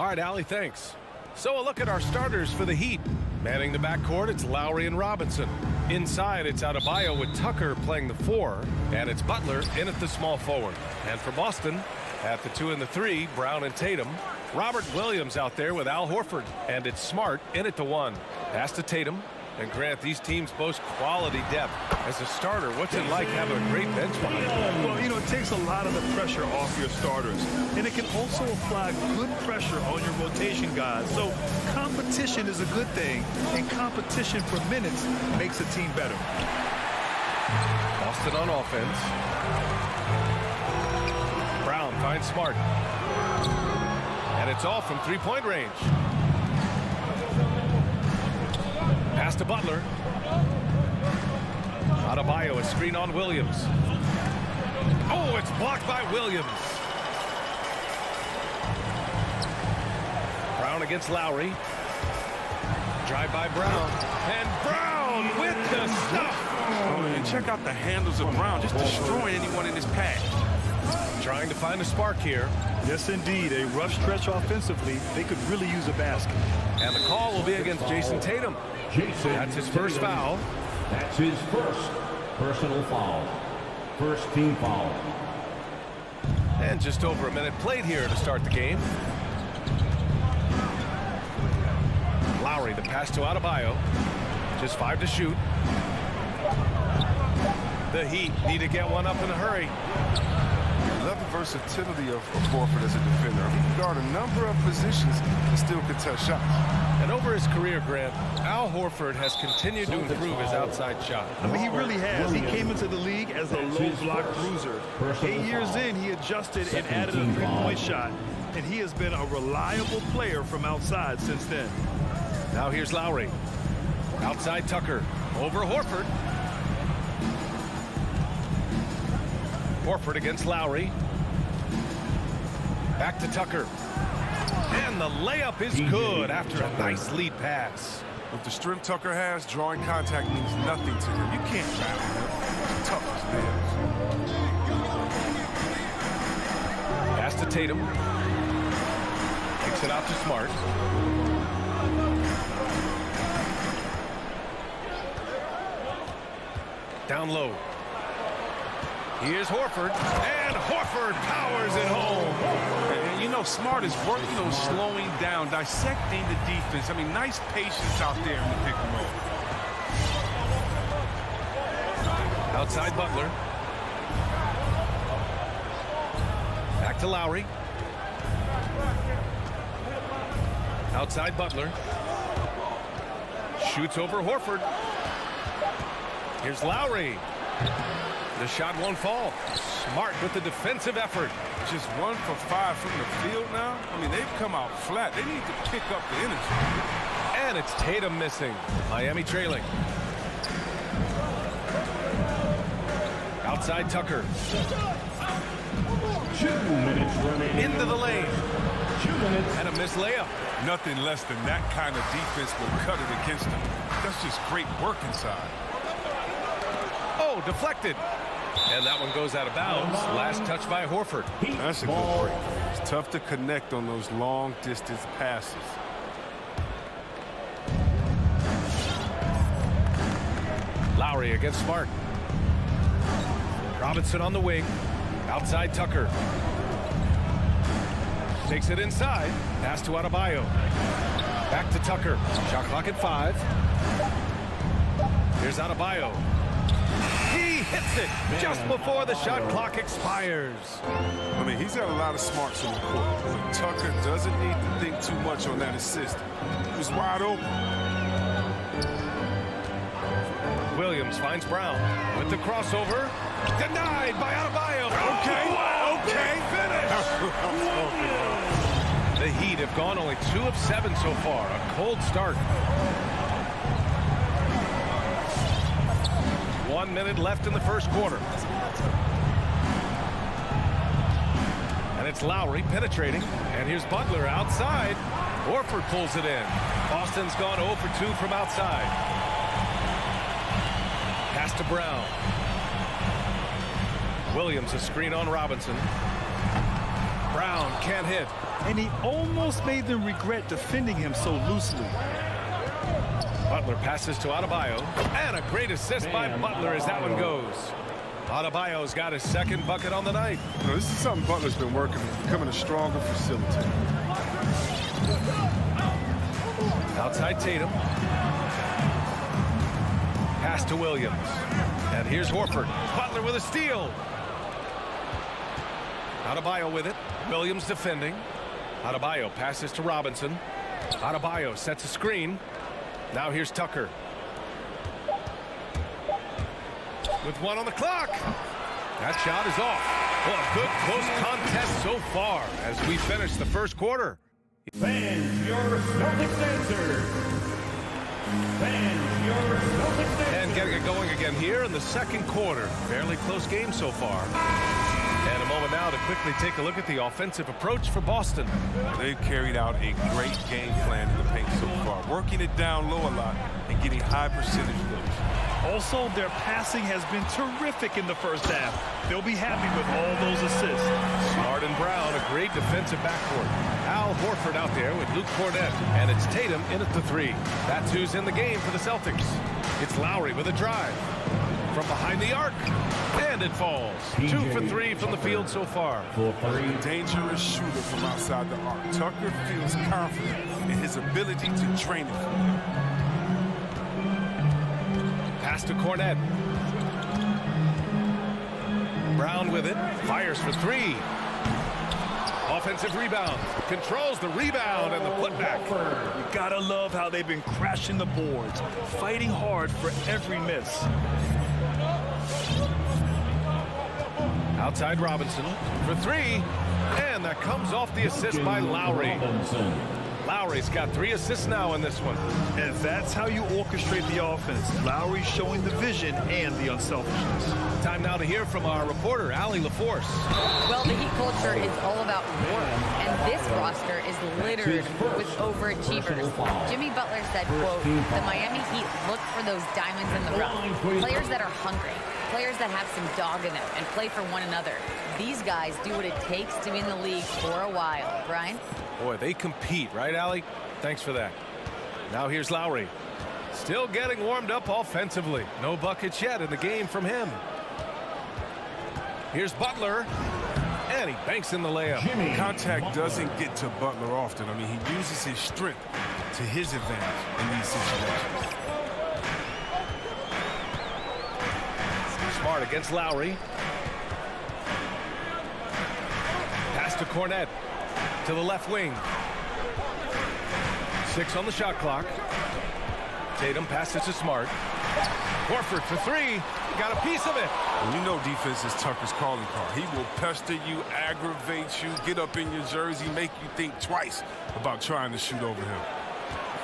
right, Allie, thanks. So a look at our starters for the Heat. Manning the backcourt, it's Lowry and Robinson. Inside, it's Adebayo with Tucker playing the 4, and it's Butler in at the small forward. And for Boston, at the 2 and the 3, Brown and Tatum. Robert Williams out there with Al Horford, and it's Smart in at the 1. Pass to Tatum. And Grant, these teams boast quality depth. As a starter, what's it like having a great bench behind you? Well, you know, it takes a lot of the pressure off your starters. And it can also apply good pressure on your rotation guys. So competition is a good thing. And competition for minutes makes a team better. Boston on offense. Brown finds Smart. And it's all from three-point range. Pass to Butler. Adebayo, a screen on Williams. Oh, it's blocked by Williams. Brown against Lowry. Drive by Brown. And Brown with the stuff. Oh, and check out the handles of Brown, just destroying anyone in his path. Trying to find a spark here. Yes, indeed. A rough stretch offensively. They could really use a basket. And the call will be against Jason Tatum. That's his first foul. That's his first personal foul. First team foul. And just over a minute played here to start the game. Lowry, the pass to Adebayo. Just 5 to shoot. The Heat need to get one up in a hurry. I love the versatility of Horford as a defender. He can guard a number of positions and still contest shots. And over his career, Grant, Al Horford has continued to improve his outside shot. I mean, he really has. He came into the league as a low block bruiser. 8 years in, he adjusted and added a three-point shot. And he has been a reliable player from outside since then. Now here's Lowry. Outside Tucker. Over Horford. Horford against Lowry. Back to Tucker. And the layup is good after a nice lead pass. With the strength Tucker has, drawing contact means nothing to him. You can't foul him. He's tough as nails. Pass to Tatum. Kicks it out to Smart. Down low. Here's Horford, and Horford powers it home. And you know, Smart is working on slowing down, dissecting the defense. I mean, nice patience out there in the pick and roll. Outside Butler. Back to Lowry. Outside Butler. Shoots over Horford. Here's Lowry. The shot won't fall. Smart with the defensive effort. Just 1 for 5 from the field now. I mean, they've come out flat. They need to pick up the energy. And it's Tatum missing. Miami trailing. Outside Tucker. 2 minutes remaining. Into the lane. 2 minutes. And a missed layup. Nothing less than that kind of defense will cut it against them. That's just great work inside. Oh, deflected. And that one goes out of bounds. Last touch by Horford. That's a good break. It's tough to connect on those long-distance passes. Lowry against Smart. Robinson on the wing. Outside Tucker. Takes it inside. Pass to Adebayo. Back to Tucker. Shot clock at 5. Here's Adebayo. He hits it just before the shot clock expires. I mean, he's got a lot of smarts on the court, but Tucker doesn't need to think too much on that assist. He was wide open. Williams finds Brown with the crossover. Denied by Adebayo. Okay, finish. The Heat have gone only 2 of 7 so far. A cold start. 1 minute left in the first quarter. And it's Lowry penetrating. And here's Butler outside. Horford pulls it in. Boston's gone 0 for 2 from outside. Pass to Brown. Williams a screen on Robinson. Brown can't hit. And he almost made them regret defending him so loosely. Butler passes to Adebayo. And a great assist by Butler as that one goes. Adebayo's got his second bucket on the night. You know, this is something Butler's been working on, becoming a stronger facilitator. Outside Tatum. Pass to Williams. And here's Horford. Butler with a steal. Adebayo with it. Williams defending. Adebayo passes to Robinson. Adebayo sets a screen. Now here's Tucker. With one on the clock. That shot is off. Well, a good close contest so far as we finish the first quarter. Fans, your Celtics answer. Fans, your Celtics answer. And getting it going again here in the second quarter. Fairly close game so far. And a moment now to quickly take a look at the offensive approach for Boston. They've carried out a great game plan in the paint so far, working it down low a lot and getting high percentage looks. Also, their passing has been terrific in the first half. They'll be happy with all those assists. Smart and Brown, a great defensive backcourt. Al Horford out there with Luke Cornett. And it's Tatum in at the three. That's who's in the game for the Celtics. It's Lowry with a drive. From behind the arc. And it falls. 2 for 3 from the field so far. Dangerous shooter from outside the arc. Tucker feels confident in his ability to drain it from there. Pass to Cornett. Brown with it. Fires for 3. Offensive rebound. Controls the rebound and the putback. You gotta love how they've been crashing the boards, fighting hard for every miss. Outside Robinson for 3. And that comes off the assist by Lowry. Lowry's got 3 assists now in this one. And that's how you orchestrate the offense. Lowry showing the vision and the unselfishness. Time now to hear from our reporter, Allie LaForce. Well, the Heat culture is all about work, and this roster is littered with overachievers. Jimmy Butler said, quote, the Miami Heat look for those diamonds in the rough. Players that are hungry, players that have some dog in them and play for one another. These guys do what it takes to be in the league for a while. Brian? Boy, they compete, right, Allie? Thanks for that. Now here's Lowry. Still getting warmed up offensively. No buckets yet in the game from him. Here's Butler. And he banks in the layup. Contact doesn't get to Butler often. I mean, he uses his strength to his advantage in these situations. Smart against Lowry. Pass to Cornett. To the left wing. 6 on the shot clock. Tatum passes to Smart. Horford for 3. Got a piece of it. Well, you know defense is Tucker's calling card. He will pester you, aggravate you, get up in your jersey, make you think twice about trying to shoot over him.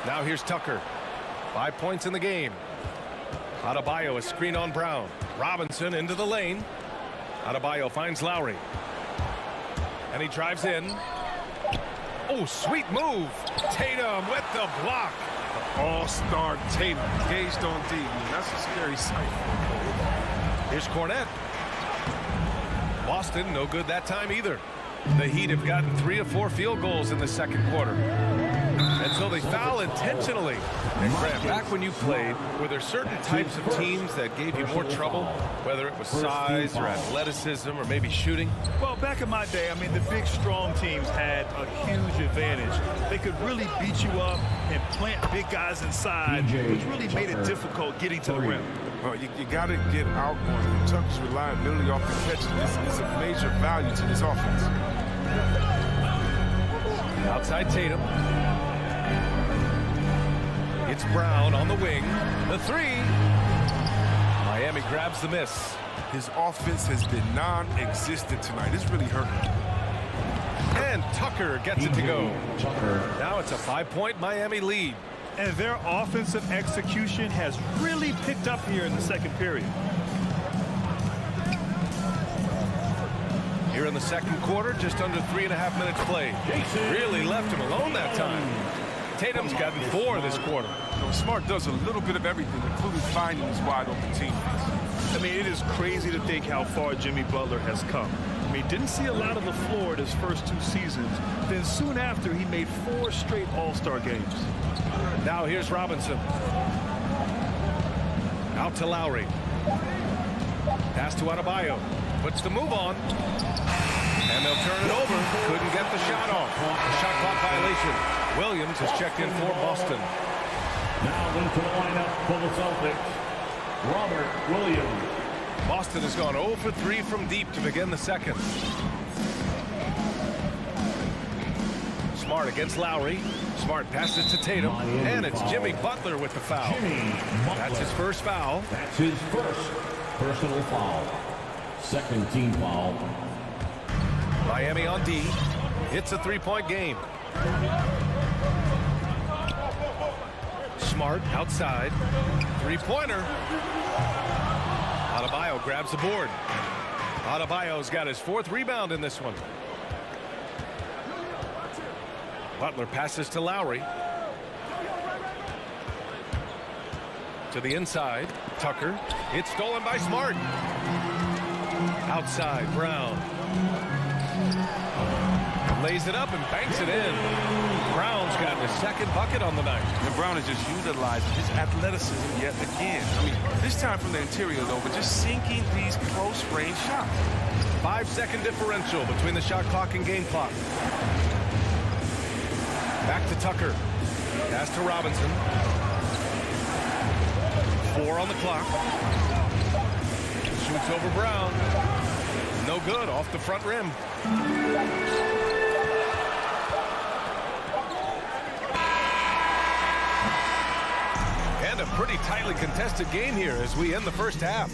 Now here's Tucker. 5 points in the game. Adebayo, a screen on Brown. Robinson into the lane. Adebayo finds Lowry. And he drives in. Oh, sweet move. Tatum with the block. All-star Tatum engaged on D. That's a scary sight. Here's Cornett. Boston, no good that time either. The Heat have gotten 3 of 4 field goals in the second quarter. And so they foul intentionally. And Grant, back when you played, were there certain types of teams that gave you more trouble? Whether it was size or athleticism or maybe shooting? Well, back in my day, I mean, the big, strong teams had a huge advantage. They could really beat you up and plant big guys inside, which really made it difficult getting to the rim. Well, you got to get out on him. Tucker's reliability off the catch is a major value to this offense. Outside Tatum. It's Brown on the wing. The 3. Miami grabs the miss. His offense has been non-existent tonight. It's really hurting. And Tucker gets it to go. Now it's a 5-point Miami lead. And their offensive execution has really picked up here in the second period. Here in the second quarter, just under 3.5 minutes played. Really left him alone that time. Tatum's gotten 4 this quarter. You know, Smart does a little bit of everything, including finding his wide open teammates. I mean, it is crazy to think how far Jimmy Butler has come. I mean, didn't see a lot of the floor in his first 2 seasons. Then soon after, he made 4 straight All-Star games. Now here's Robinson. Out to Lowry. Pass to Adebayo. Puts the move on. And they'll turn it over. Couldn't get the shot off. A shot clock violation. Williams has checked in for Boston. Now into the lineup for the Celtics, Robert Williams. Boston has gone 0 for 3 from deep to begin the second. Smart against Lowry. Smart passes to Tatum. And it's Jimmy Butler with the foul. That's his first foul. That's his first personal foul. Second team foul. Miami on D. It's a 3-point game. Smart outside. 3-pointer. Adebayo grabs the board. Adebayo's got his 4th rebound in this one. Butler passes to Lowry. To the inside. Tucker. It's stolen by Smart. Outside, Brown. Lays it up and banks it in. Brown's got his 2nd bucket on the night. And Brown is just utilizing his athleticism yet again. I mean, this time from the interior, though, but just sinking these close-range shots. 5-second differential between the shot clock and game clock. Back to Tucker. Pass to Robinson. 4 on the clock. Shoots over Brown. No good, off the front rim. And a pretty tightly contested game here as we end the first half.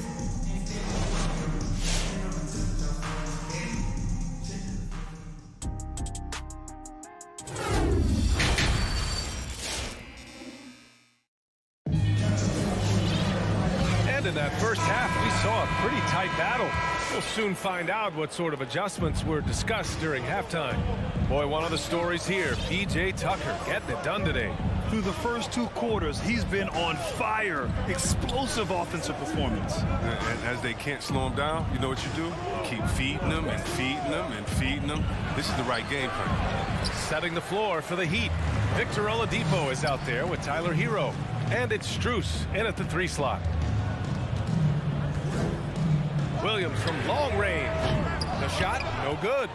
And in that first half, we saw a pretty tight battle. We'll soon find out what sort of adjustments were discussed during halftime. Boy, one of the stories here, P.J. Tucker getting it done today. Through the first 2 quarters, he's been on fire. Explosive offensive performance. And as they can't slow him down, you know what you do? You keep feeding them and feeding them and feeding them. This is the right game plan. Setting the floor for the Heat. Victor Oladipo is out there with Tyler Hero. And it's Strus in at the 3 slot. Williams from long range. The shot, no good.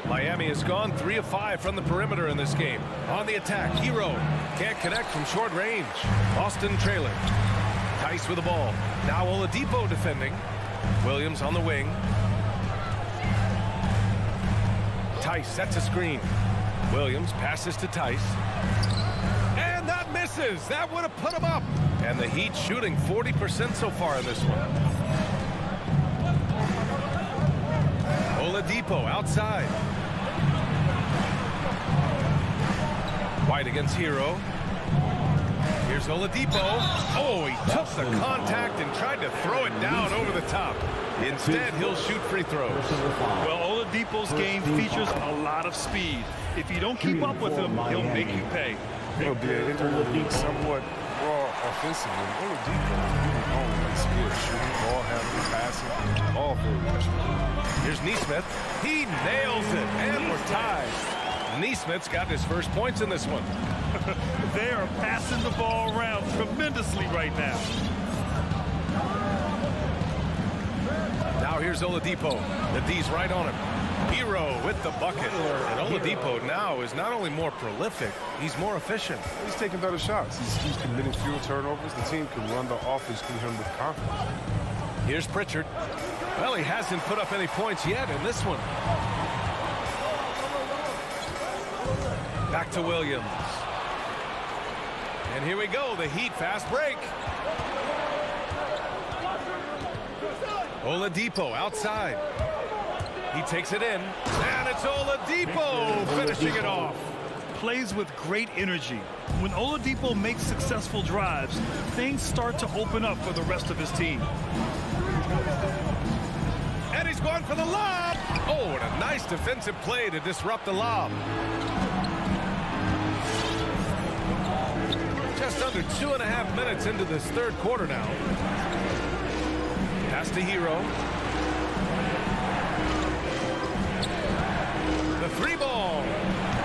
Miami has gone 3 of 5 from the perimeter in this game. On the attack, Hero can't connect from short range. Boston trailing. Tice with the ball. Now Oladipo defending. Williams on the wing. Tice sets a screen. Williams passes to Tice. And that misses. That would have put him up. And the Heat shooting 40% so far in this one. Oladipo outside. White against Hero. Here's Oladipo. Oh, he took the contact and tried to throw it down over the top. Instead, he'll shoot free throws. Well, Oladipo's game features a lot of speed. If you don't keep up with him, he'll make you pay. He'll be somewhat raw offensively. Oladipo really own skill, shooting, ball handling, passing, all very much. Here's Nesmith. He nails it, and we're tied. Nesmith's got his first points in this one. They are passing the ball around tremendously right now. Now here's Oladipo. The D's right on him. Hero with the bucket. And Oladipo now is not only more prolific, he's more efficient. He's taking better shots. He's committing fewer turnovers. The team can run the offense through him with confidence. Here's Pritchard. Well, he hasn't put up any points yet in this one. Back to Williams. And here we go, the Heat fast break. Oladipo outside. He takes it in, and it's Oladipo finishing it off. Plays with great energy. When Oladipo makes successful drives, things start to open up for the rest of his team. And he's going for the lob. Oh, and a nice defensive play to disrupt the lob. Just under 2.5 minutes into this third quarter now. Pass to Hero. The three ball.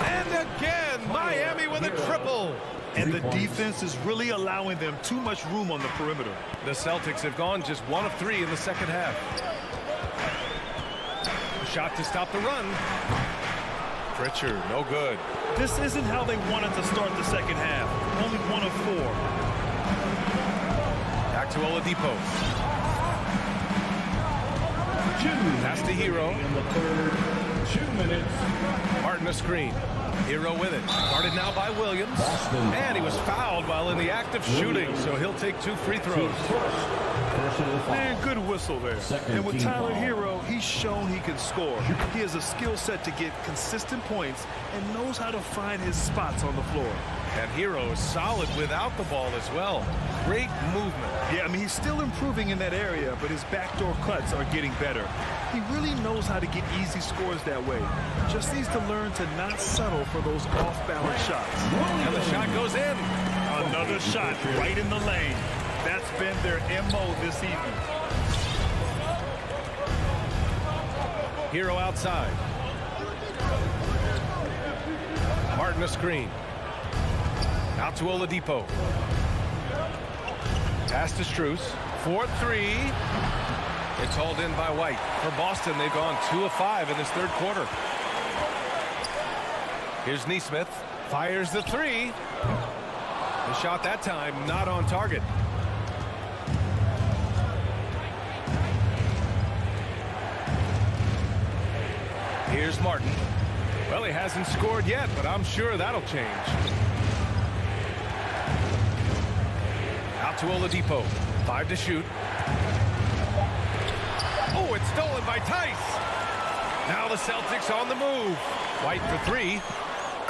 And again, Miami with a triple. And the defense is really allowing them too much room on the perimeter. The Celtics have gone just 1 of 3 in the second half. Shot to stop the run. Pritchard, no good. This isn't how they wanted to start the second half. Only 1 of 4. Back to Oladipo. Pass to Hero. In the third, 2 minutes. Martin a screen. Hero with it. Guarded now by Williams. And he was fouled while in the act of shooting, so he'll take 2 free throws. Man, good whistle there. And with Tyler Hero, he's shown he can score. He has a skill set to get consistent points and knows how to find his spots on the floor. And Hero is solid without the ball as well. Great movement. Yeah, I mean, he's still improving in that area, but his backdoor cuts are getting better. He really knows how to get easy scores that way. Just needs to learn to not settle for those off-balance shots. And the shot goes in. Another shot right in the lane. That's been their MO this evening. Hero outside. Martin a screen. Out to Oladipo. Pass to Strus. 4-3. It's hauled in by White. For Boston, they've gone 2 of 5 in this third quarter. Here's Nesmith. Fires the 3. The shot that time not on target. Here's Martin. Well, he hasn't scored yet, but I'm sure that'll change. Out to Oladipo. 5 to shoot. Oh, it's stolen by Tice. Now the Celtics on the move. White for 3.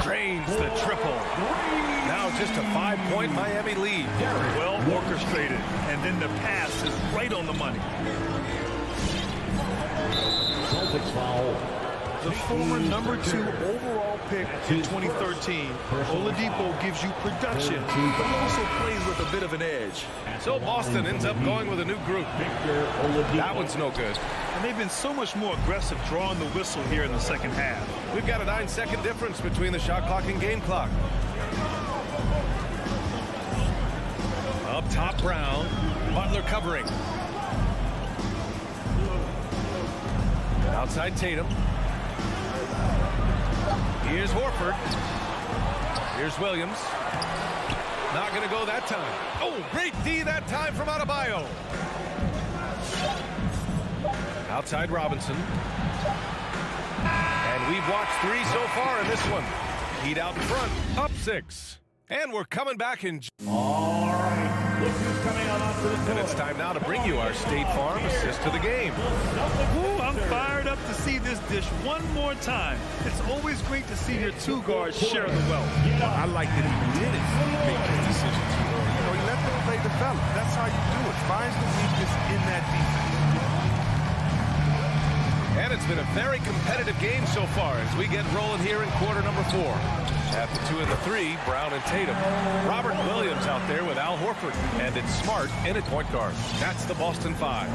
Drains the triple. Now just a 5-point Miami lead. Well orchestrated. And then the pass is right on the money. Celtics foul. The former number 2 overall pick in 2013, Oladipo gives you production, but also plays with a bit of an edge. So Boston ends up going with a new group. That one's no good. And they've been so much more aggressive drawing the whistle here in the second half. We've got a 9-second difference between the shot clock and game clock. Up top, Brown. Butler covering. Outside Tatum. Here's Horford. Here's Williams. Not going to go that time. Oh, great D that time from Adebayo. Outside Robinson. And we've watched 3 so far in this one. Heat out in front. Up 6. And we're coming back in. All right. Look who's coming out onto the court. And it's time now to bring you our State Farm assist to the game. Ooh, I'm fired up to see this dish one more time. It's always great to see your 2 guards share the wealth. I like that he did it. Make his decisions. You know, he let the play develop. That's how you do it. Finds the weakness in that defense. And it's been a very competitive game so far as we get rolling here in quarter number 4. At the 2 and the 3, Brown and Tatum. Robert Williams out there with Al Horford. And it's Smart in at point guard. That's the Boston 5.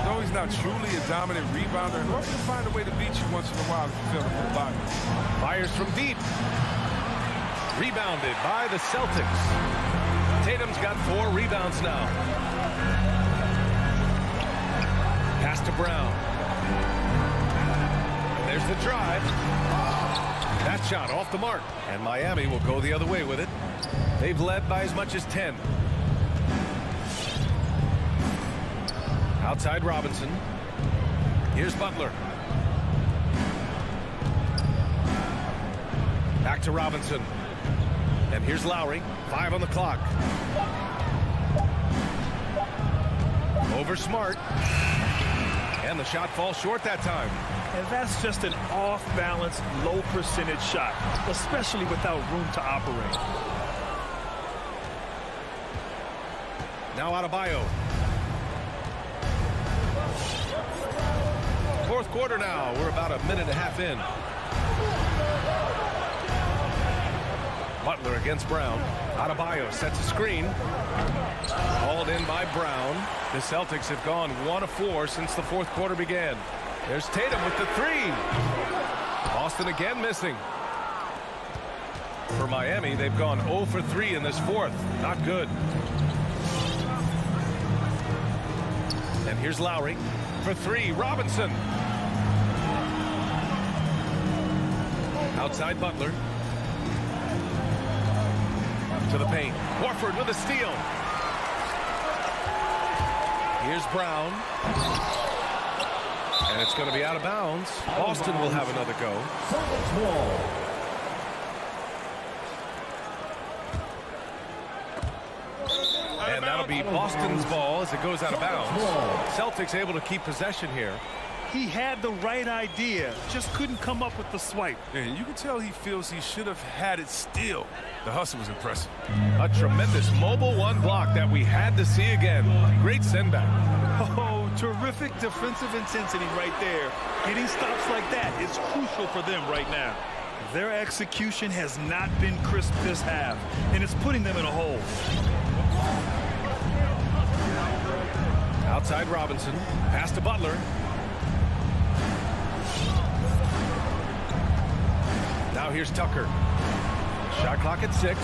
Though he's not truly a dominant rebounder, Horford will find a way to beat you once in a while if you feel it for the body. Fires from deep. Rebounded by the Celtics. Tatum's got 4 rebounds now. Pass to Brown. And there's the drive. That shot off the mark. And Miami will go the other way with it. They've led by as much as 10. Outside Robinson. Here's Butler. Back to Robinson. And here's Lowry. 5 on the clock. Over Smart. And the shot falls short that time. And that's just an off-balance, low-percentage shot, especially without room to operate. Now Adebayo. Fourth quarter now. We're about a minute and a half in. Butler against Brown. Adebayo sets a screen. Hauled in by Brown. The Celtics have gone 1 of 4 since the fourth quarter began. There's Tatum with the three. Boston again missing. For Miami, they've gone 0 for 3 in this fourth. Not good. And here's Lowry for 3. Robinson. Outside Butler. To the paint. Horford with a steal. Here's Brown. And it's going to be out of bounds. Boston will have another go. And that'll be Boston's ball as it goes out of bounds. Celtics able to keep possession here. He had the right idea, just couldn't come up with the swipe. And you can tell he feels he should have had it still. The hustle was impressive. A tremendous mobile one block that we had to see again. Great send back. Oh, terrific defensive intensity right there. Getting stops like that is crucial for them right now. Their execution has not been crisp this half, and it's putting them in a hole. Outside Robinson. Pass to Butler. Now here's Tucker. Shot clock at 6.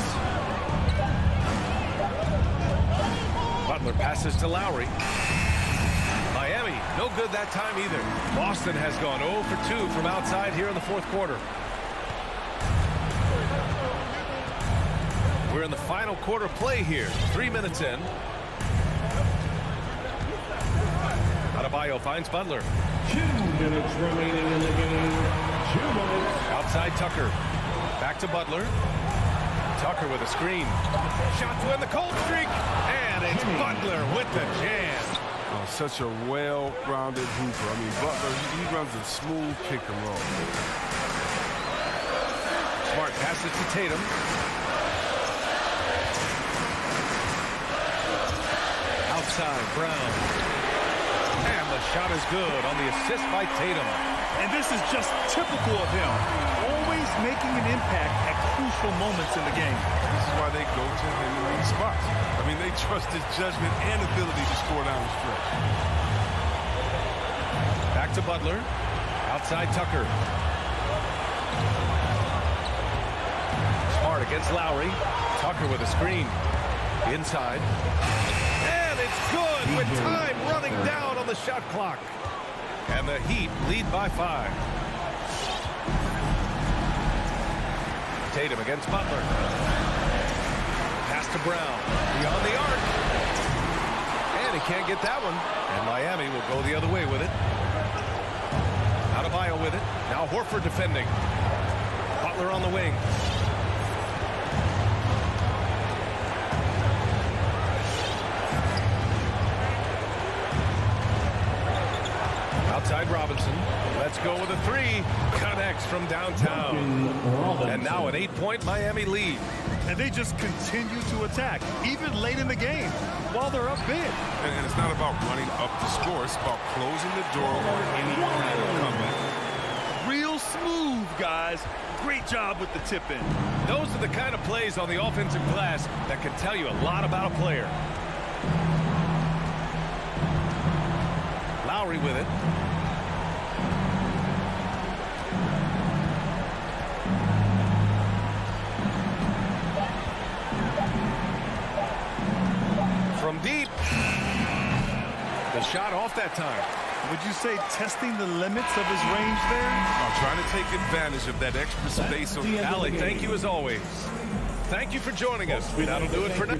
Butler passes to Lowry. Miami, no good that time either. Boston has gone 0 for 2 from outside here in the fourth quarter. We're in the final quarter play here. 3 minutes in. Adebayo finds Butler. 2 minutes remaining in the game. 2 minutes. Outside Tucker. Back to Butler. Tucker with a screen. Shot to end the cold streak. And it's Butler with the jam. Oh, such a well-rounded hooper. I mean, Butler, he runs a smooth pick and roll. Smart passes to Tatum. Outside Brown. And the shot is good on the assist by Tatum. And this is just typical of him. Always making an impact at crucial moments in the game. This is why they go to him in these spots. I mean, they trust his judgment and ability to score down the stretch. Back to Butler. Outside Tucker. Smart against Lowry. Tucker with a screen. Inside. And it's good with time running down on the shot clock. And the Heat lead by 5. Tatum against Butler. Pass to Brown. Beyond the arc. And he can't get that one. And Miami will go the other way with it. Adebayo with it. Now Horford defending. Butler on the wing. Outside Robinson. Let's go with a 3. Connects from downtown. And now an 8-point Miami lead. And they just continue to attack, even late in the game, while they're up big. And it's not about running up the score. It's about closing the door on any kind of comeback. Real smooth, guys. Great job with the tip-in. Those are the kind of plays on the offensive glass that can tell you a lot about a player. Lowry with it. From deep. The shot off that time. Would you say testing the limits of his range there? I'm trying to take advantage of that extra space. Ali, thank you as always. Thank you for joining us. That'll do it for now.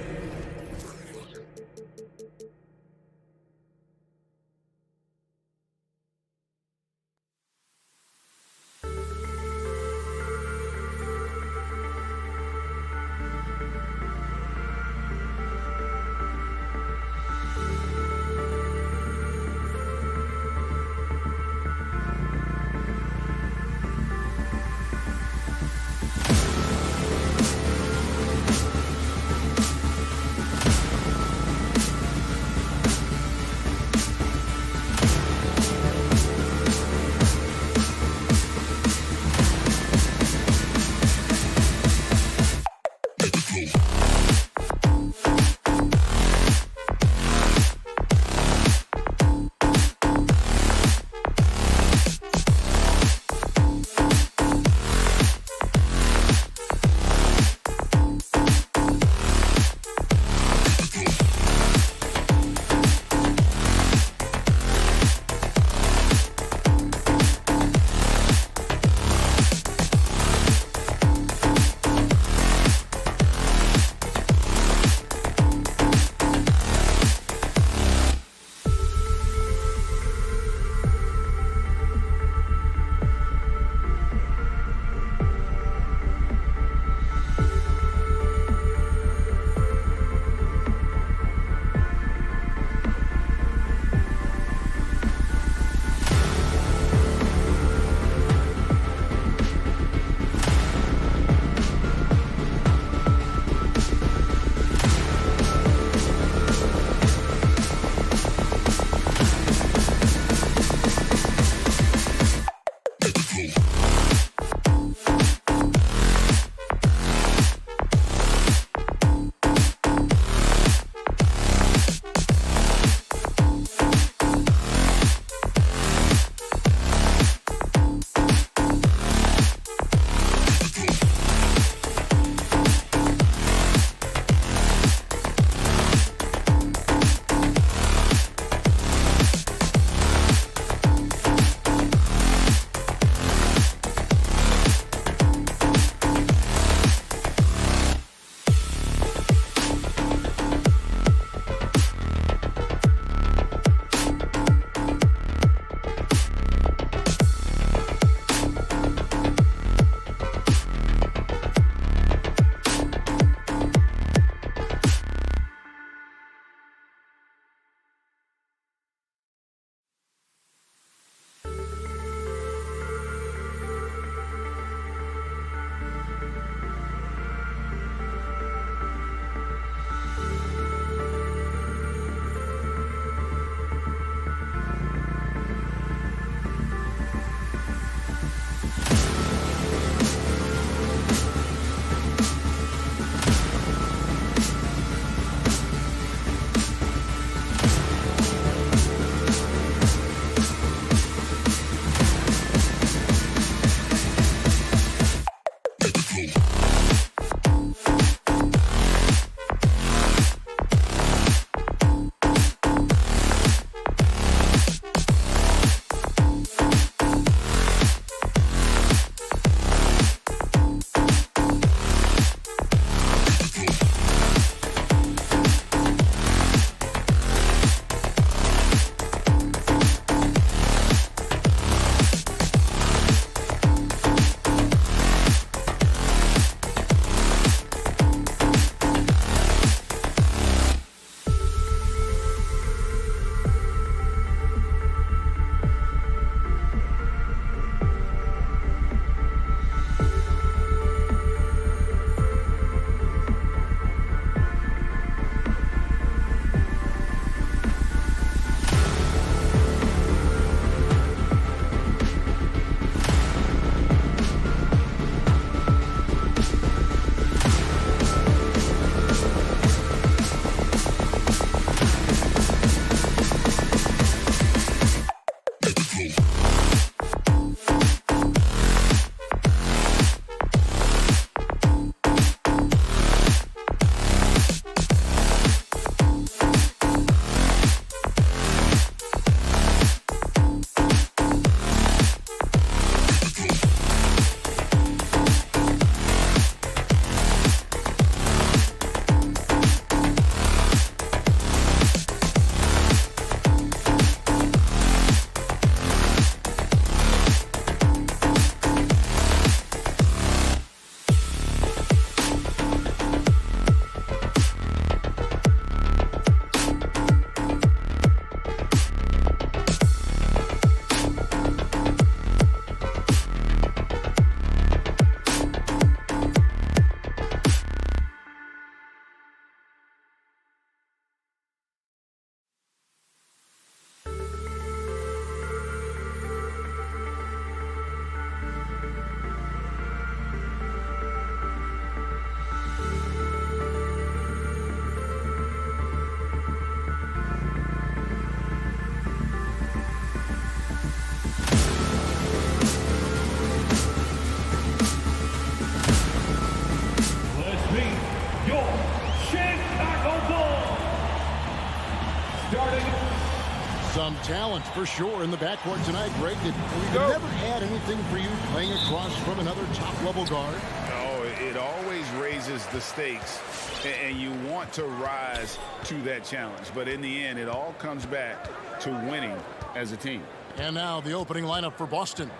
talent for sure in the backcourt tonight, Greg. Did it never add anything for you playing across from another top-level guard? No, it always raises the stakes, and you want to rise to that challenge. But in the end, it all comes back to winning as a team. And now the opening lineup for Boston.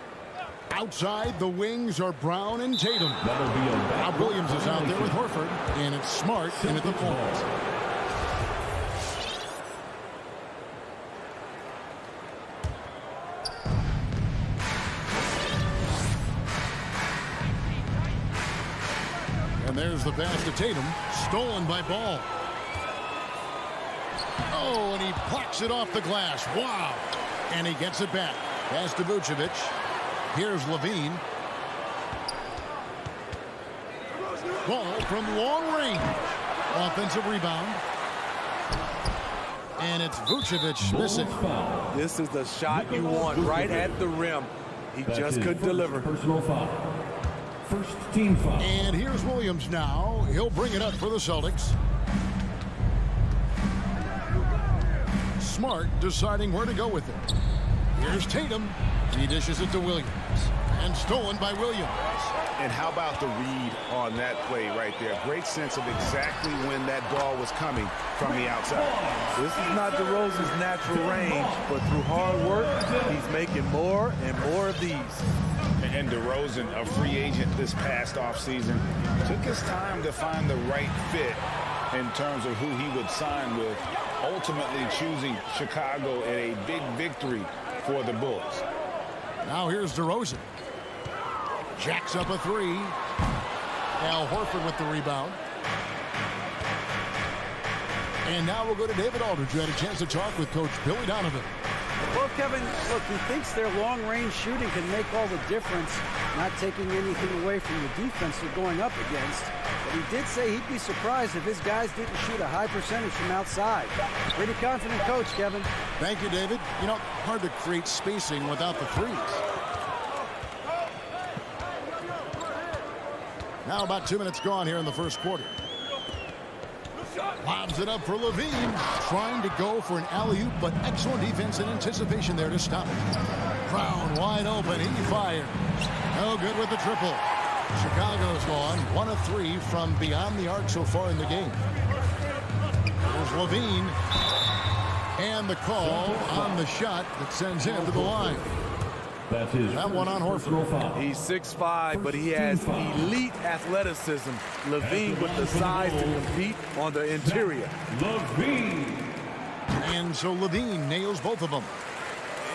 Outside, the wings are Brown and Tatum. Now Williams is out there with Horford, and it's Smart in at the point. And there's the pass to Tatum, stolen by Ball. Oh, and he plucks it off the glass. Wow. And he gets it back. Pass to Vucevic. Here's Levine. Ball from long range. Offensive rebound. And it's Vucevic missing. This is the shot you want right at the rim. He just couldn't deliver. Personal foul. First team foul. And here's Williams now. He'll bring it up for the Celtics. Smart deciding where to go with it. Here's Tatum. He dishes it to Williams. And stolen by Williams. And how about the read on that play right there? Great sense of exactly when that ball was coming from the outside. This is not DeRozan's natural range, but through hard work, he's making more and more of these. And DeRozan, a free agent this past offseason, took his time to find the right fit in terms of who he would sign with, ultimately choosing Chicago in a big victory for the Bulls. Now here's DeRozan. Jacks up a three. Al Horford with the rebound. And now we'll go to David Aldridge, who had a chance to talk with Coach Billy Donovan. Well, Kevin, look, he thinks their long-range shooting can make all the difference, not taking anything away from the defense they're going up against. But he did say he'd be surprised if his guys didn't shoot a high percentage from outside. Pretty confident coach, Kevin. Thank you, David. You know, hard to create spacing without the threes. Now about 2 minutes gone here in the first quarter. Lobs it up for Levine. Trying to go for an alley-oop, but excellent defense and anticipation there to stop it. Brown wide open. He fires. No good with the triple. Chicago's gone 1 of 3 from beyond the arc so far in the game. There's Levine. And the call on the shot that sends him to the line. That's his that one on Horford. He's 6'5", but he has elite athleticism. Levine with the size to compete on the interior. Levine. And so Levine nails both of them.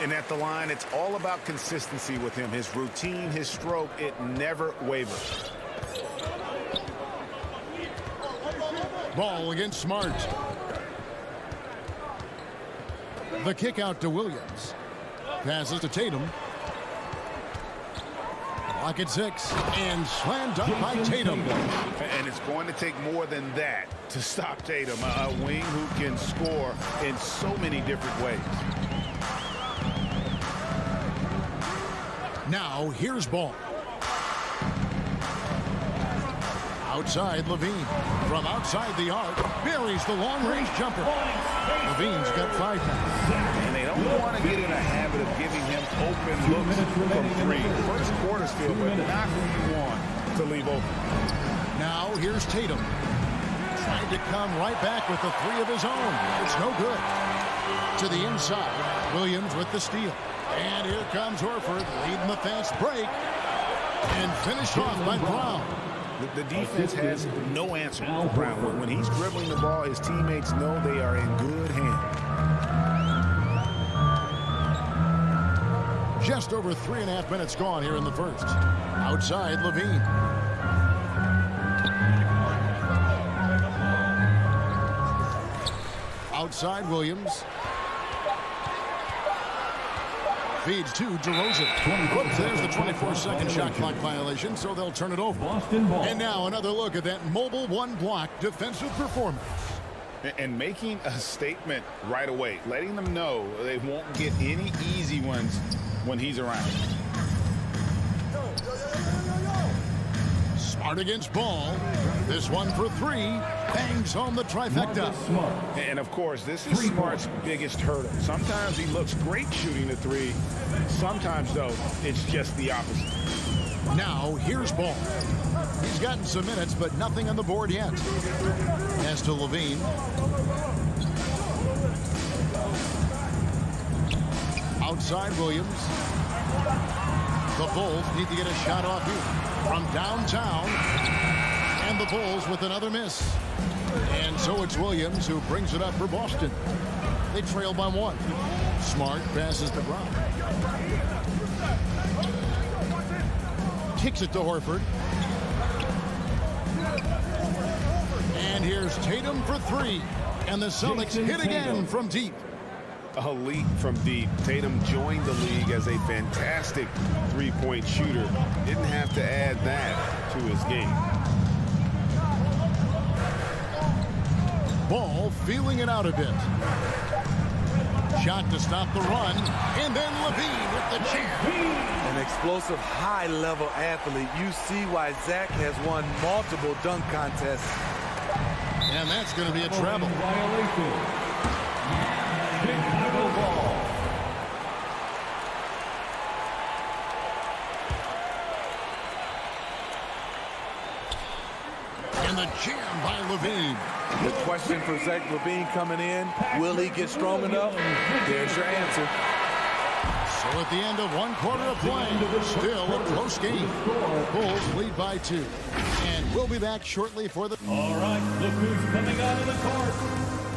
And at the line, it's all about consistency with him. His routine, his stroke, it never wavers. Ball against Smart. The kick out to Williams. Passes to Tatum. Block at 6. And slam dunk by Tatum. And it's going to take more than that to stop Tatum. A wing who can score in so many different ways. Now, here's Ball. Outside, Levine. From outside the arc, buries the long-range jumper. Levine's got 5 now. And they don't want to get in a habit of giving him open looks from 3. First quarter still, but not who you want to leave open. Now, here's Tatum. Trying to come right back with the 3 of his own. It's no good. To the inside, Williams with the steal. And here comes Horford leading the fast break. And finished off by Brown. The defense has no answer for Brown. When he's dribbling the ball, his teammates know they are in good hands. Just over 3.5 minutes gone here in the first. Outside, Levine. Outside, Williams. Feeds to DeRozan. Whoops, there's the 24-second shot clock violation, so they'll turn it over. And now another look at that mobile one-block defensive performance. And making a statement right away, letting them know they won't get any easy ones when he's around. Smart against Ball. This one for three. Bangs home the trifecta. And, of course, this is Smart's biggest hurdle. Sometimes he looks great shooting the three. Sometimes, though, it's just the opposite. Now, here's Ball. He's gotten some minutes, but nothing on the board yet. Pass to Levine. Outside Williams. The Bulls need to get a shot off here from downtown. And the Bulls with another miss. And so it's Williams who brings it up for Boston. They trail by one. Smart passes to Brown. Kicks it to Horford. And here's Tatum for three. And the Celtics hit again from deep. A leap from deep. Tatum joined the league as a fantastic three-point shooter. Didn't have to add that to his game. Ball feeling it out a bit. Shot to stop the run. And then Levine with the jam. An explosive, high-level athlete. You see why Zach has won multiple dunk contests. And that's going to be a travel. Violation. Chicago ball. And the jam by Levine. The question for Zach Levine coming in, will he get strong enough? There's your answer. So at the end of one quarter of play, still a close game. Bulls lead by 2. And we'll be back shortly for the... All right, look who's coming out of the court.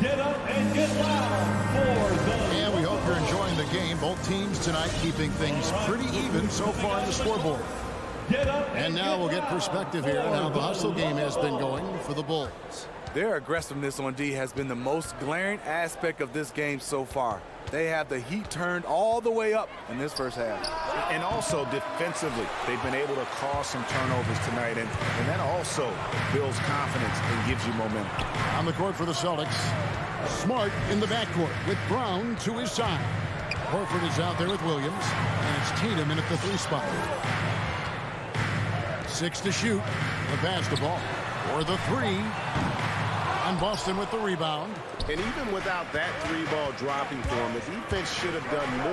Get up and get loud for the... And we hope you're enjoying the game. Both teams tonight keeping things pretty even so far on the scoreboard. Get up and now we'll get perspective here on how the hustle game has been going for the Bulls. Their aggressiveness on D has been the most glaring aspect of this game so far. They have the heat turned all the way up in this first half. And also defensively, they've been able to cause some turnovers tonight, and that also builds confidence and gives you momentum. On the court for the Celtics, Smart in the backcourt with Brown to his side. Horford is out there with Williams, and it's Tatum in at the 3 spot. 6 to shoot. The pass to Ball for the 3. And Boston with the rebound. And even without that 3-ball dropping for him, the defense should have done more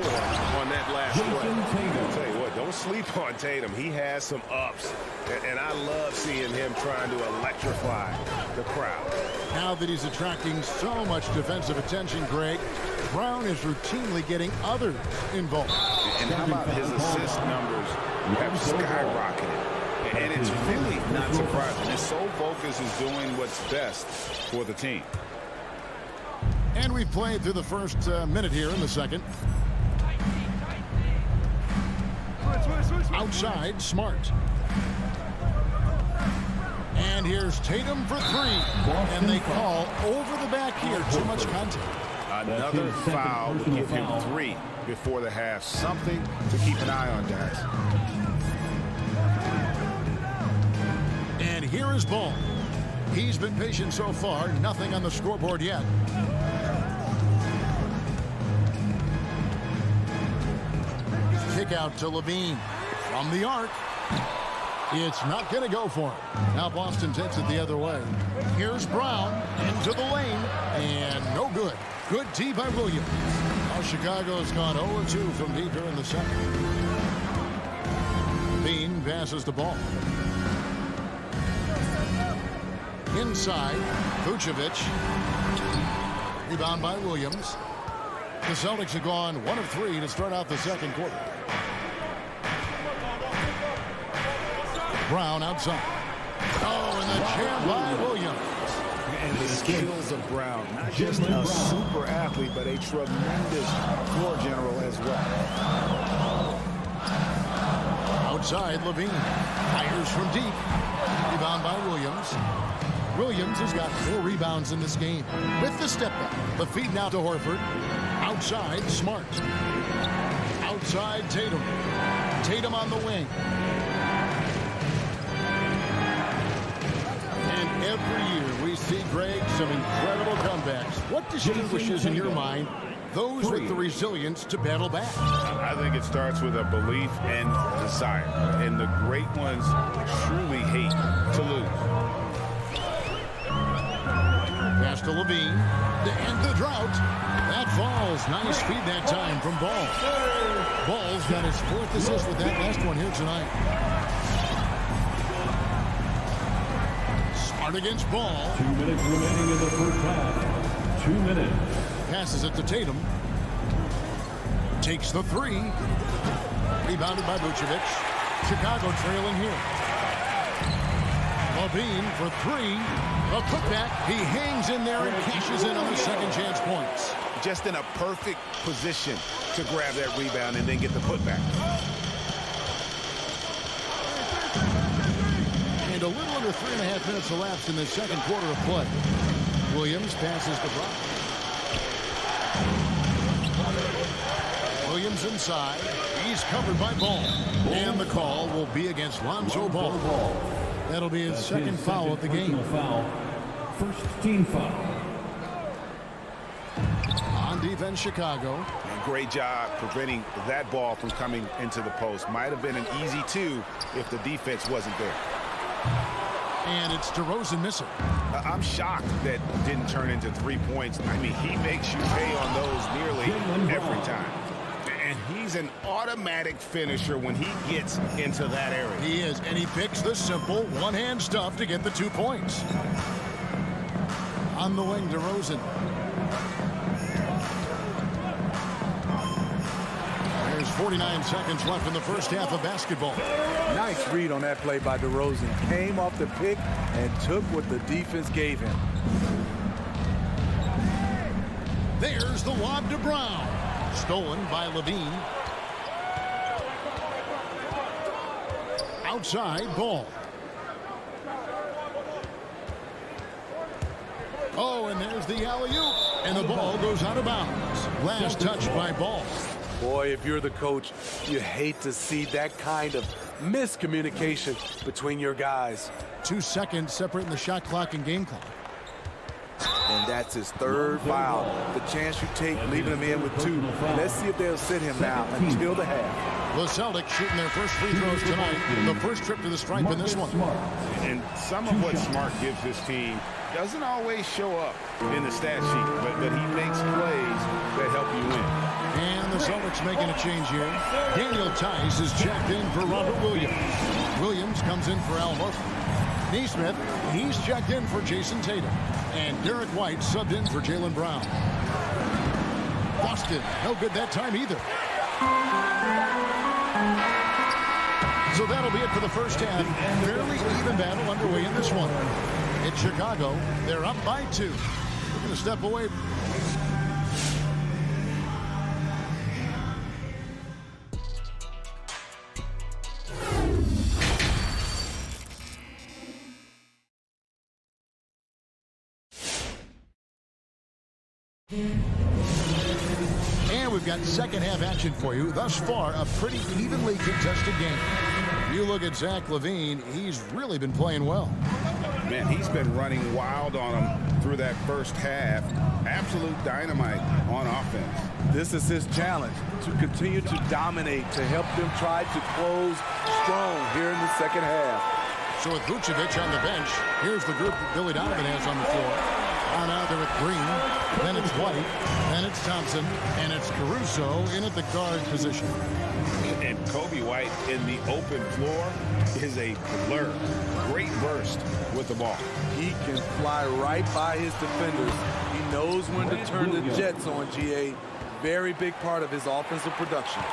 on that last play. I'll tell you what, don't sleep on Tatum. He has some ups, and I love seeing him trying to electrify the crowd. Now that he's attracting so much defensive attention, Greg, Brown is routinely getting others involved. And how about his assist numbers have skyrocketed? And it's really not surprising. His sole focus is doing what's best for the team. And we've played through the first minute here in the second. Outside, Smart. And here's Tatum for 3. And they call over the back here. Too much contact. Another foul will give him 3 before the half. Something to keep an eye on, guys. And here is Ball. He's been patient so far. Nothing on the scoreboard yet. Kick out to Levine. From the arc. It's not going to go for him. Now Boston takes it the other way. Here's Brown into the lane. And no good. Good D by Williams. Now Chicago's gone 0-2 from deep here in the second. Bean passes the ball. Inside, Vucevic. Rebound by Williams. The Celtics have gone 1 of 3 to start out the second quarter. Brown outside. Oh, and the jam by Williams. And the skills of Brown, not just a super athlete, but a tremendous floor general as well. Outside, Levine. Fires from deep. Rebound by Williams. Williams has got 4 rebounds in this game. With the step back, the feed now to Horford. Outside, Smart. Outside, Tatum. Tatum on the wing. And every year we see, Greg, some incredible comebacks. What distinguishes in your mind those with the resilience to battle back. I think it starts with a belief and desire. And the great ones truly hate to lose. Pass to Levine to end the drought. That falls. Nice feed that time from Ball. Ball's got his 4th assist with that last one here tonight. Smart against Ball. 2 minutes remaining in the first half. 2 minutes. Passes it to Tatum. Takes the 3. Rebounded by Vucevic. Chicago trailing here. Levine for 3. A putback. He hangs in there and cashes in on the second chance points. Just in a perfect position to grab that rebound and then get the putback. And a little under 3.5 minutes elapsed in the second quarter of play. Williams passes to Brown. Williams inside. He's covered by Ball. And the call will be against Lonzo Ball. That'll be his second foul of the game. First team foul. On defense, Chicago. And great job preventing that ball from coming into the post. Might have been an easy 2 if the defense wasn't there. And it's DeRozan missing. I'm shocked that didn't turn into 3 points. I mean, he makes you pay on those nearly every time. And he's an automatic finisher when he gets into that area. He is, and he picks the simple one-hand stuff to get the 2 points. On the wing, DeRozan. There's 49 seconds left in the first half of basketball. Nice read on that play by DeRozan. Came off the pick and took what the defense gave him. There's the lob to Brown. Stolen by Levine. Outside, Ball. Oh, and there's the alley-oop. And the ball goes out of bounds. Last touch by Ball. Boy, if you're the coach, you hate to see that kind of miscommunication between your guys. 2 seconds separating the shot clock and game clock. And that's his 3rd foul. The chance you take leaving him in with 2. Let's see if they'll sit him now until the half. The Celtics shooting their first free throws tonight. The first trip to the stripe in this one. And some of what Smart gives this team doesn't always show up in the stat sheet, but he makes plays that help you win. And the Celtics making a change here. Daniel Tice is checked in for Robert Williams. Williams comes in for Al Horford. Neesmith, he's checked in for Jason Tatum. And Derek White subbed in for Jaylen Brown. Boston, no good that time either. So that'll be it for the first half. Fairly even battle underway in this one. It's Chicago. They're up by 2. We're going to step away. And we've got second half action for you. Thus far, a pretty evenly contested game. You look at Zach LaVine, he's really been playing well. Man, he's been running wild on him through that first half. Absolute dynamite on offense. This is his challenge, to continue to dominate, to help them try to close strong here in the second half. So with Vucevic on the bench, here's the group that Billy Donovan has on the floor. On out there with Green, then it's White, then it's Thompson, and it's Caruso in at the guard position. And Kobe White in the open floor is a blur. Great burst with the ball. He can fly right by his defenders. He knows when to turn the Jets on, GA. Very big part of his offensive production.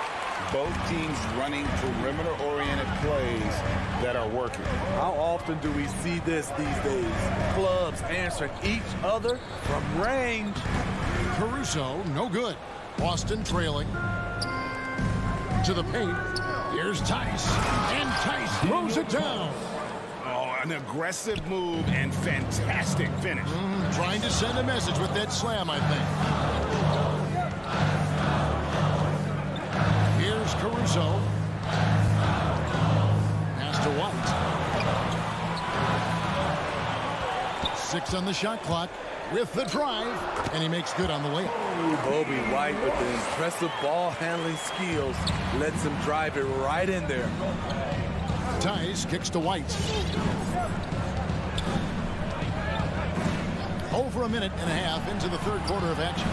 Both teams running perimeter-oriented plays that are working. How often do we see this these days? Clubs answering each other from range. Caruso, no good. Boston trailing. To the paint. Here's Tice. And Tice throws it down. Oh, an aggressive move and fantastic finish. Trying to send a message with that slam, I think. Here's Caruso. Pass to White. 6 on the shot clock. with the drive, and he makes good on the layup. Bobby White with the impressive ball handling skills lets him drive it right in there. Tice kicks to White. Over a minute and a half into the third quarter of action.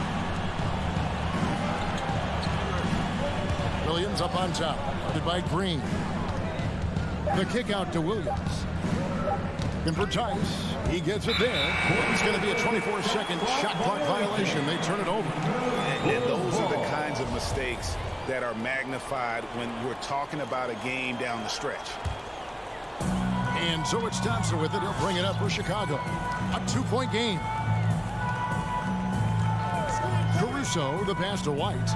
Williams up on top, guarded by Green. The kick out to Williams. And for Tice, he gets it there. It's going to be a 24-second shot clock violation. They turn it over. And those are the kinds of mistakes that are magnified when we're talking about a game down the stretch. And so it's Thompson with it. He'll bring it up for Chicago. A 2-point game. Caruso, the pass to White.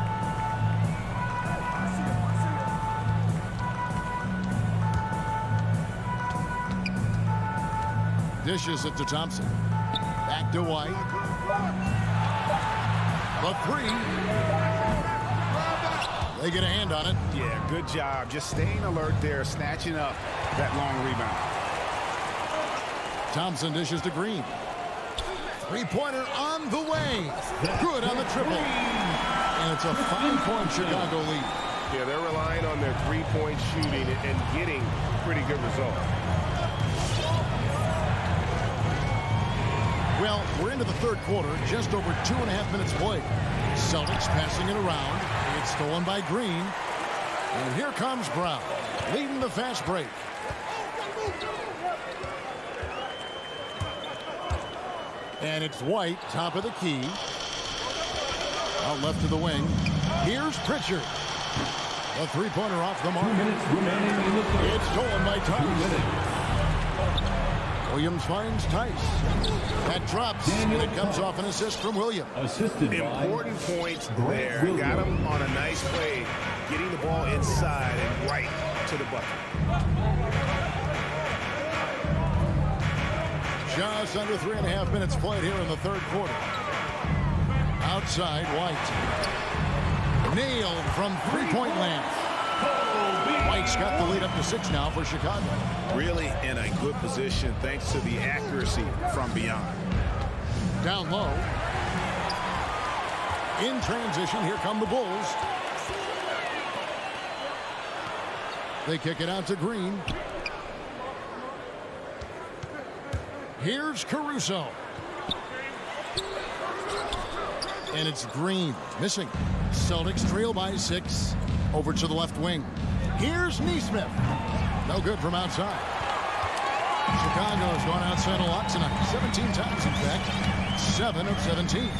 Dishes it to Thompson. Back to White. The three. They get a hand on it. Yeah, good job. Just staying alert there, snatching up that long rebound. Thompson dishes to Green. Three-pointer on the way. Good on the triple. And it's a 5-point Chicago lead. Yeah, they're relying on their three-point shooting and getting pretty good results. Well, we're into the third quarter, just over 2.5 minutes played. Celtics passing it around. It's stolen by Green. And here comes Brown, leading the fast break. And it's White, top of the key. Out left to the wing. Here's Pritchard. A three-pointer off the mark. 2 minutes remaining in the third. It's stolen by Tice. Williams finds Tice. That drops, and it comes off an assist from Williams. Assisted Important by points there. Got him on a nice play, getting the ball inside and right to the bucket. Just under 3.5 minutes played here in the third quarter. Outside, White. Nailed from three-point land. White's got the lead up to 6 now for Chicago. Really in a good position thanks to the accuracy from beyond. Down low. In transition, here come the Bulls. They kick it out to Green. Here's Caruso. And it's Green missing. Celtics trail by 6. Over to the left wing. Here's Neesmith. No good from outside. Chicago has gone outside a lot tonight. 17 times, in fact. 7 of 17.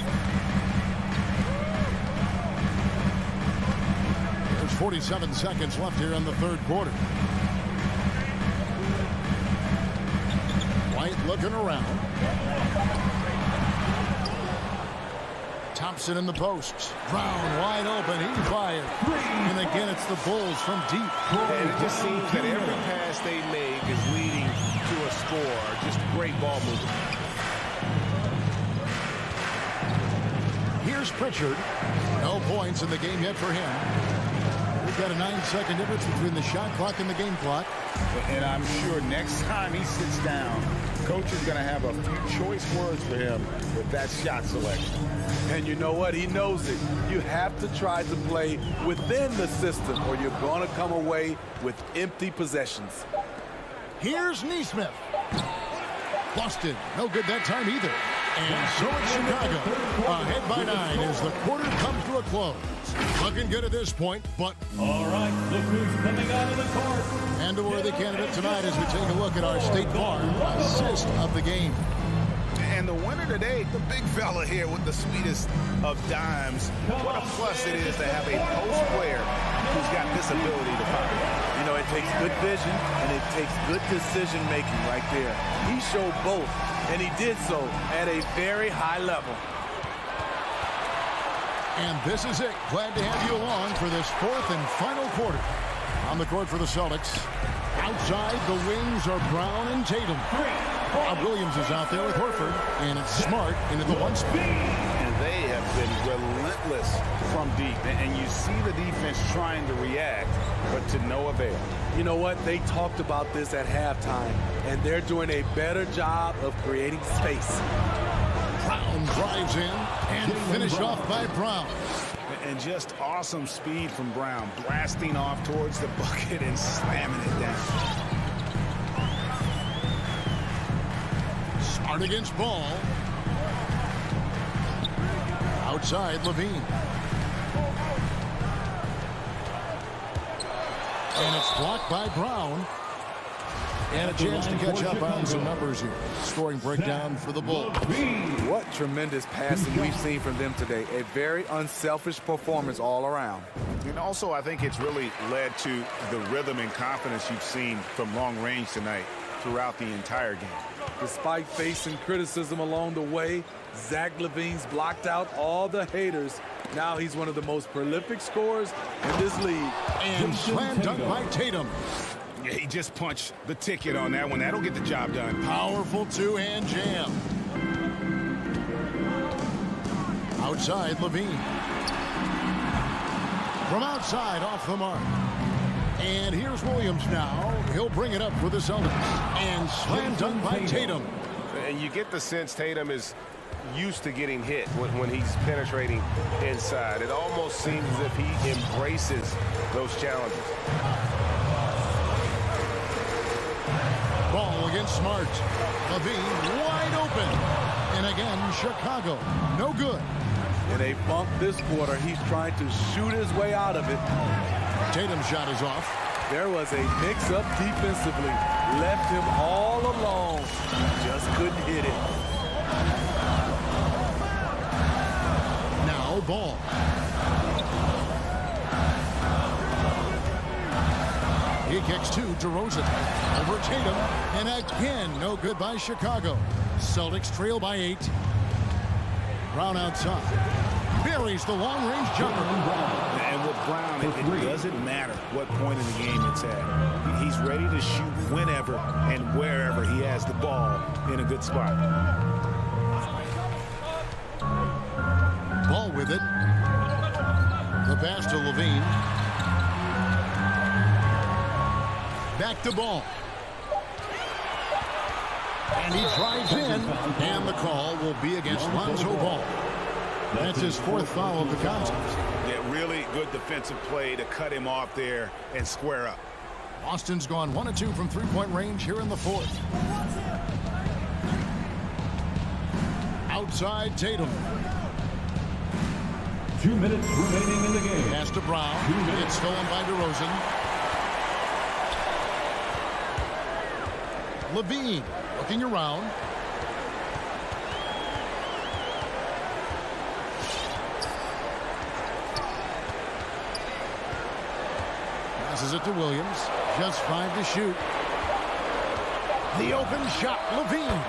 There's 47 seconds left here in the third quarter. White looking around. Thompson in the post. Brown wide open. He fired. And again, it's the Bulls from deep. And it just seems that every pass they make is leading to a score. Just great ball movement. Here's Pritchard. No points in the game yet for him. We've got a 9-second difference between the shot clock and the game clock. And I'm sure next time he sits down, coach is going to have a few choice words for him with that shot selection. And you know what? He knows it. You have to try to play within the system or you're going to come away with empty possessions. Here's Neesmith. Busted. No good that time either. And so it's Chicago. Ahead by 9 as the quarter comes to a close. Looking good at this point, but... All right, look who's coming out of the court. And a worthy candidate tonight as we take a look at our State Farm assist of the game. And the winner today, the big fella here with the sweetest of dimes. What a plus it is to have a post player who's got this ability to fire. You know, it takes good vision and it takes good decision making right there. He showed both, and he did so at a very high level. And this is it. Glad to have you along for this fourth and final quarter. On the court for the Celtics. Outside, the wings are Brown and Tatum. Bob Williams is out there with Horford, and it's Smart into the one spot. And they have been relentless from deep. And you see the defense trying to react, but to no avail. You know what? They talked about this at halftime, and they're doing a better job of creating space. Brown drives in and finished off by Brown. And just awesome speed from Brown, blasting off towards the bucket and slamming it down. Smart against Ball. Outside, Levine. And it's blocked by Brown. And a chance to catch up on some numbers here. Scoring breakdown for the Bulls. What tremendous passing we've seen from them today. A very unselfish performance all around. And also, I think it's really led to the rhythm and confidence you've seen from long range tonight throughout the entire game. Despite facing criticism along the way, Zach LaVine's blocked out all the haters. Now he's one of the most prolific scorers in this league. And slam dunk by Tatum. Yeah, he just punched the ticket on that one. That'll get the job done. Powerful two-hand jam. Outside, Levine. From outside, off the mark. And here's Williams now. He'll bring it up for the Celtics. And slam dunk by Tatum. And you get the sense Tatum is used to getting hit when he's penetrating inside. It almost seems as if he embraces those challenges. Ball against Smart. Levine wide open. And again, Chicago. No good. In a bump this quarter, he's trying to shoot his way out of it. Tatum's shot is off. There was a mix-up defensively. Left him all alone. Just couldn't hit it. Now Ball. He kicks to DeRozan. Over Tatum. And again, no good by Chicago. Celtics trail by 8. Brown outside. Buries the long-range jumper. And with Brown, it doesn't matter what point in the game it's at. He's ready to shoot whenever and wherever he has the ball in a good spot. Ball with it. The pass to Levine. Back to Ball. And he drives in. And the call will be against Lonzo Ball. That's his 4th foul of the contest. Yeah, really good defensive play to cut him off there and square up. Boston's gone 1 of 2 from three-point range here in the 4th. Outside Tatum. 2 minutes remaining in the game. Pass to Brown. It's stolen by DeRozan. Levine looking around. Passes it to Williams. Just 5 to shoot. The open shot. Levine.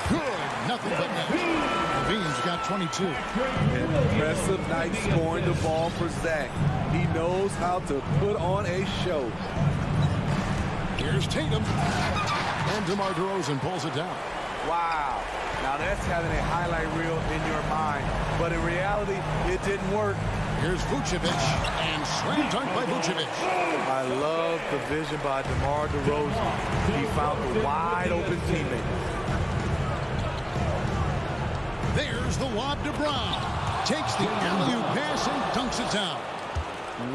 Good. Nothing but net. Levine's got 22. An impressive night scoring the ball for Zach. He knows how to put on a show. Here's Tatum. And DeMar DeRozan pulls it down. Wow. Now that's having a highlight reel in your mind. But in reality, it didn't work. Here's Vucevic. And slam dunk by Vucevic. I love the vision by DeMar DeRozan. He found the wide open teammate. There's the lob to Brown. Takes the alley-oop pass and dunks it down.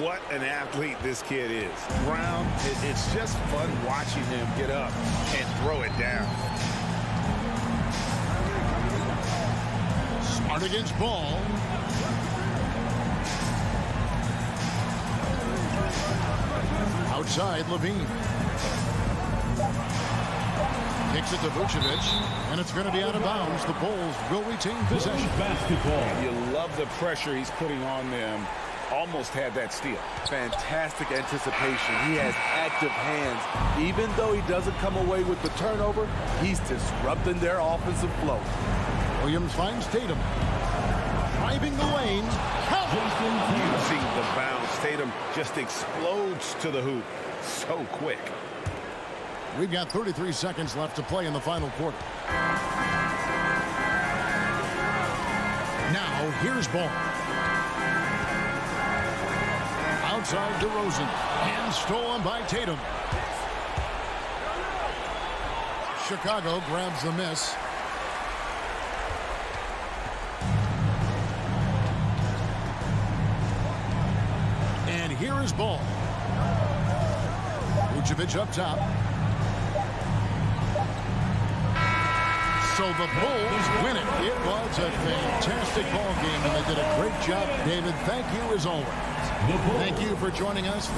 What an athlete this kid is. Brown, it's just fun watching him get up and throw it down. Smart against Ball. Outside, Levine. Kicks it to Vucevic, and it's going to be out of bounds. The Bulls will retain possession. Basketball. You love the pressure he's putting on them. Almost had that steal. Fantastic anticipation. He has active hands. Even though he doesn't come away with the turnover, he's disrupting their offensive flow. Williams finds Tatum. Driving the lane. Using the bounce. Tatum just explodes to the hoop so quick. We've got 33 seconds left to play in the final quarter. Now, here's Ball. Outside DeRozan. And stolen by Tatum. Chicago grabs the miss. loose ball. Vucevic up top. So the Bulls win it. It was a fantastic ball game, and they did a great job. David, thank you as always. Thank you for joining us.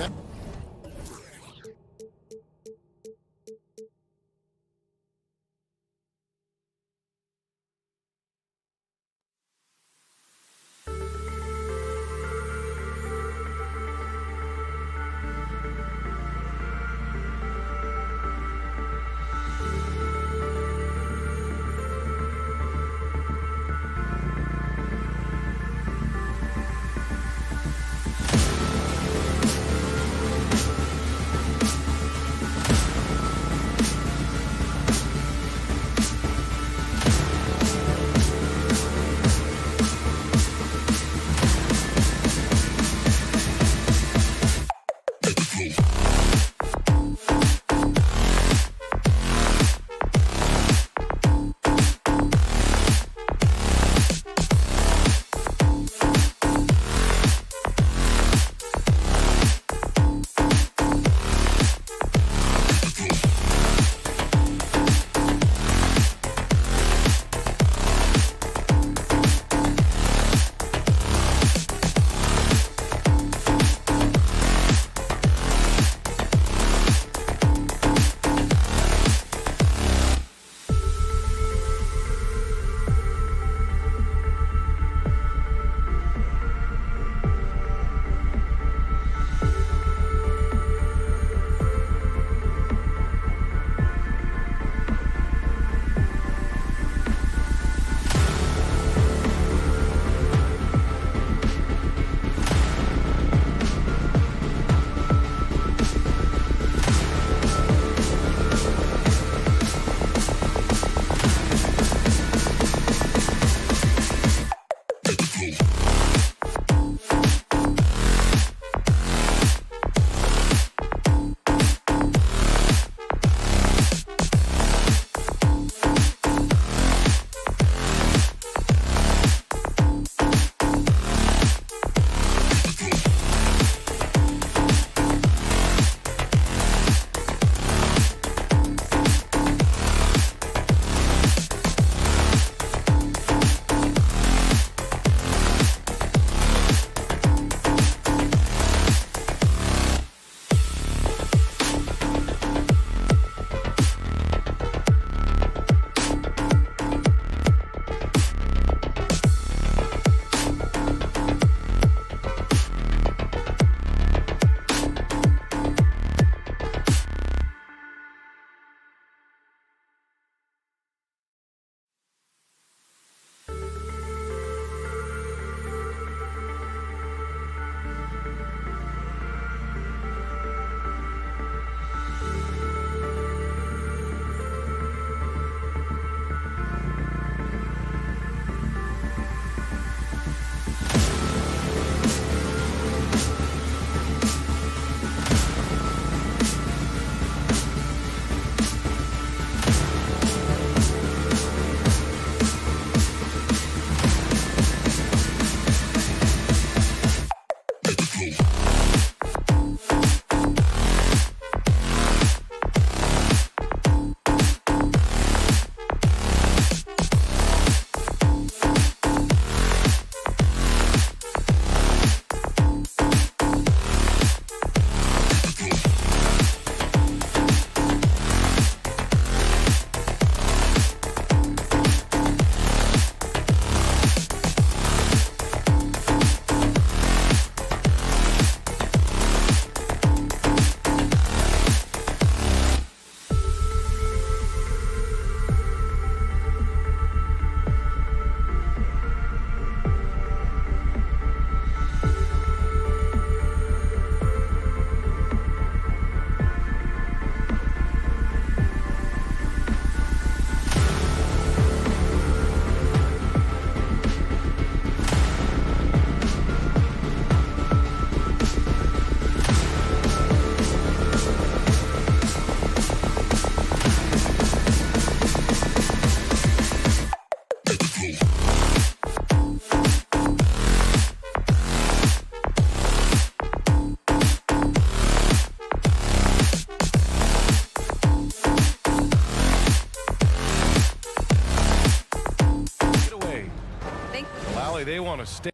want to stay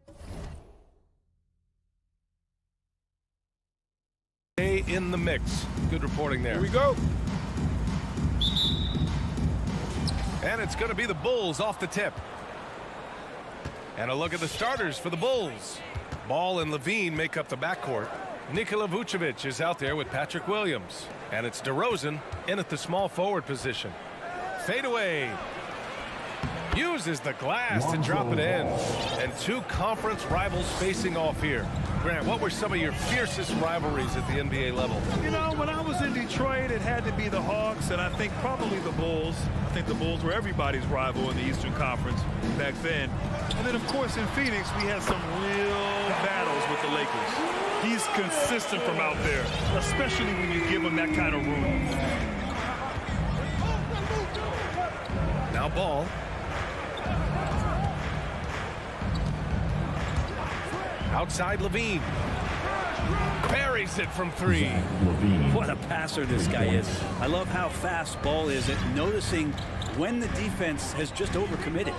in the mix. Good reporting there. Here we go. And it's going to be the Bulls off the tip. And a look at the starters for the Bulls. Ball and Levine make up the backcourt. Nikola Vucevic is out there with Patrick Williams. And it's DeRozan in at the small forward position. Fadeaway. Uses the glass to drop it in. And two conference rivals facing off here. Grant, what were some of your fiercest rivalries at the NBA level? You know, when I was in Detroit, it had to be the Hawks, and I think probably the Bulls. I think the Bulls were everybody's rival in the Eastern Conference back then. And then, of course, in Phoenix, we had some real battles with the Lakers. He's consistent from out there, especially when you give him that kind of room. Now Ball. Outside Levine. Buries it from three. What a passer this guy is. I love how fast Ball is at noticing when the defense has just overcommitted.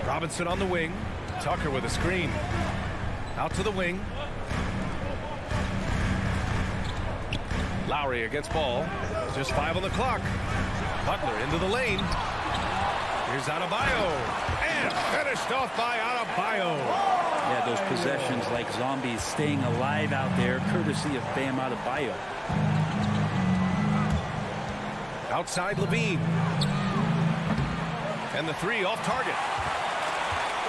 Robinson on the wing. Tucker with a screen. Out to the wing. Lowry against Ball. Just 5 on the clock. Butler into the lane. Here's Adebayo. And finished off by Adebayo. Yeah, those possessions like zombies staying alive out there, courtesy of Bam Adebayo. Outside Levine. And the three off target.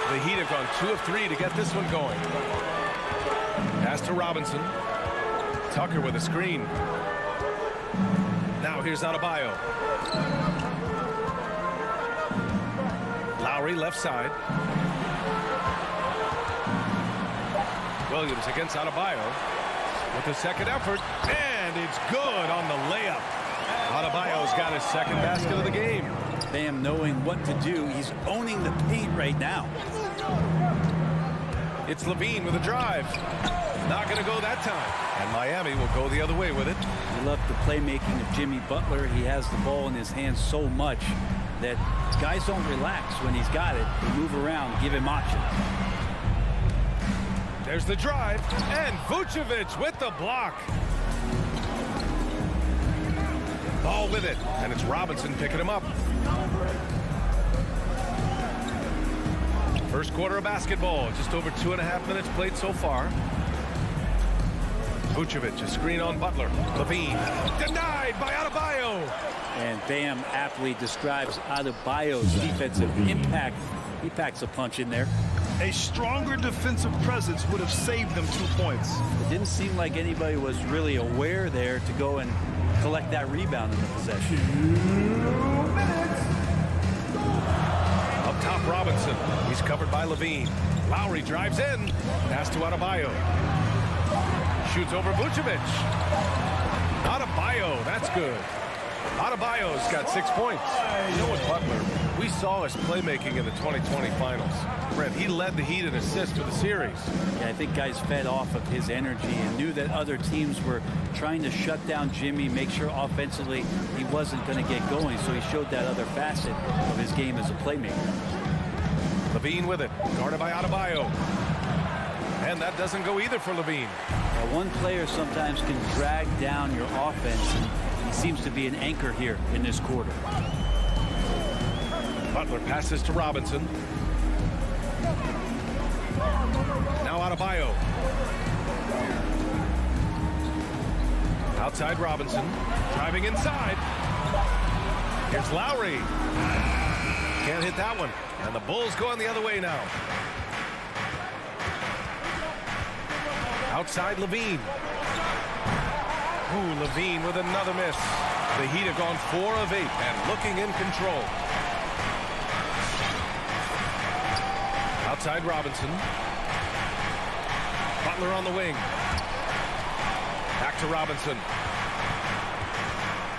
The Heat have gone 2 of 3 to get this one going. Pass to Robinson. Tucker with a screen. Now here's Adebayo. Lowry left side. Williams against Adebayo with the second effort, and it's good on the layup. Adebayo's got his second basket of the game. Bam knowing what to do. He's owning the paint right now. It's Levine with a drive. Not going to go that time. And Miami will go the other way with it. I love the playmaking of Jimmy Butler. He has the ball in his hands so much that guys don't relax when he's got it. They move around, give him options. There's the drive, and Vucevic with the block. Ball with it, and it's Robinson picking him up. First quarter of basketball, just over 2.5 minutes played so far. Vucevic, a screen on Butler. Levine, denied by Adebayo. And Bam aptly describes Adebayo's defensive impact. He packs a punch in there. A stronger defensive presence would have saved them 2 points. It didn't seem like anybody was really aware there to go and collect that rebound in the possession. 2 minutes. Up top, Robinson. He's covered by Levine. Lowry drives in. Pass to Adebayo. Shoots over Vucevic. Adebayo, that's good. Adebayo's got 6 points. You know what, Butler? We saw his playmaking in the 2020 finals. Brent, he led the Heat in assists for the series. Yeah, I think guys fed off of his energy and knew that other teams were trying to shut down Jimmy, make sure offensively he wasn't going to get going, so he showed that other facet of his game as a playmaker. Levine with it, guarded by Adebayo. And that doesn't go either for Levine. One player sometimes can drag down your offense, and he seems to be an anchor here in this quarter. Butler passes to Robinson. Now Adebayo. Outside Robinson. Driving inside. Here's Lowry. Can't hit that one. And the Bulls going the other way now. Outside Levine. Ooh, Levine with another miss. The Heat have gone 4 of 8 and looking in control. Outside Robinson. Butler on the wing. Back to Robinson.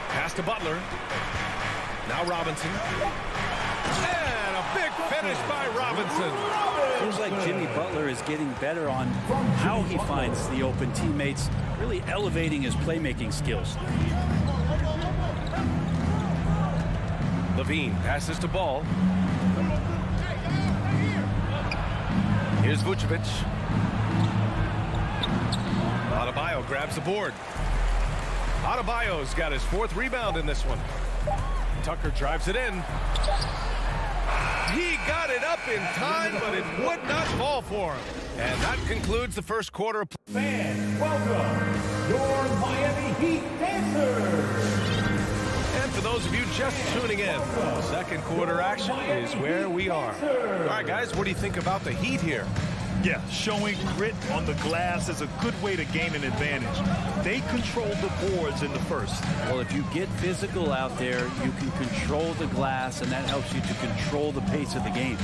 Pass to Butler. Now Robinson. And a big finish by Robinson. Seems like Jimmy Butler is getting better on how he finds the open teammates, really elevating his playmaking skills. Levine passes to Ball. Here's Vucevic. Adebayo grabs the board. Adebayo's got his 4th rebound in this one. Tucker drives it in. He got it up in time, but it would not fall for him. And that concludes the first quarter. Fans, welcome your Miami Heat dancers. And for those of you just tuning in, second quarter action is where we are. All right, guys, what do you think about the Heat here? Yeah, showing grit on the glass is a good way to gain an advantage. They control the boards in the first. Well, if you get physical out there, you can control the glass, and that helps you to control the pace of the game.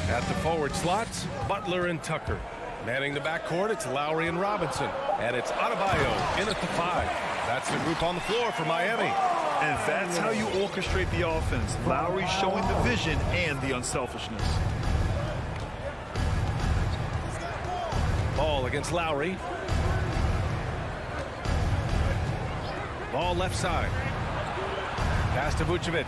At the forward slots, Butler and Tucker. Manning the backcourt, it's Lowry and Robinson. And it's Adebayo in at the 5. That's the group on the floor for Miami. And that's how you orchestrate the offense. Lowry showing the vision and the unselfishness. Ball against Lowry. Ball left side. Pass to Vucevic.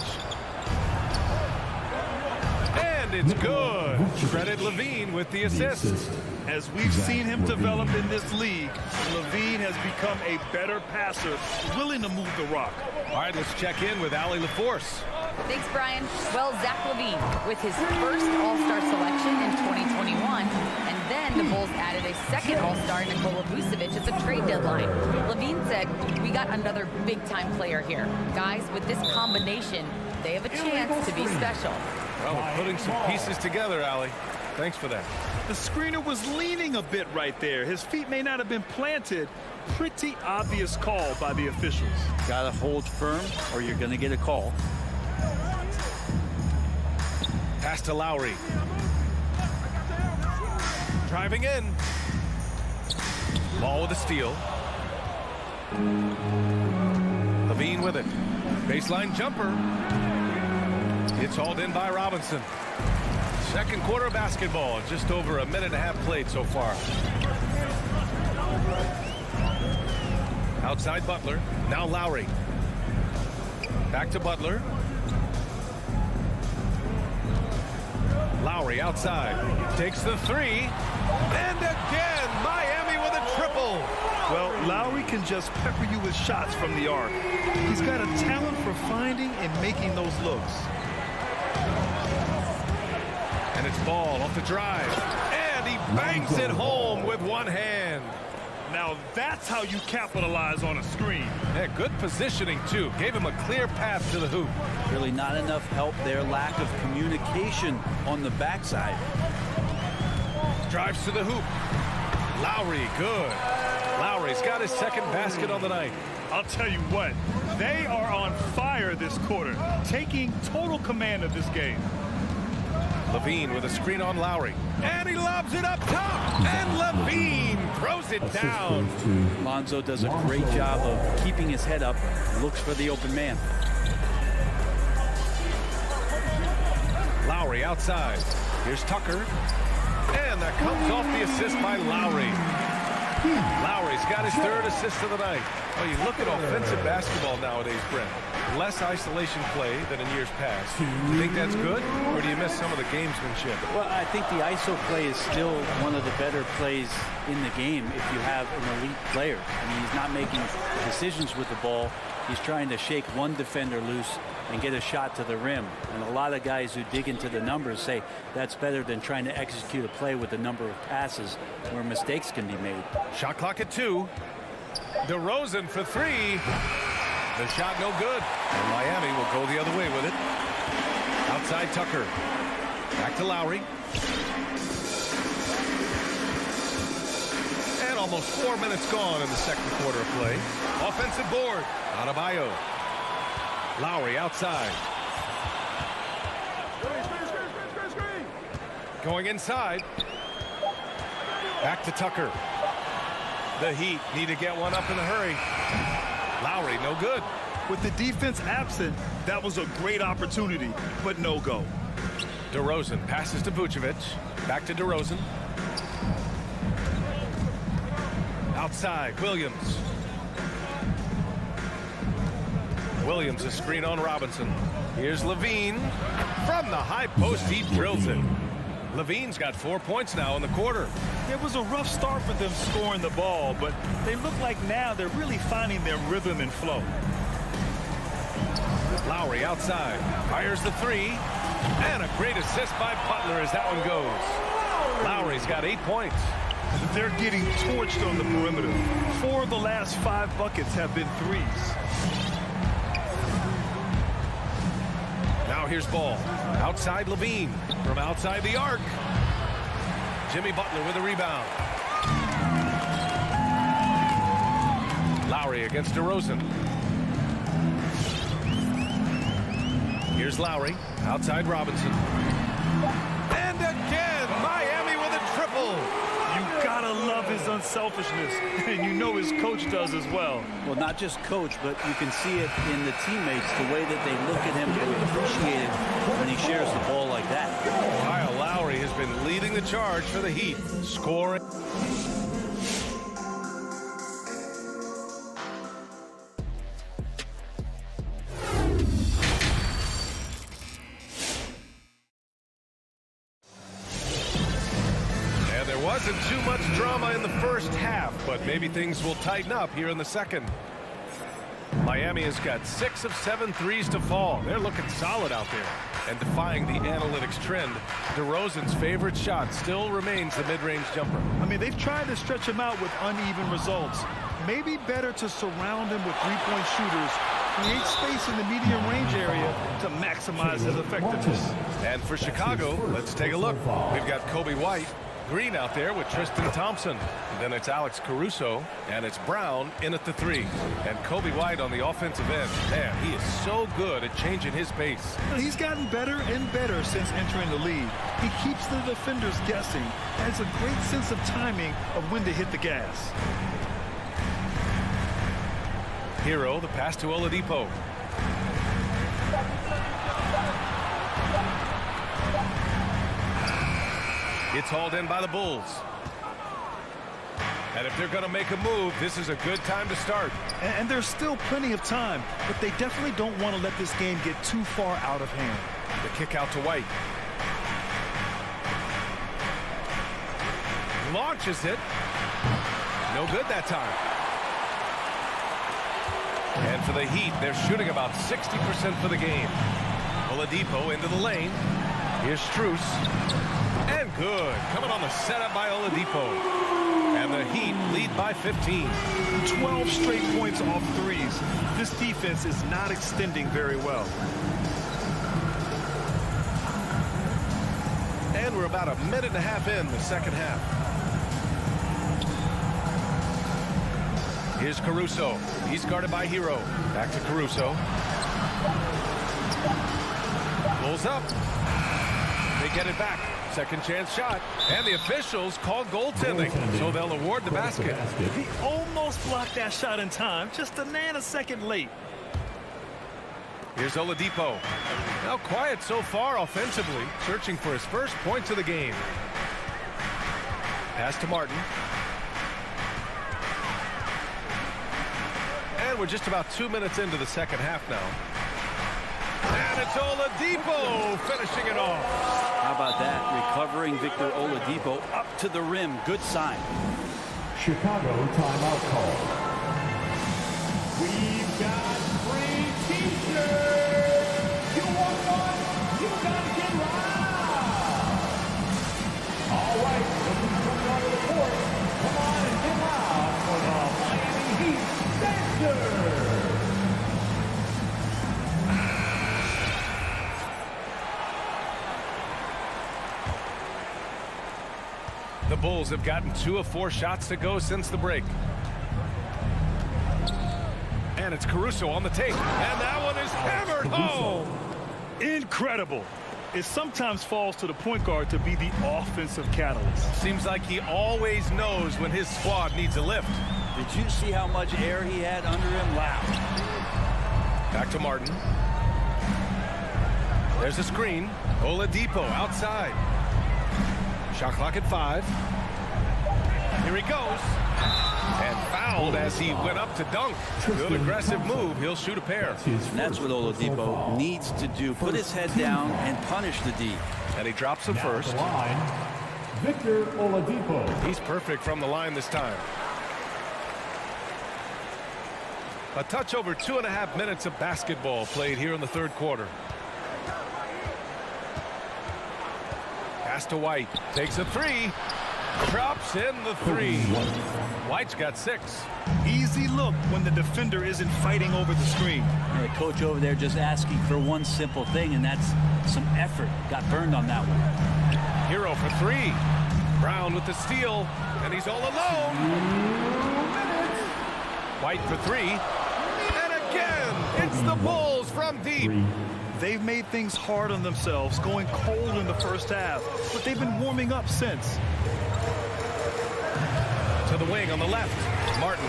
And it's good. Credit Levine with the assist. As we've seen him develop in this league, Levine has become a better passer, willing to move the rock. All right, let's check in with Allie LaForce. Thanks, Brian. Well, Zach LaVine with his first All-Star selection in 2021, and then the Bulls added a second All-Star, Nikola Vucevic, at the trade deadline. LaVine said, "We got another big-time player here. Guys, with this combination, they have a chance to be special." Well, we're putting some pieces together, Allie. Thanks for that. The screener was leaning a bit right there. His feet may not have been planted. Pretty obvious call by the officials. Got to hold firm, or you're going to get a call. Pass to Lowry. Driving in. Ball with a steal. Levine with it. Baseline jumper. It's hauled in by Robinson. Second quarter basketball. Just over a minute and a half played so far. Outside Butler. Now Lowry. Back to Butler. Lowry outside. Takes the 3. And again, Miami with a triple. Well, Lowry can just pepper you with shots from the arc. He's got a talent for finding and making those looks. And it's Ball off the drive. And he bangs it home with one hand. Now that's how you capitalize on a screen. Yeah, good positioning, too. Gave him a clear path to the hoop. Really not enough help there. Lack of communication on the backside. Drives to the hoop. Lowry, good. Lowry's got his second basket on the night. I'll tell you what, they are on fire this quarter, taking total command of this game. Levine with a screen on Lowry. And he lobs it up top. And Levine throws it down. Lonzo does a great job of keeping his head up, looks for the open man. Lowry outside. Here's Tucker. And that comes off the assist by Lowry. Lowry's got his 3rd assist of the night. Oh, you look at offensive basketball nowadays, Brent. Less isolation play than in years past. Do you think that's good, or do you miss some of the gamesmanship? Well, I think the ISO play is still one of the better plays in the game if you have an elite player. I mean, he's not making decisions with the ball. He's trying to shake one defender loose and get a shot to the rim. And a lot of guys who dig into the numbers say that's better than trying to execute a play with a number of passes where mistakes can be made. Shot clock at 2. DeRozan for 3. The shot no good. And Miami will go the other way with it. Outside Tucker. Back to Lowry. And almost 4 minutes gone in the second quarter of play. Offensive board. Adebayo. Lowry outside. Going inside. Back to Tucker. The Heat need to get one up in a hurry. Lowry, no good. With the defense absent, that was a great opportunity, but no go. DeRozan passes to Vucevic. Back to DeRozan. Outside, Williams. Williams, a screen on Robinson. Here's Levine. From the high post, he drills it. Levine's got 4 points now in the quarter. It was a rough start for them scoring the ball, but they look like now they're really finding their rhythm and flow. Lowry outside, fires the three, and a great assist by Butler as that one goes. Lowry's got 8 points. They're getting torched on the perimeter. 4 of the last 5 buckets have been threes. Now here's Ball. Outside Levine. From outside the arc. Jimmy Butler with a rebound. Lowry against DeRozan. Here's Lowry. Outside Robinson. And again, Miami with a triple. You gotta love his unselfishness, and you know his coach does as well. Well, not just coach, but you can see it in the teammates, the way that they look at him to appreciate it when he shares the ball like that. Kyle Lowry has been leading the charge for the Heat, scoring. Wasn't too much drama in the first half, but maybe things will tighten up here in the second. Miami has got 6 of 7 threes to fall. They're looking solid out there. And defying the analytics trend, DeRozan's favorite shot still remains the mid-range jumper. I mean, they've tried to stretch him out with uneven results. Maybe better to surround him with three-point shooters, create space in the medium range area to maximize his effectiveness. And for Chicago, let's take a look. We've got Kobe White, Green out there with Tristan Thompson. Then it's Alex Caruso, and it's Brown in at the 3. And Kobe White on the offensive end. Man, he is so good at changing his pace. He's gotten better and better since entering the league. He keeps the defenders guessing, and has a great sense of timing of when to hit the gas. Hero, the pass to Oladipo. It's hauled in by the Bulls. And if they're going to make a move, this is a good time to start. And there's still plenty of time, but they definitely don't want to let this game get too far out of hand. The kick out to White. Launches it. No good that time. And for the Heat, they're shooting about 60% for the game. Oladipo into the lane. Here's Strus. And good. Coming on the setup by Oladipo. And the Heat lead by 15. 12 straight points off threes. This defense is not extending very well. And we're about a minute and a half in the second half. Here's Caruso. He's guarded by Hero. Back to Caruso. Pulls up. They get it back. Second chance shot. And the officials call goaltending. So they'll award the basket. He almost blocked that shot in time. Just a nanosecond late. Here's Oladipo. Now quiet so far offensively. Searching for his first points of the game. Pass to Martin. And we're just about 2 minutes into the second half now. And it's Oladipo finishing it off. How about that? Recovering Victor Oladipo up to the rim. Good sign. Chicago timeout call. We've got free t-shirts. You want one? You gotta get loud. All right, looking to come out of the court. Come on and get loud for the Miami Heat Dancers. The Bulls have gotten 2 of 4 shots to go since the break. And it's Caruso on the take. And that one is hammered home. Incredible. It sometimes falls to the point guard to be the offensive catalyst. Seems like he always knows when his squad needs a lift. Did you see how much air he had under him? Wow. Back to Martin. There's a screen. Oladipo outside. Shot clock at 5. Here he goes. And fouled as he went up to dunk. Good aggressive move. He'll shoot a pair. And that's what Oladipo needs to do. Put his head down and punish the D. And he drops the Now at first. the line, Victor Oladipo. He's perfect from the line this time. A touch over 2.5 minutes of basketball played here in the third quarter. Pass to White. Takes a three. Drops in the three. White's got 6. Easy look when the defender isn't fighting over the screen. Yeah, coach over there just asking for one simple thing, and that's some effort. Got burned on that one. Hero for 3. Brown with the steal, and he's all alone. White for 3. And again, it's the Bulls from deep. They've made things hard on themselves, going cold in the first half, but they've been warming up since. To the wing on the left. Martin.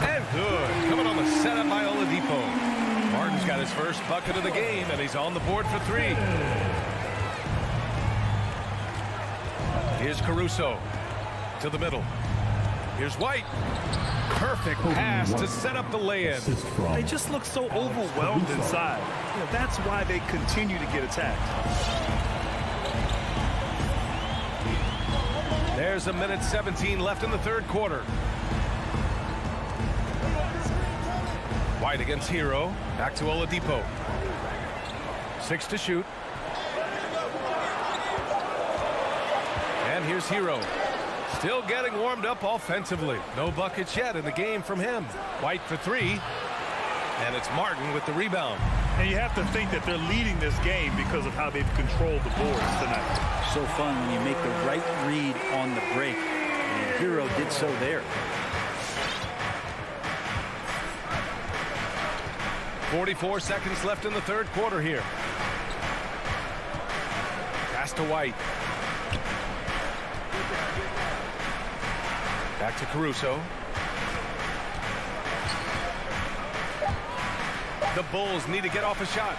And good. Coming on the setup by Oladipo. Martin's got his first bucket of the game, and he's on the board for 3. Here's Caruso. To the middle. Here's White. Perfect pass to set up the lay-in. They just look so overwhelmed inside. You know, that's why they continue to get attacked. There's a minute 17 left in the third quarter. White against Hero. Back to Oladipo. 6 to shoot. And here's Hero. Still getting warmed up offensively. No buckets yet in the game from him. White for 3. And it's Martin with the rebound. And you have to think that they're leading this game because of how they've controlled the boards tonight. So fun when you make the right read on the break. And Hero did so there. 44 seconds left in the third quarter here. Pass to White. Back to Caruso. The Bulls need to get off a shot.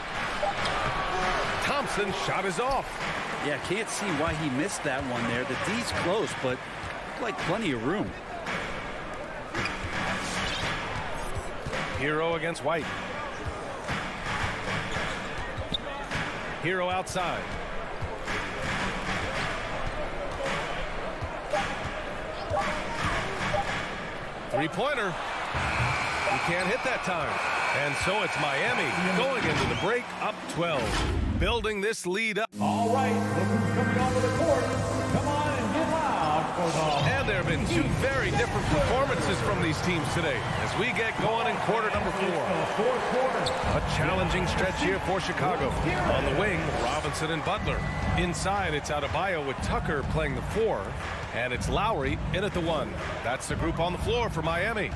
Thompson's shot is off. Yeah, can't see why he missed that one there. The D's close, but like plenty of room. Hero against White. Hero outside. Three-pointer. He can't hit that time. And so it's Miami going into the break up 12. Building this lead up. All right, look who's coming onto the court. Come on and get loud for the... And there have been 2 very different performances from these teams today as we get going in quarter number 4. A challenging stretch here for Chicago. On the wing, Robinson and Butler. Inside, it's Adebayo with Tucker playing the 4. And it's Lowry in at the 1. That's the group on the floor for Miami.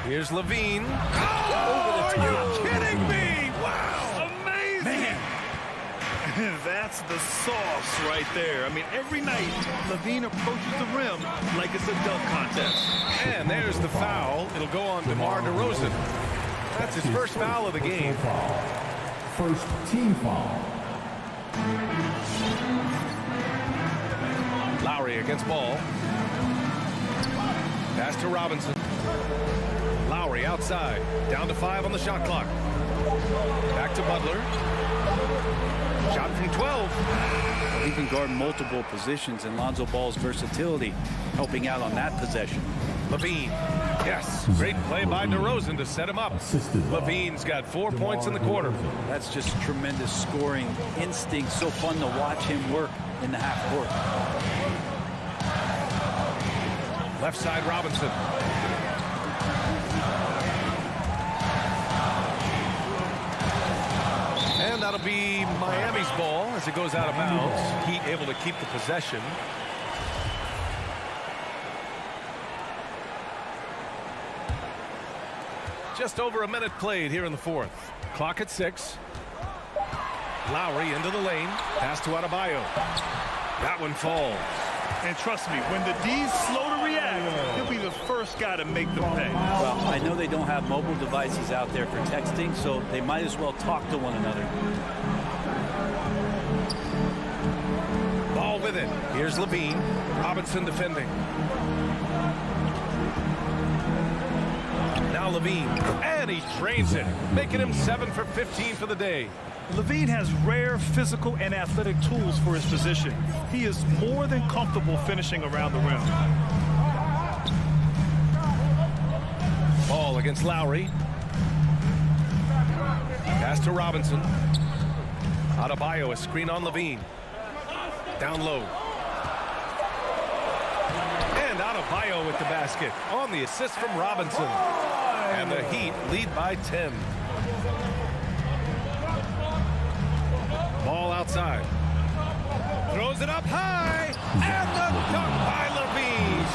Here's Levine. Oh, are you kidding me? Wow. Amazing. Man. That's the sauce right there. I mean, every night, Levine approaches the rim like it's a dunk contest. And there's the foul. It'll go on DeMar DeRozan. That's his first foul of the game. First team foul. Lowry against Ball. Pass to Robinson. Lowry outside. Down to 5 on the shot clock. Back to Butler. Shot from 12. He can guard multiple positions, and Lonzo Ball's versatility helping out on that possession. Levine. Yes. Great play by DeRozan to set him up. Levine's got 4 points in the quarter. That's just tremendous scoring instinct. So fun to watch him work in the half court. Left side, Robinson. And that'll be Miami's ball as it goes out of bounds. Heat able to keep the possession. Just over a minute played here in the fourth. Clock at 6. Lowry into the lane. Pass to Adebayo. That one falls. And trust me, when the D's slow to react, he'll be the first guy to make the pay. Well, I know they don't have mobile devices out there for texting, so they might as well talk to one another. Ball with it. Here's Levine. Robinson defending. Now Levine. And he drains it, making him 7 for 15 for the day. Levine has rare physical and athletic tools for his position. He is more than comfortable finishing around the rim. Ball against Lowry. Pass to Robinson. Adebayo, a screen on Levine. Down low. And Adebayo with the basket on the assist from Robinson. And the Heat lead by 10. Ball outside. Throws it up high. And the dunk by Levine.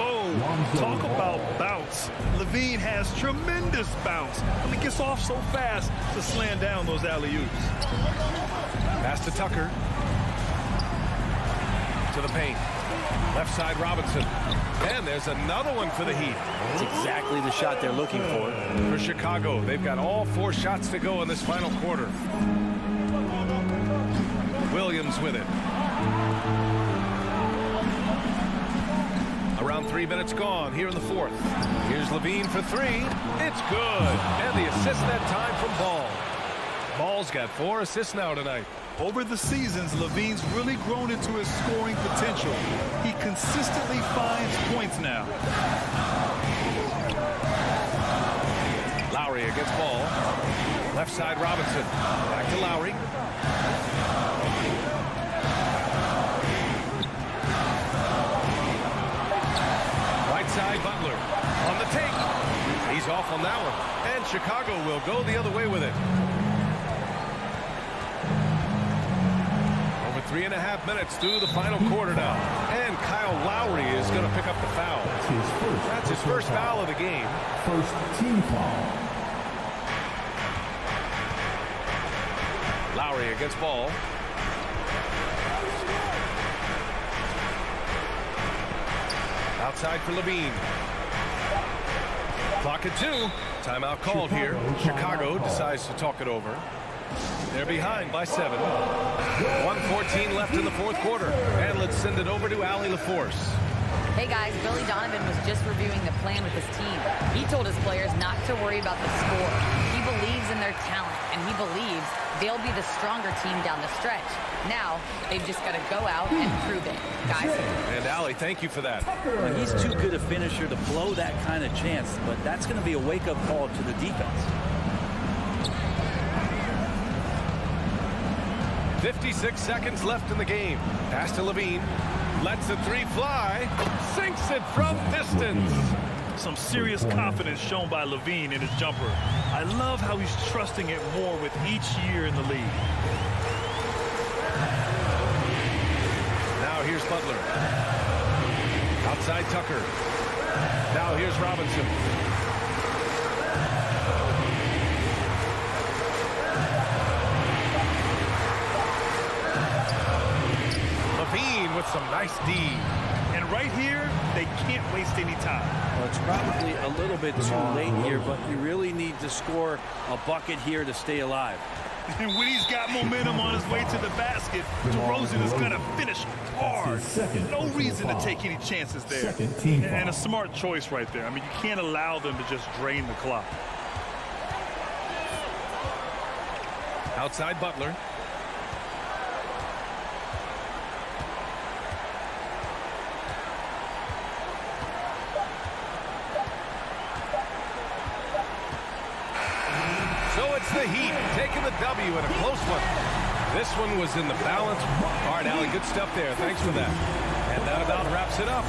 Oh, talk about bounce. Levine has tremendous bounce. He gets off so fast to slam down those alley-oops. Pass to Tucker. To the paint. Left side Robinson. And there's another one for the Heat. It's exactly the shot they're looking for. For Chicago, they've got all 4 shots to go in this final quarter. Williams with it. Around 3 minutes gone here in the 4th. Here's Levine for 3. It's good. And the assist that time from Ball. Ball's got 4 assists now tonight. Over the seasons, Levine's really grown into his scoring potential. He consistently finds points now. Lowry against Ball. Left side Robinson. Back to Lowry. Right side Butler. On the take. He's off on that one. And Chicago will go the other way with it. 3.5 minutes through the final quarter now. And Kyle Lowry is going to pick up the foul. That's his first foul of the game. First team foul. Lowry against Ball. Outside for Levine. Clock at 2. Timeout called here. Chicago decides to talk it over. They're behind by 7. 1:14 left in the 4th quarter. And let's send it over to Allie LaForce. Hey guys, Billy Donovan was just reviewing the plan with his team. He told his players not to worry about the score. He believes in their talent, and he believes they'll be the stronger team down the stretch. Now, they've just got to go out and prove it, guys. And Allie, thank you for that. Well, he's too good a finisher to blow that kind of chance, but that's going to be a wake-up call to the defense. 56 seconds left in the game. Pass to Levine. Lets the 3 fly. Sinks it from distance. Some serious confidence shown by Levine in his jumper. I love how he's trusting it more with each year in the league. Now here's Butler. Outside Tucker. Now here's Robinson. Levine with some nice D. And right here, they can't waste any time. Well, it's probably a little bit too late here, but you really need to score a bucket here to stay alive. And when he's got momentum on his way to the basket, DeRozan is going to finish hard. No reason to take any chances there. And a smart choice right there. I mean, you can't allow them to just drain the clock. Outside Butler. So it's the Heat taking the W in a close one. This one was in the balance. All right, Allie, good stuff there. Thanks for that. And that about wraps it up.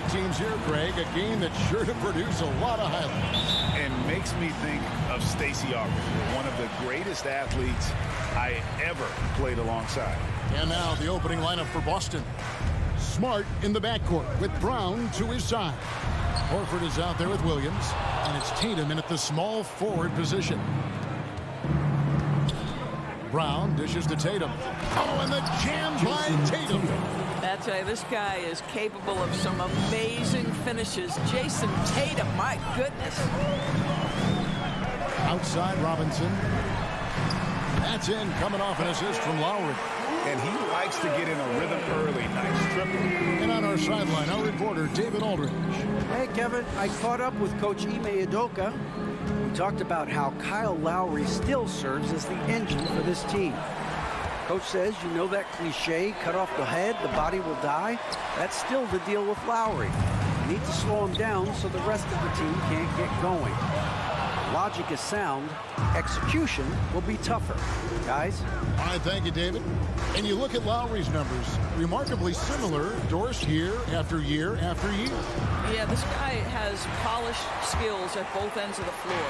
great teams here, Craig. A game that's sure to produce a lot of highlights. And makes me think of Stacey Augmon, one of the greatest athletes I ever played alongside. And now the opening lineup for Boston. Smart in the backcourt with Brown to his side. Horford is out there with Williams, and it's Tatum in at the small forward position. Brown dishes to Tatum. Oh, and the jam by Tatum. I tell you, this guy is capable of some amazing finishes. Jason Tatum, my goodness. Outside Robinson. That's in, coming off an assist from Lowry. And he likes to get in a rhythm early. Nice triple. And on our sideline, our reporter, David Aldridge. Hey, Kevin, I caught up with Coach Ime Udoka. We talked about how Kyle Lowry still serves as the engine for this team. Coach says, you know that cliche, cut off the head, the body will die? That's still the deal with Lowry. You need to slow him down so the rest of the team can't get going. Logic is sound. Execution will be tougher. Guys? All right, thank you, David. And you look at Lowry's numbers, remarkably similar, Doris, year after year after year. Yeah, this guy has polished skills at both ends of the floor.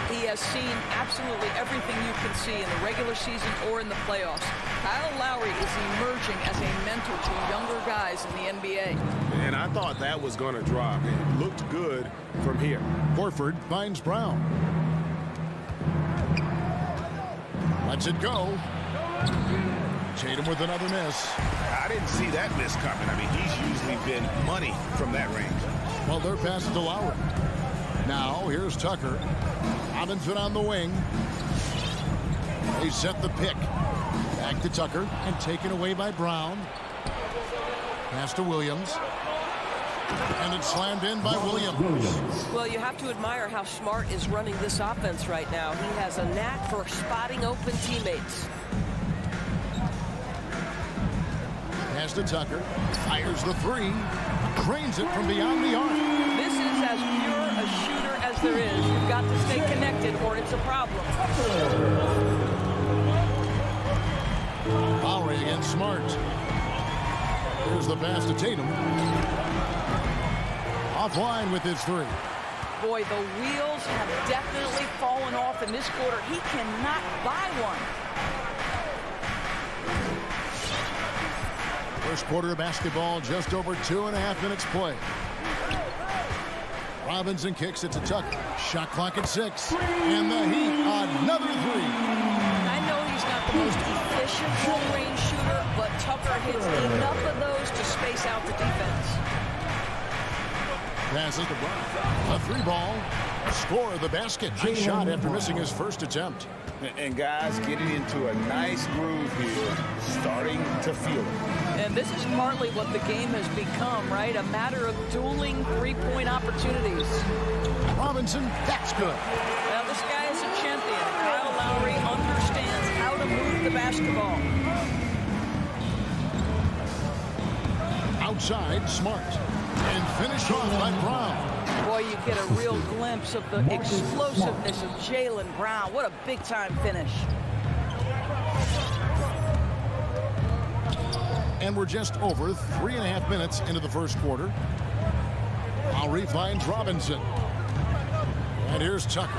He has seen absolutely everything you can see in the regular season or in the playoffs. Kyle Lowry is emerging as a mentor to younger guys in the NBA. And I thought that was going to drop. It looked good from here. Horford finds Brown. Lets it go. Tatum with another miss. I didn't see that miss coming. I mean, he's usually been money from that range. Well, they're passing to Lowry. Now, here's Tucker. Robinson on the wing. They set the pick. Back to Tucker and taken away by Brown. Pass to Williams. And it's slammed in by Williams. Well, you have to admire how Smart is running this offense right now. He has a knack for spotting open teammates. Pass to Tucker. Fires the three. Drains it from beyond the arc. This is as pure a shooter as there is. You've got to stay connected or it's a problem. Lowry against Smart. Here's the pass to Tatum. Offline with his three. Boy, the wheels have definitely fallen off in this quarter. He cannot buy one. First quarter of basketball, just over 2.5 minutes play. Robinson kicks it to Tucker. Shot clock at 6. And the Heat, another three. I know he's not the most efficient long-range shooter, but Tucker hits enough of those to space out the defense. Passes to Brown. A three ball. Score the basket. Nice shot after missing his first attempt. And guys getting into a nice groove here, starting to feel it. And this is partly what the game has become, right? A matter of dueling three-point opportunities. Robinson, that's good. Now, this guy is a champion. Kyle Lowry understands how to move the basketball. Outside, Smart. And finished off by Brown. Boy, you get a real glimpse of the explosiveness of Jaylen Brown. What a big-time finish. And we're just over 3.5 minutes into the first quarter. Lowry finds Robinson. And here's Tucker.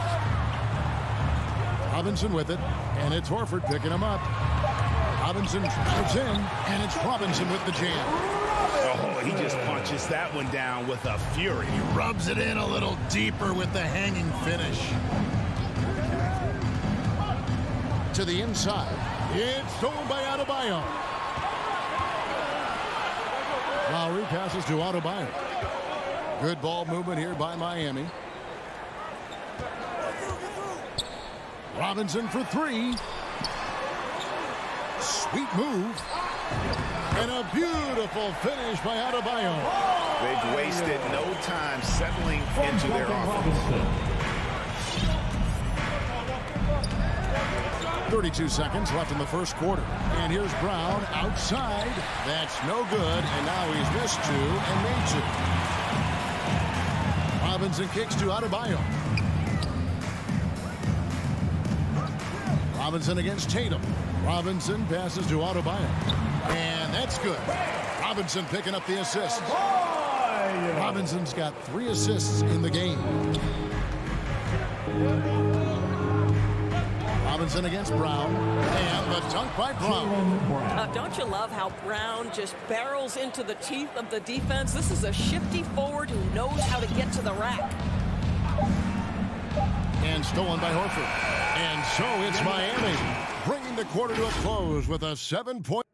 Robinson with it. And it's Horford picking him up. Robinson drives in. And it's Robinson with the jam. Oh, he just punches that one down with a fury. He rubs it in a little deeper with the hanging finish. To the inside. It's stolen by Adebayo. Lowry passes to Adebayo. Good ball movement here by Miami. Robinson for three. Sweet move. And a beautiful finish by Adebayo. They've wasted no time settling into their offense. 32 seconds left in the first quarter. And here's Brown outside. That's no good. And now he's missed two and made two. Robinson kicks to Adebayo. Robinson against Tatum. Robinson passes to Adebayo. And that's good. Robinson picking up the assist. Robinson's got 3 assists in the game. Robinson against Brown, and the dunk by Brown. Don't you love how Brown just barrels into the teeth of the defense? This is a shifty forward who knows how to get to the rack. And stolen by Horford. And so it's Miami, bringing the quarter to a close with a 7-point.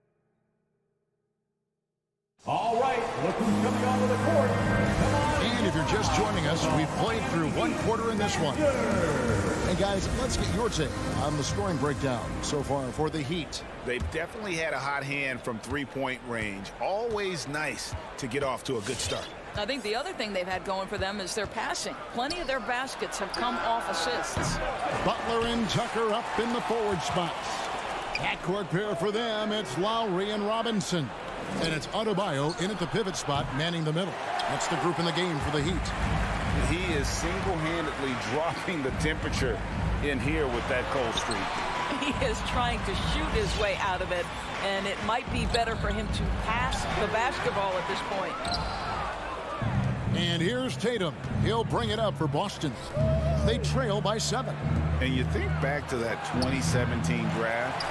All right, look who's coming onto the court. Come on. And if you're just joining us, we've played through 1 quarter in this one. Hey guys, let's get your take on the scoring breakdown so far for the Heat. They've definitely had a hot hand from three-point range. Always nice to get off to a good start. I think the other thing they've had going for them is their passing. Plenty of their baskets have come off assists. Butler and Tucker up in the forward spots. Backcourt pair for them, it's Lowry and Robinson. And it's Adebayo in at the pivot spot, manning the middle. That's the group in the game for the Heat. He is single-handedly dropping the temperature in here with that cold streak. He is trying to shoot his way out of it, and it might be better for him to pass the basketball at this point. And here's Tatum. He'll bring it up for Boston. They trail by 7. And you think back to that 2017 draft,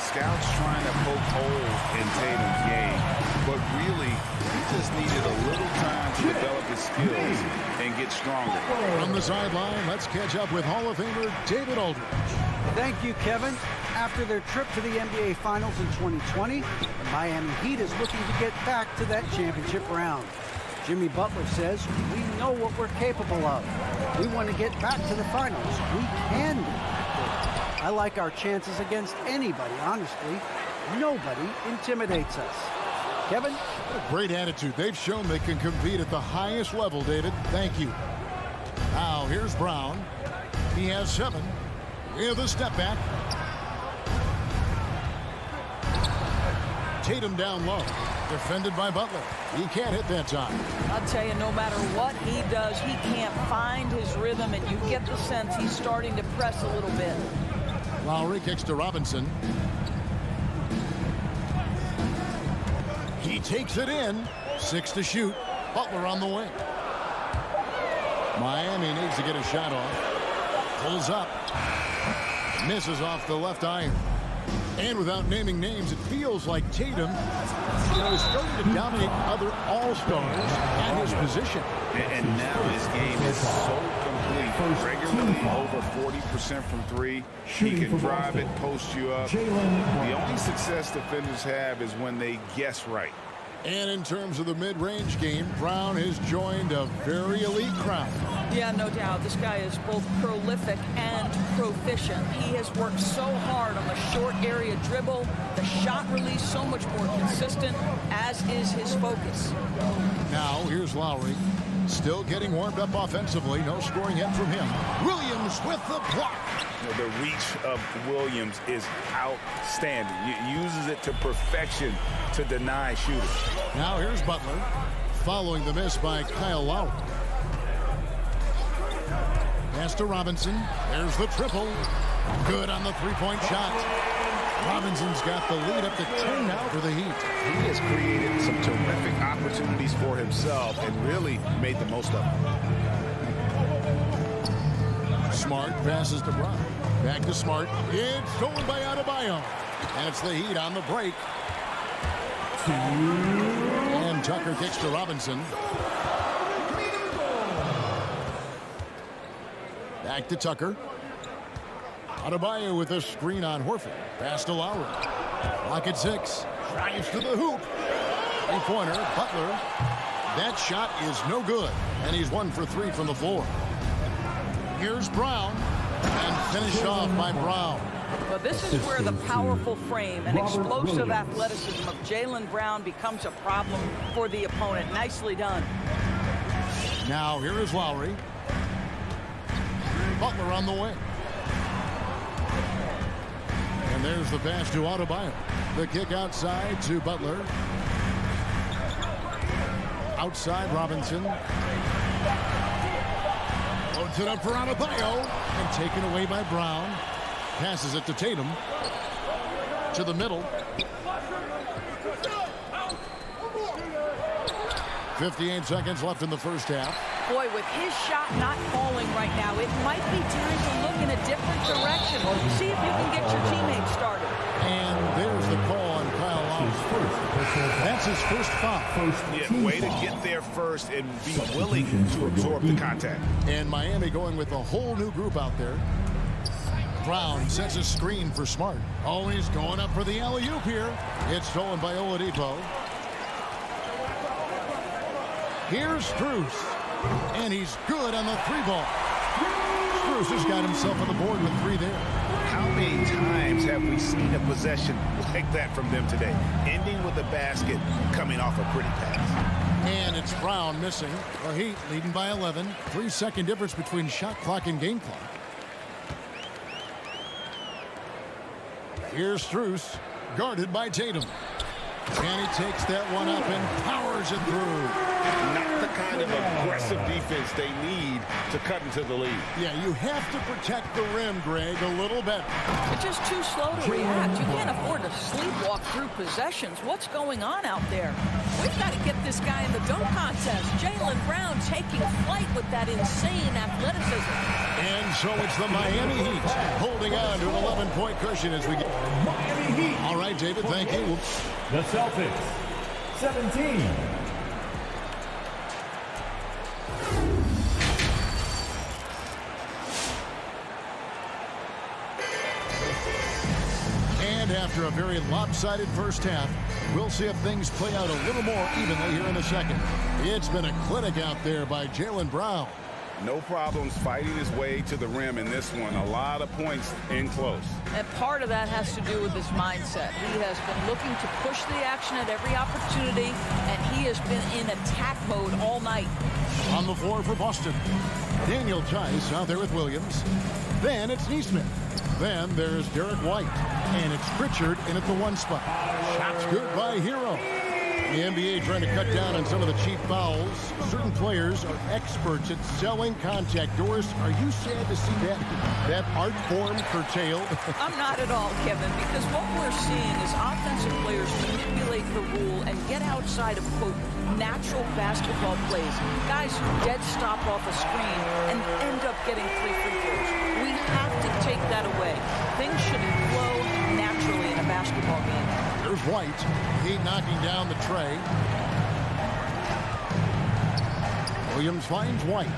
scouts trying to poke holes in Tatum's game, but really, he just needed a little time to develop his skills and get stronger. From the sideline, let's catch up with Hall of Famer David Aldridge. Thank you, Kevin. After their trip to the NBA Finals in 2020, the Miami Heat is looking to get back to that championship round. Jimmy Butler says, we know what we're capable of. We want to get back to the finals. We can do it. I like our chances against anybody, honestly. Nobody intimidates us. Kevin? What a great attitude. They've shown they can compete at the highest level, David. Thank you. Now, here's Brown. He has 7. With a step back. Tatum down low. Defended by Butler. He can't hit that time. I'll tell you, no matter what he does, he can't find his rhythm, and you get the sense he's starting to press a little bit. Lowry kicks to Robinson. He takes it in. 6 to shoot. Butler on the wing. Miami needs to get a shot off. Pulls up. Misses off the left iron. And without naming names, it feels like Tatum is starting to dominate other all-stars at his position. And now his game is so complete. Regularly over 40% from 3. He can drive it, post you up. The only success defenders have is when they guess right. And in terms of the mid-range game, Brown has joined a very elite crowd. Yeah, no doubt. This guy is both prolific and proficient. He has worked so hard on the short area dribble, the shot release so much more consistent, as is his focus. Now, here's Lowry. Still getting warmed up offensively. No scoring yet from him. Williams with the block. The reach of Williams is outstanding. He uses it to perfection to deny shooters. Now here's Butler, following the miss by Kyle Lowry. Pass to Robinson. There's the triple. Good on the three-point shot. Robinson's got the lead up to 10 now for the Heat. He has created some terrific opportunities for himself and really made the most of them. Smart passes to Brown. Back to Smart. It's stolen by Adebayo. And it's the Heat on the break. And Tucker kicks to Robinson. Back to Tucker. Adebayo with a screen on Horford. Pass to Lowry. Lock at 6. Drives to the hoop. Three-pointer. Butler. That shot is no good. And he's 1 for 3 from the floor. Here's Brown. And finished off by Brown. But this is where the powerful frame and explosive athleticism of Jaylen Brown becomes a problem for the opponent. Nicely done. Now here is Lowry. Butler on the way. And there's the pass to Adebayo. The kick outside to Butler. Outside Robinson. Loads it up for Adebayo. And taken away by Brown. Passes it to Tatum. To the middle. 58 seconds left in the first half. Boy, with his shot not falling right now, it might be time to look in a different direction. See if you can get your teammates started. And there's the call on Kyle Lowry. That's his first foul. Yeah, way to get there first and be willing to absorb the contact. And Miami going with a whole new group out there. Brown sets a screen for Smart. Always going up for the alley-oop here. It's stolen by Oladipo. Here's Strus. And he's good on the three ball. Strus has got himself on the board with 3 there. How many times have we seen a possession like that from them today? Ending with a basket, coming off a pretty pass. And it's Brown missing. The Heat leading by 11. 3-second difference between shot clock and game clock. Here's Strus, guarded by Tatum. And he takes that one up and powers it through. Not the kind of aggressive defense they need to cut into the lead. Yeah, you have to protect the rim, Greg, a little better. You're just too slow to react. You can't afford to sleepwalk through possessions. What's going on out there? We've got to get this guy in the dunk contest. Jaylen Brown taking flight with that insane athleticism. And so it's the Miami Heat holding on to an 11-point cushion as we get. Miami Heat. All right, David, thank you. The Celtics, 17. And after a very lopsided first half, we'll see if things play out a little more evenly here in the second. It's been a clinic out there by Jaylen Brown. No problems fighting his way to the rim in this one. A lot of points in close. And part of that has to do with his mindset. He has been looking to push the action at every opportunity, and he has been in attack mode all night. On the floor for Boston, Daniel Tice out there with Williams. Then it's Neesmith. Then there's Derek White. And it's Pritchard in at the 1 spot. Shots good by Hero. The NBA trying to cut down on some of the cheap fouls. Certain players are experts at selling contact. Doris, are you sad to see that art form curtailed? I'm not at all, Kevin, because what we're seeing is offensive players manipulate the rule and get outside of, quote, natural basketball plays. Guys who dead stop off a screen and end up getting 3 free throws. We have to take that away. Things should flow naturally in a basketball game. There's White. He knocking down the tray. Williams finds White.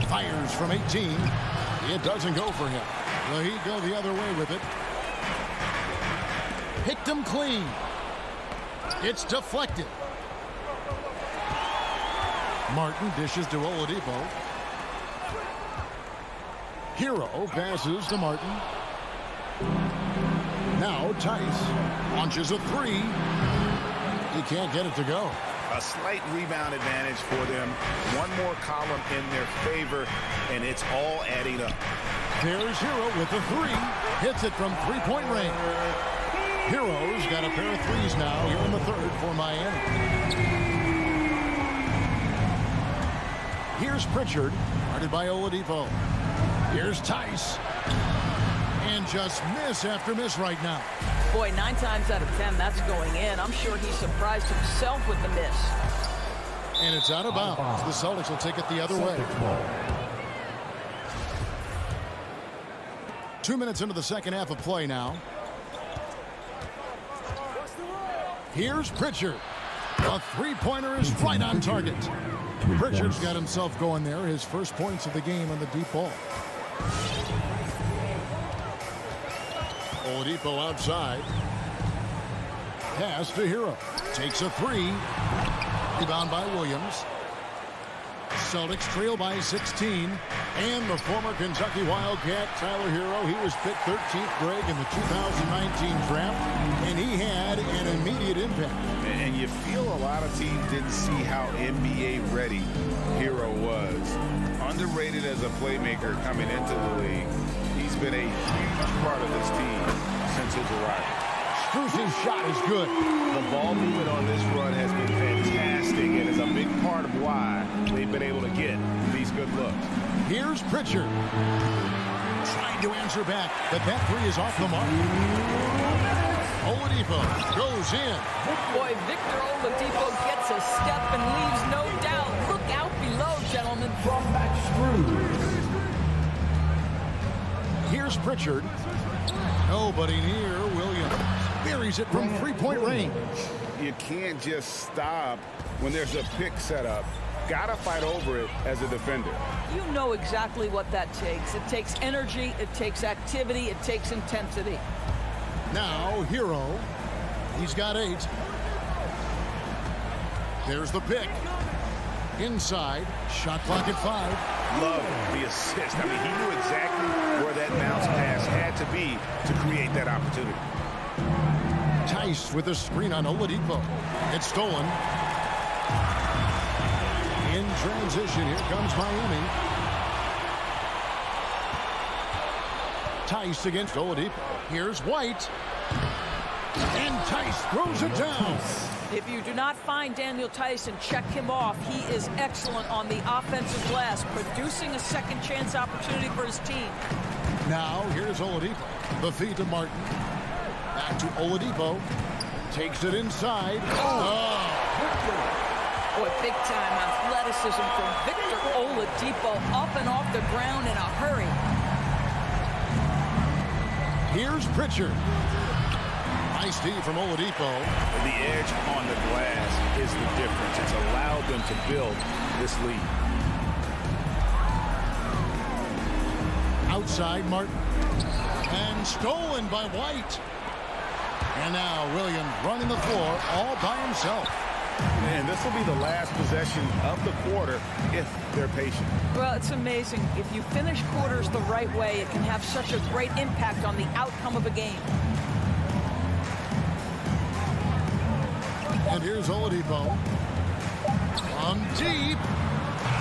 Fires from 18. It doesn't go for him. The Heat go the other way with it. Picked him clean. It's deflected. Martin dishes to Oladipo. Hero passes to Martin. Now Tice launches a 3. He can't get it to go. A slight rebound advantage for them. One more column in their favor, and it's all adding up. There's Hero with a 3. Hits it from 3-point range. Hero's got a pair of 3s now here in the third for Miami. Here's Pritchard, guarded by Oladipo. Here's Tice. And just miss after miss right now. Boy, 9 times out of 10, that's going in. I'm sure he surprised himself with the miss. And it's out of bounds. The Celtics will take it the other way. 2 minutes into the second half of play now. Here's Pritchard. A 3-pointer is right on target. Pritchard's got himself going there. His first points of the game on the deep ball. Oladipo outside. Pass to Hero. Takes a 3. Rebound by Williams. Celtics trail by 16. And the former Kentucky Wildcat, Tyler Hero, he was picked 13th, Greg, in the 2019 draft, and he had an immediate impact. And you feel a lot of teams didn't see how NBA ready Hero was. Underrated as a playmaker coming into the league. He's been a huge part of this team since his arrival. Strus's shot is good. The ball movement on this run has been fantastic and is a big part of why they've been able to get these good looks. Here's Pritchard. Trying to answer back, but that 3 is off the mark. Oladipo goes in. Boy, Victor Oladipo gets a step and leaves no doubt. Look out below, gentlemen. From that screw. Here's Pritchard. Nobody near Williams. Buries it from three-point range. You can't just stop when there's a pick set up. Gotta fight over it as a defender. You know exactly what that takes. It takes energy, it takes activity, it takes intensity. Now, Hero. He's got 8. There's the pick. Inside. Shot clock at 5. Love the assist. I mean, he knew exactly where that bounce pass had to be to create that opportunity. Tice with a screen on Oladipo. It's stolen. In transition, here comes Miami. Tice against Oladipo. Here's White. And Tice throws it down. If you do not find Daniel Tice and check him off, he is excellent on the offensive glass, producing a second chance opportunity for his team. Now, here's Oladipo. The feed to Martin. Back to Oladipo. Takes it inside. Boy, big-time athleticism from Victor Oladipo, up and off the ground in a hurry. Here's Pritchard. Nice D from Oladipo. The edge on the glass is the difference. It's allowed them to build this lead. Outside Martin. And stolen by White. And now Williams running the floor all by himself. And this will be the last possession of the quarter if they're patient. Well, it's amazing. If you finish quarters the right way, it can have such a great impact on the outcome of a game. And here's Oladipo. From deep.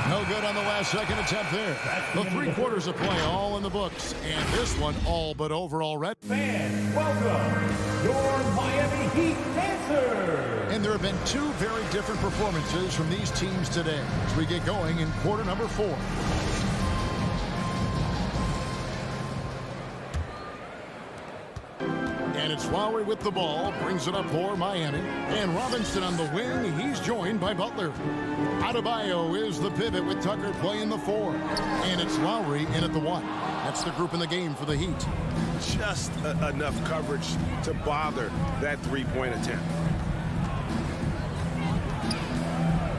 No good on the last second attempt there. The 3 quarters of play all in the books. And this one all but over already. Fans, welcome your Miami Heat dancers. And there have been 2 very different performances from these teams today as we get going in quarter number 4. And it's Lowry with the ball, brings it up for Miami. And Robinson on the wing, he's joined by Butler. Adebayo is the pivot with Tucker playing the 4. And it's Lowry in at the 1. That's the group in the game for the Heat. Just enough coverage to bother that 3-point attempt.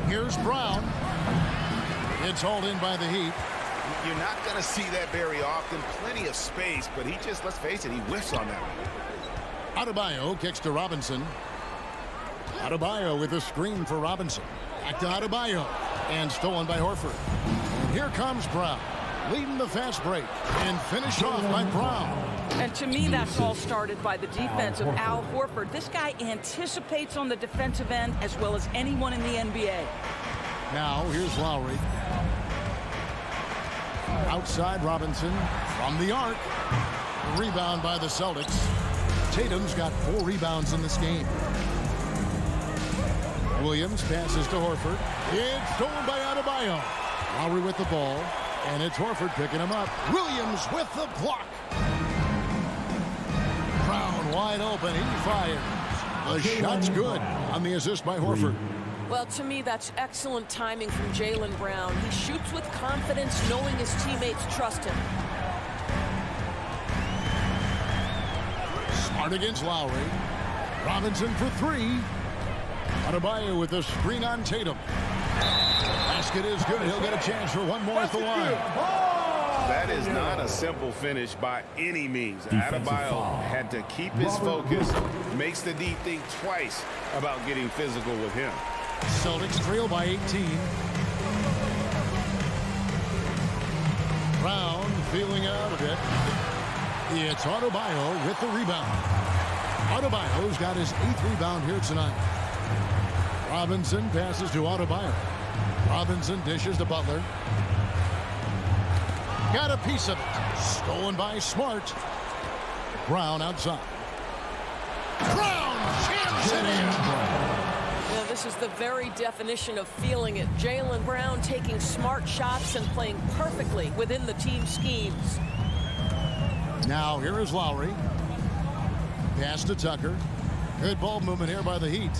Here's Brown. It's hauled in by the Heat. You're not going to see that very often. Plenty of space, but he just, let's face it, he whiffs on that one. Adebayo kicks to Robinson. Adebayo with a screen for Robinson. Back to Adebayo. And stolen by Horford. And here comes Brown. Leading the fast break. And finished off by Brown. And to me, that's all started by the defense of Al Horford. This guy anticipates on the defensive end as well as anyone in the NBA. Now, here's Lowry. Outside Robinson. From the arc. Rebound by the Celtics. Tatum's got 4 rebounds in this game. Williams passes to Horford. It's stolen by Adebayo. Lowry with the ball. And it's Horford picking him up. Williams with the block. Brown wide open. He fires. The shot's good on the assist by Horford. Well, to me, that's excellent timing from Jaylen Brown. He shoots with confidence, knowing his teammates trust him. Smart against Lowry. Robinson for 3. Adebayo with the screen on Tatum. Basket is good. He'll get a chance for one more at the line. That is not a simple finish by any means. Adebayo had to keep his focus. Makes the D think twice about getting physical with him. Celtics trail by 18. Brown feeling out a bit. It's Adebayo with the rebound. Adebayo's got his 8th rebound here tonight. Robinson passes to Adebayo. Robinson dishes to Butler. Got a piece of it. Stolen by Smart. Brown outside. Brown jams it in. Yeah, this is the very definition of feeling it. Jaylen Brown taking smart shots and playing perfectly within the team schemes. Now here is Lowry. Pass to Tucker. Good ball movement here by the Heat.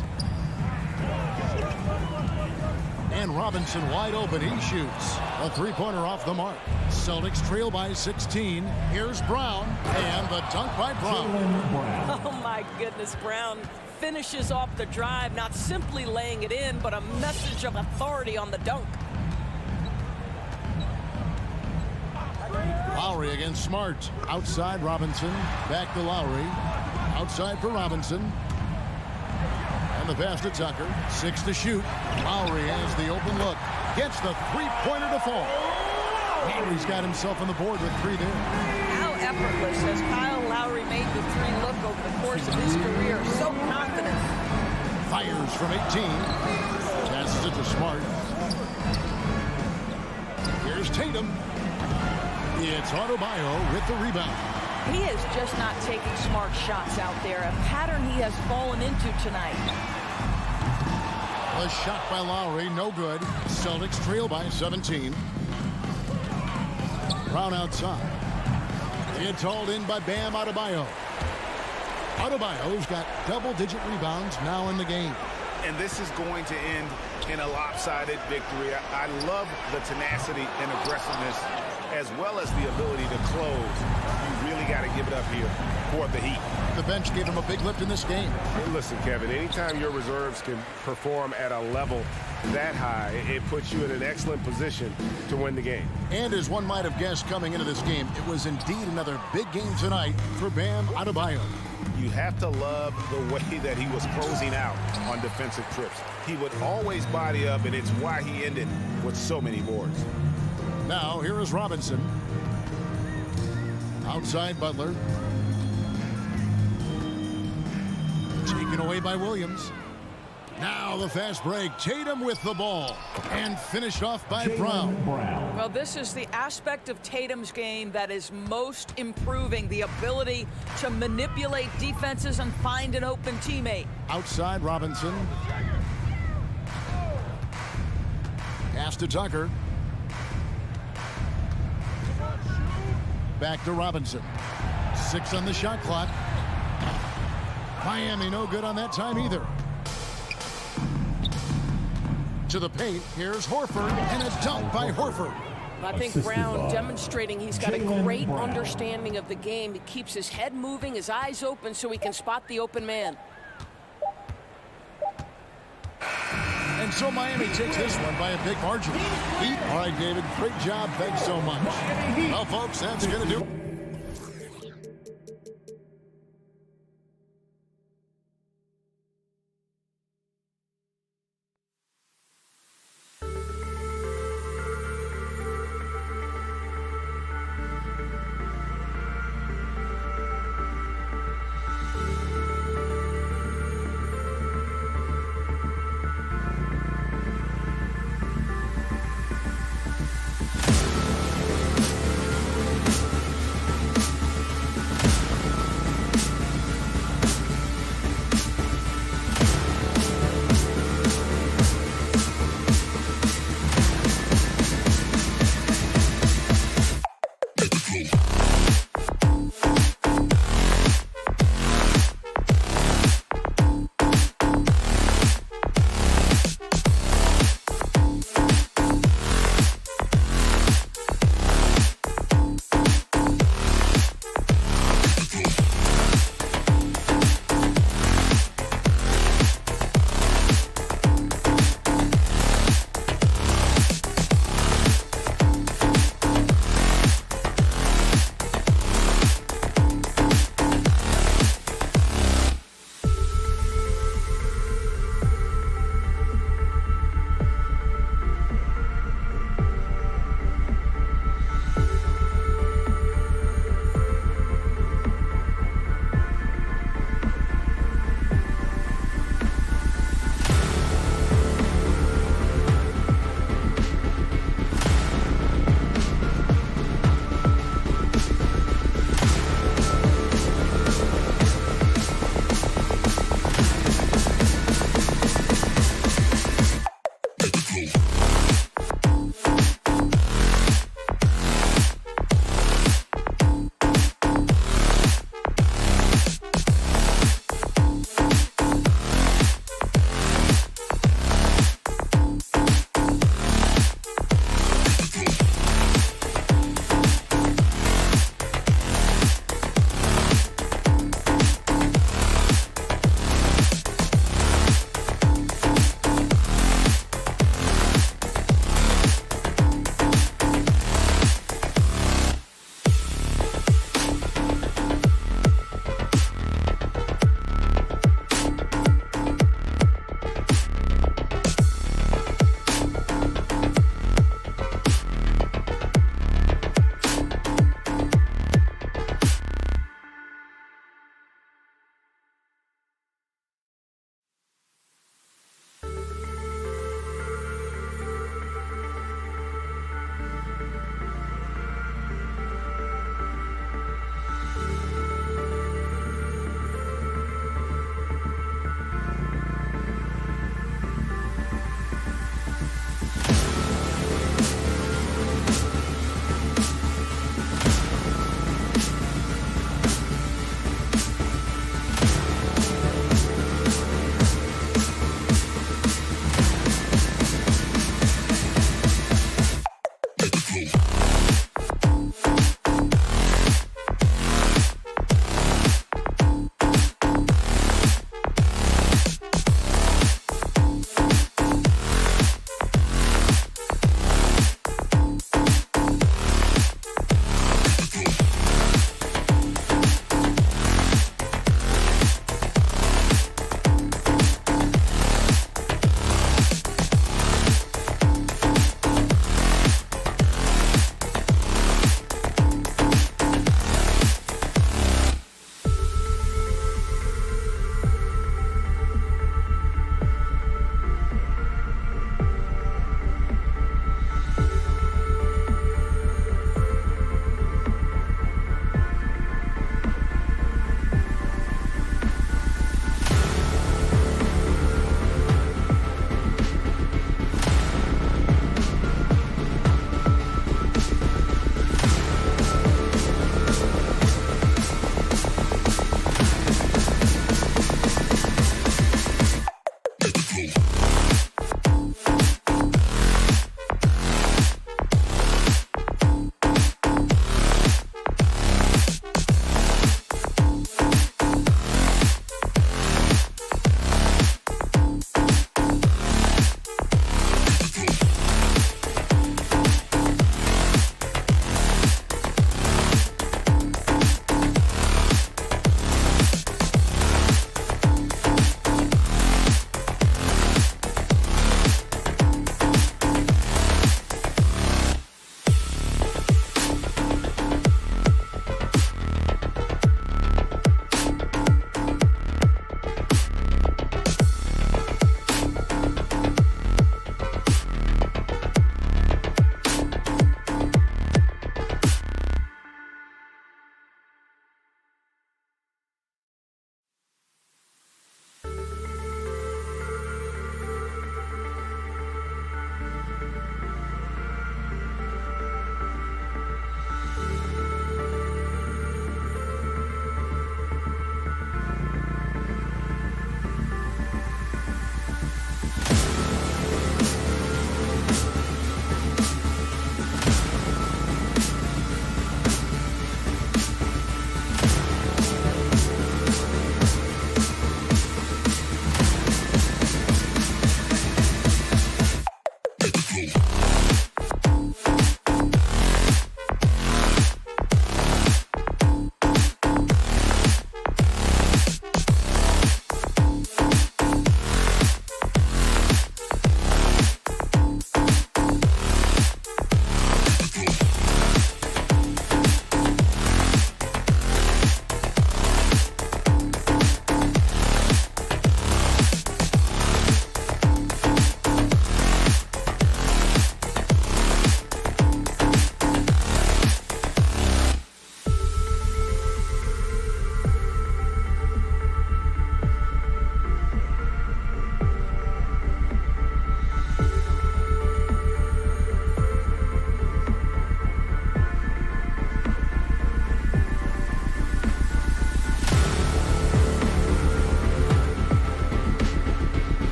And Robinson wide open. He shoots. A three-pointer off the mark. Celtics trail by 16. Here's Brown. And the dunk by Brown. Oh, my goodness. Brown finishes off the drive, not simply laying it in, but a message of authority on the dunk. Lowry against Smart. Outside Robinson. Back to Lowry. Outside for Robinson. And the pass to Tucker. 6 to shoot. Lowry has the open look. Gets the three-pointer to fall. Lowry's got himself on the board with 3 there. How effortless has Kyle Lowry made the 3 look over the course of his career. So confident. Fires from 18. Passes it to Smart. Here's Tatum. It's Adebayo with the rebound. He is just not taking smart shots out there, a pattern he has fallen into tonight. A shot by Lowry, no good. Celtics trail by 17. Brown outside. It's hauled in by Bam Adebayo. Adebayo's got double-digit rebounds now in the game. And this is going to end in a lopsided victory. I love the tenacity and aggressiveness, as well as the ability to close. You really got to give it up here for the Heat. The bench gave him a big lift in this game. Hey, listen, Kevin, anytime your reserves can perform at a level that high, it puts you in an excellent position to win the game. And as one might have guessed coming into this game, it was indeed another big game tonight for Bam Adebayo. You have to love the way that he was closing out on defensive trips. He would always body up, and it's why he ended with so many boards. Now, here is Robinson. Outside Butler. Taken away by Williams. Now the fast break. Tatum with the ball. And finished off by Brown. Well, this is the aspect of Tatum's game that is most improving, the ability to manipulate defenses and find an open teammate. Outside Robinson. Pass to Tucker. Back to Robinson. 6 on the shot clock. Miami no good on that time either. To the paint, here's Horford, and a dunk by Horford. I think Brown demonstrating he's got a great understanding of the game. He keeps his head moving, his eyes open, so he can spot the open man. And so Miami takes this one by a big margin. Heat. All right, David, great job. Thanks so much. Well, folks, that's going to do it.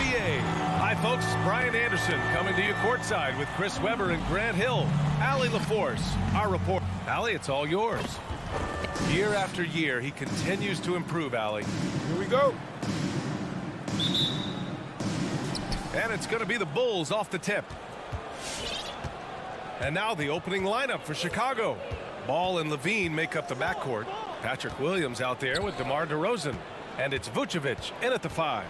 NBA. Hi, folks. Brian Anderson coming to you courtside with Chris Webber and Grant Hill. Allie LaForce, our report. Allie, it's all yours. Year after year, he continues to improve, Allie. Here we go. And it's going to be the Bulls off the tip. And now the opening lineup for Chicago. Ball and Levine make up the backcourt. Patrick Williams out there with DeMar DeRozan. And it's Vucevic in at the 5.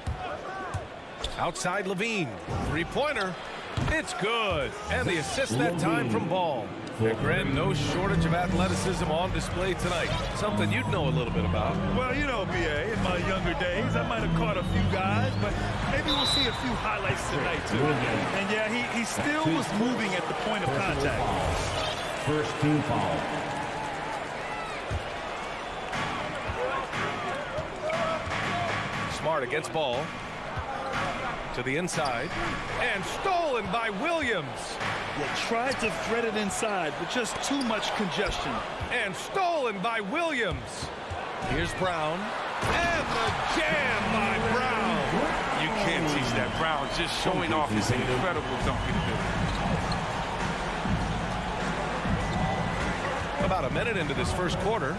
Outside Levine. Three-pointer. It's good. And the assist that time from Ball. And Grant, no shortage of athleticism on display tonight. Something you'd know a little bit about. Well, you know, B.A., in my younger days, I might have caught a few guys, but maybe we'll see a few highlights tonight, too. And, yeah, he still was moving at the point of contact. First team foul. Smart against Ball. To the inside. And stolen by Williams. They tried to thread it inside, but just too much congestion. And stolen by Williams. Here's Brown. And the jam by Brown. You can't teach that. Brown just showing off his incredible dunking ability. About a minute into this first quarter.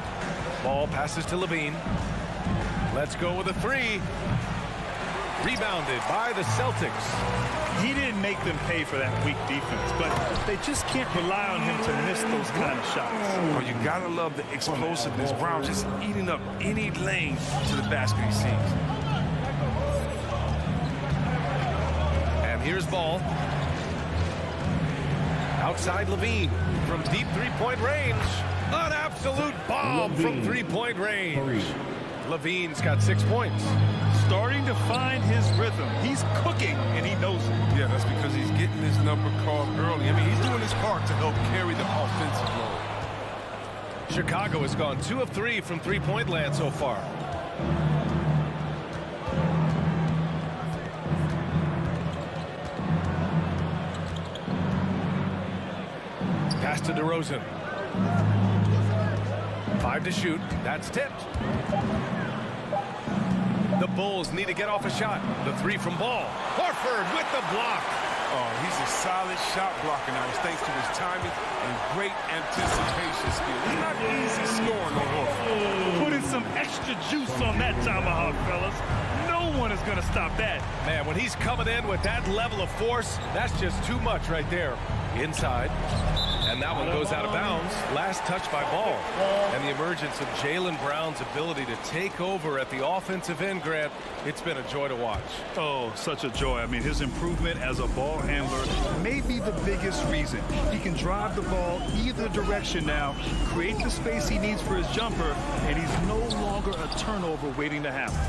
Ball passes to Levine. Let's go with a 3. Rebounded by the Celtics. He didn't make them pay for that weak defense, but they just can't rely on him to miss those kind of shots. Oh, you gotta love the explosiveness. Brown just eating up any lane to the basket he sees. And here's Ball. Outside Levine from deep three-point range. An absolute bomb from three-point range. Levine's got 6 points. Starting to find his rhythm. He's cooking, and he knows it. Yeah, that's because he's getting his number called early. I mean, he's doing his part to help carry the offensive load. Chicago has gone 2 of 3 from three-point land so far. Pass to DeRozan. 5 to shoot. That's tipped. The Bulls need to get off a shot. The 3 from Ball. Horford with the block. Oh, he's a solid shot blocker now. It's thanks to his timing and great anticipation skill. It's not easy scoring on Horford. Put in some extra juice on that tomahawk, fellas. No one is going to stop that. Man, when he's coming in with that level of force, that's just too much right there. Inside. And that one goes out of bounds. Last touch by Ball. And the emergence of Jaylen Brown's ability to take over at the offensive end, Grant, it's been a joy to watch. Oh, such a joy. I mean, his improvement as a ball handler may be the biggest reason. He can drive the ball either direction now, create the space he needs for his jumper, and he's no longer a turnover waiting to happen.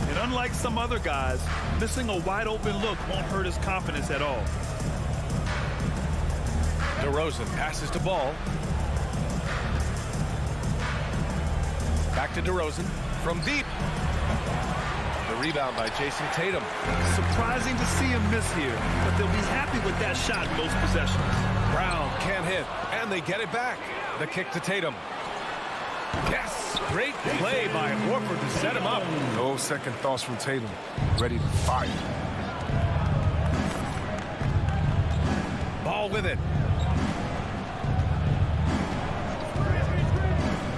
And unlike some other guys, missing a wide open look won't hurt his confidence at all. DeRozan passes to Ball. Back to DeRozan from deep. The rebound by Jason Tatum. Surprising to see him miss here, but they'll be happy with that shot in most possessions. Brown can't hit, and they get it back. The kick to Tatum. Yes, great play by Horford to set him up. No second thoughts from Tatum. Ready to fire. Ball with it.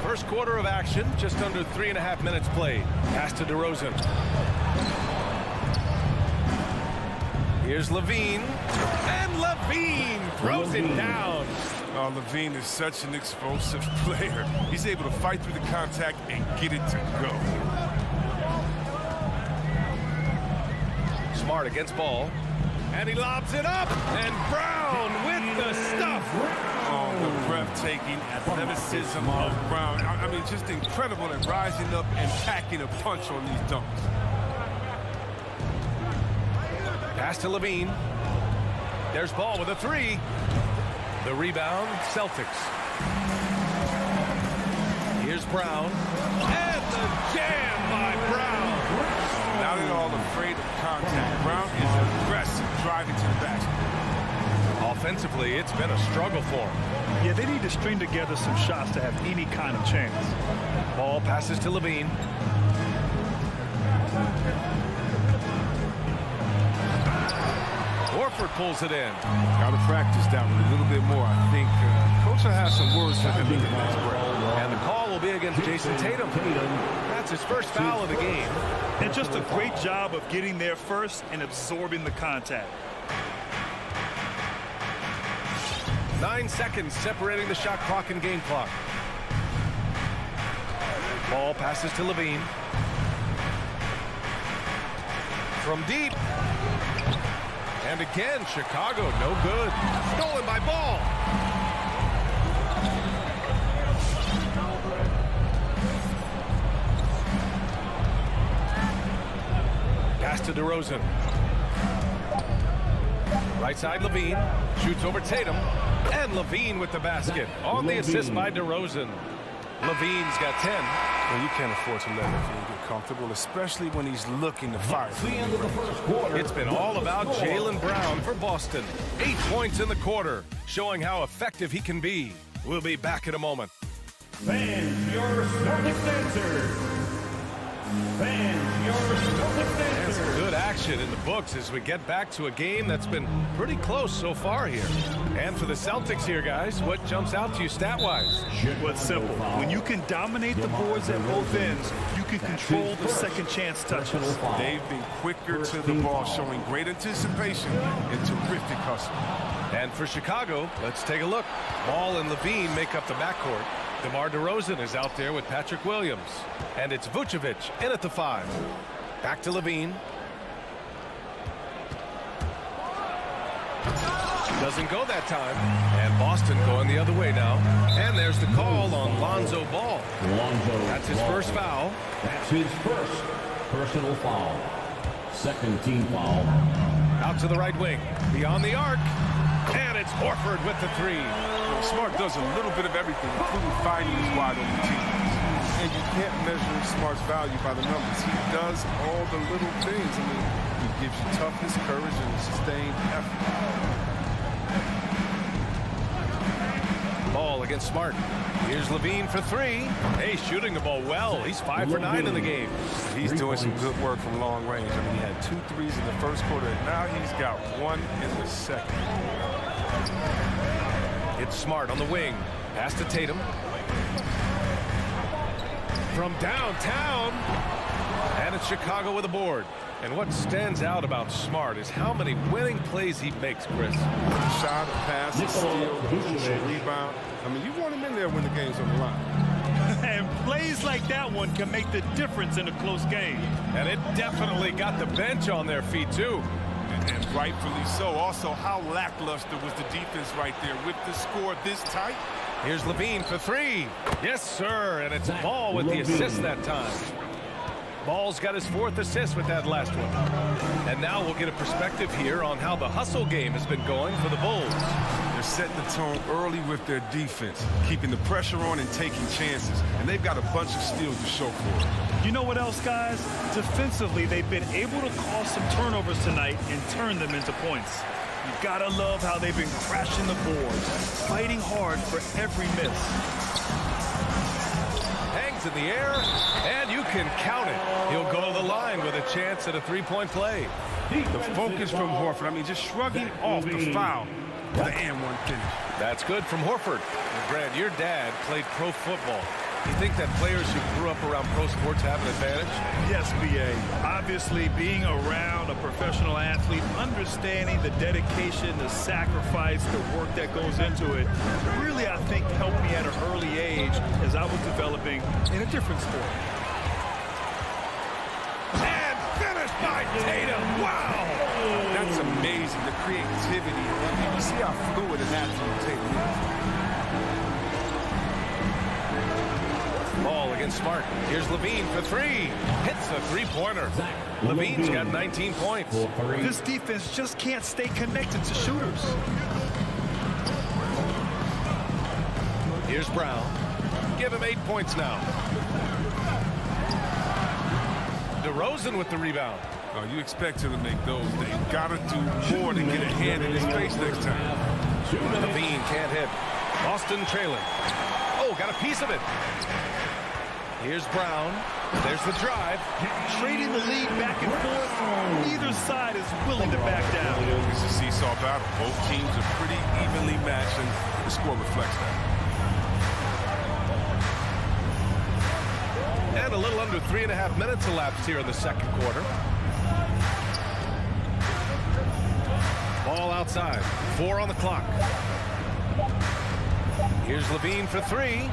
First quarter of action, just under 3.5 minutes played. Pass to DeRozan. Here's Levine. And Levine throws it down. Oh, Levine is such an explosive player. He's able to fight through the contact and get it to go. Smart against Ball. And he lobs it up. And Brown with the stuff. Oh, the breathtaking athleticism of Brown. I mean, just incredible at rising up and packing a punch on these dunks. Pass to Levine. There's Ball with a 3. The rebound, Celtics. Here's Brown. And the jam by Brown. Not at all afraid of contact. Brown is aggressive driving to the basket. Offensively, it's been a struggle for him. Yeah, they need to string together some shots to have any kind of chance. Ball passes to Levine. Horford pulls it in. Got to practice that one a little bit more. I think Coach will have some words for him in the next break. And the call will be against Jason Tatum. That's his first foul of the game. And just a great job of getting there first and absorbing the contact. 9 seconds separating the shot clock and game clock. Ball passes to Levine. From deep. And again, Chicago, no good. Stolen by Ball. Pass to DeRozan. Right side, Levine. Shoots over Tatum. And Levine with the basket. On the assist by DeRozan. Levine's got 10. Well, you can't afford to let Levine get comfortable, especially when he's looking to fire. It's been all about Jaylen Brown for Boston. 8 points in the quarter, showing how effective he can be. We'll be back in a moment. Fans, your Celtics answer. Fans, your Celtics answer. Some good action in the books as we get back to a game that's been pretty close so far here. And for the Celtics here, guys, what jumps out to you stat-wise? What's simple? When you can dominate the boards at both ends, you can control the second chance touches. They've been quicker to the ball, showing great anticipation and terrific hustle. And for Chicago, let's take a look. Ball and Levine make up the backcourt. DeMar DeRozan is out there with Patrick Williams. And it's Vucevic in at the 5. Back to Levine. Doesn't go that time. And Boston going the other way now. And there's the call on Lonzo Ball. That's his first foul. That's his first personal foul. Second team foul. Out to the right wing. Beyond the arc. And it's Horford with the 3. Well, Smart does a little bit of everything, including finding his wide open teammates. And you can't measure Smart's value by the numbers. He does all the little things. I mean, he gives you toughness, courage, and sustained effort. Ball against Smart. Here's Levine for 3. Hey, shooting the ball well. He's 5 for 9 in the game. He's doing some good work from long range. I mean, he had 2 threes in the first quarter, and now he's got 1 in the second. It's Smart on the wing. Pass to Tatum. From downtown. And it's Chicago with a board. And what stands out about Smart is how many winning plays he makes, Chris. Shot, a pass, a steal, a rebound. I mean, you want him in there when the game's on the line. And plays like that one can make the difference in a close game. And it definitely got the bench on their feet, too. And rightfully so. Also, how lackluster was the defense right there with the score this tight? Here's Levine for 3. Yes, sir. And it's Ball with the assist that time. Ball's got his 4th assist with that last one. And now we'll get a perspective here on how the hustle game has been going for the Bulls. They're setting the tone early with their defense, keeping the pressure on and taking chances. And they've got a bunch of steals to show for it. You know what else, guys? Defensively, they've been able to cause some turnovers tonight and turn them into points. You gotta love how they've been crashing the boards, fighting hard for every miss. Hangs in the air, and you can count it. He'll go to the line with a chance at a 3-point play. The focus from Horford, I mean, just shrugging off the foul with the and-one finish. That's good from Horford. And Brad, your dad played pro football. You think that players who grew up around pro sports have an advantage? Yes, B.A. Obviously, being around a professional athlete, understanding the dedication, the sacrifice, the work that goes into it, really, I think, helped me at an early age as I was developing in a different sport. And finished by Tatum. Wow! That's amazing, the creativity. You see how fluid and natural Tatum is. Ball against Smart. Here's Levine for 3. Hits a 3-pointer. Levine's got 19 points. This defense just can't stay connected to shooters. Here's Brown. Give him 8 points now. DeRozan with the rebound. Oh, you expect him to make those. They gotta do more to get a hand in his face next time. Levine can't hit. Boston trailing. Oh, got a piece of it. Here's Brown. There's the drive. Trading the lead back and forth. Neither side is willing to back down. It's a seesaw battle. Both teams are pretty evenly matched, and the score reflects that. And a little under 3.5 minutes elapsed here in the second quarter. Ball outside. 4 on the clock. Here's Levine for 3.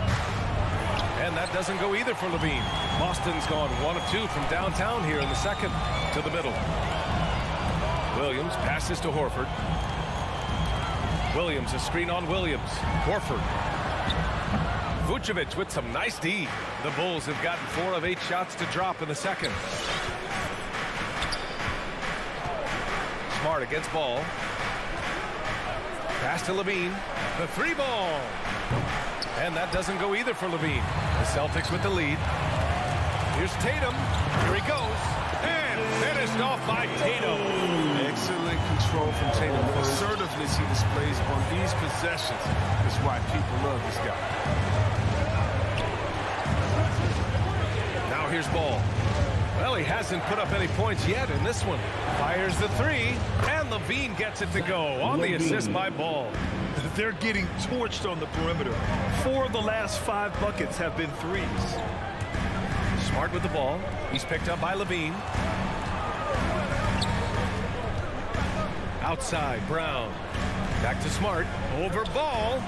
And that doesn't go either for Levine. Boston's gone 1 of 2 from downtown here in the second to the middle. Williams passes to Horford. Williams, a screen on Williams. Horford. Vucevic with some nice D. The Bulls have gotten 4 of 8 shots to drop in the second. Smart against Ball. Pass to Levine. The 3 ball. And that doesn't go either for Levine. The Celtics with the lead. Here's Tatum. Here he goes. And finished off by Tatum. Excellent control from Tatum. The assertiveness he displays on these possessions is why people love this guy. Now here's Ball. Well, he hasn't put up any points yet in this one. Fires the 3, and Levine gets it to go on the assist by Ball. They're getting torched on the perimeter. 4 of the last 5 buckets have been threes. Smart with the ball. He's picked up by Levine. Outside, Brown. Back to Smart. Over Ball.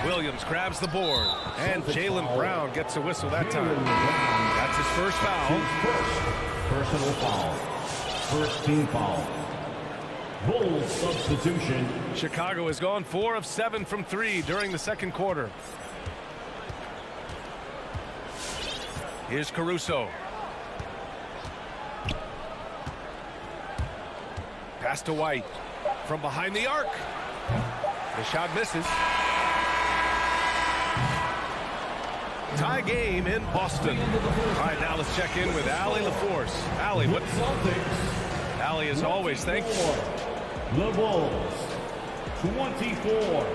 Williams grabs the board. And Jaylen Brown gets a whistle that time. That's his first foul. Personal foul. First team foul. Bulls substitution. Chicago has gone 4 of 7 from 3 during the second quarter. Here's Caruso. Pass to White. From behind the arc. The shot misses. Tie game in Boston. All right, now let's check in with Allie LaForce. Allie, what? Allie, as always, thanks. The Bulls, 24.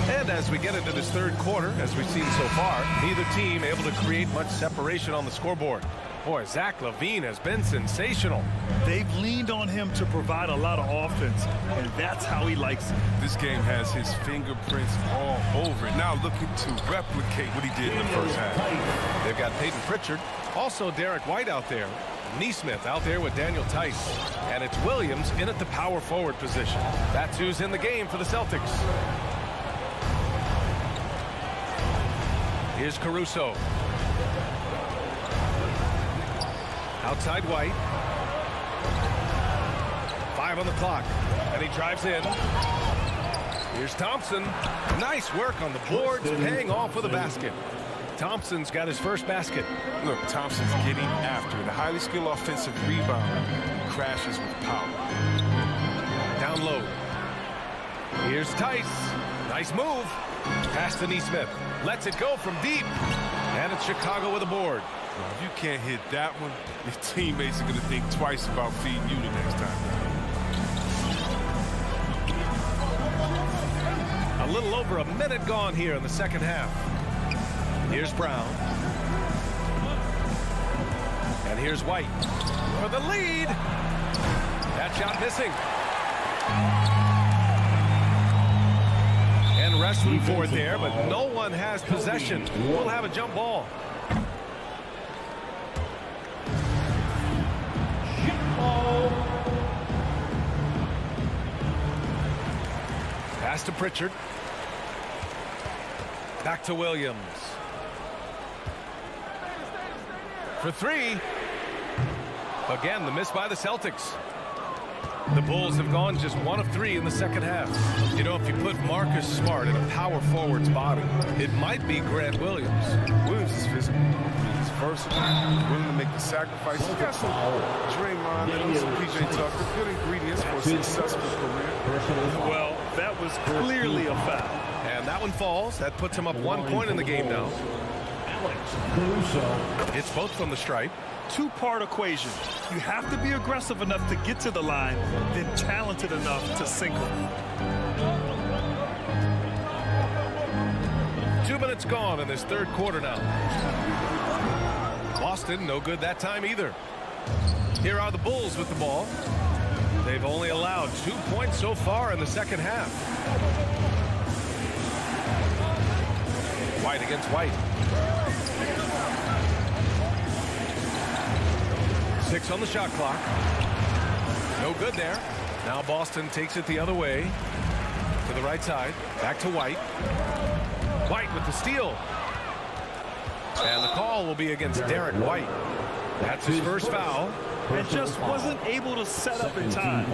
And as we get into this third quarter, as we've seen so far, neither team able to create much separation on the scoreboard. Boy, Zach LaVine has been sensational. They've leaned on him to provide a lot of offense, and that's how he likes it. This game has his fingerprints all over it. Now looking to replicate what he did in the first half. They've got Peyton Pritchard, also Derek White out there. Neesmith out there with Daniel Tice. And it's Williams in at the power forward position. That's who's in the game for the Celtics. Here's Caruso. Outside White. 5 on the clock. And he drives in. Here's Thompson. Nice work on the boards, paying off with a basket. Thompson's got his first basket. Look, Thompson's getting after it. A highly skilled offensive rebounder crashes with power. Down low. Here's Tice. Nice move. Pass to Neesmith. Lets it go from deep. And it's Chicago with a board. Well, if you can't hit that one, your teammates are going to think twice about feeding you the next time. A little over a minute gone here in the second half. Here's Brown. And here's White for the lead. That shot missing. And wrestling for it there, but no one has possession. We'll have a jump ball. Pass to Pritchard. Back to Williams. For 3. Again, the miss by the Celtics. The Bulls have gone just 1 of 3 in the second half. You know, if you put Marcus Smart in a power forward's body, it might be Grant Williams. Williams is physical. He's versatile, willing to make the sacrifice. He's got some Draymond and some PJ Tucker. Good ingredients for a successful career. Well, that was clearly a foul. And that one falls. That puts him up 1 point in the game now. It's both from the stripe. Two-part equation. You have to be aggressive enough to get to the line, then talented enough to sink them. 2 minutes gone in this third quarter now. Boston, no good that time either. Here are the Bulls with the ball. They've only allowed 2 points so far in the second half. White against White. 6 on the shot clock. No good there. Now Boston takes it the other way. To the right side. Back to White. White with the steal. And the call will be against Derek White. That's his first foul. And just wasn't able to set up in time.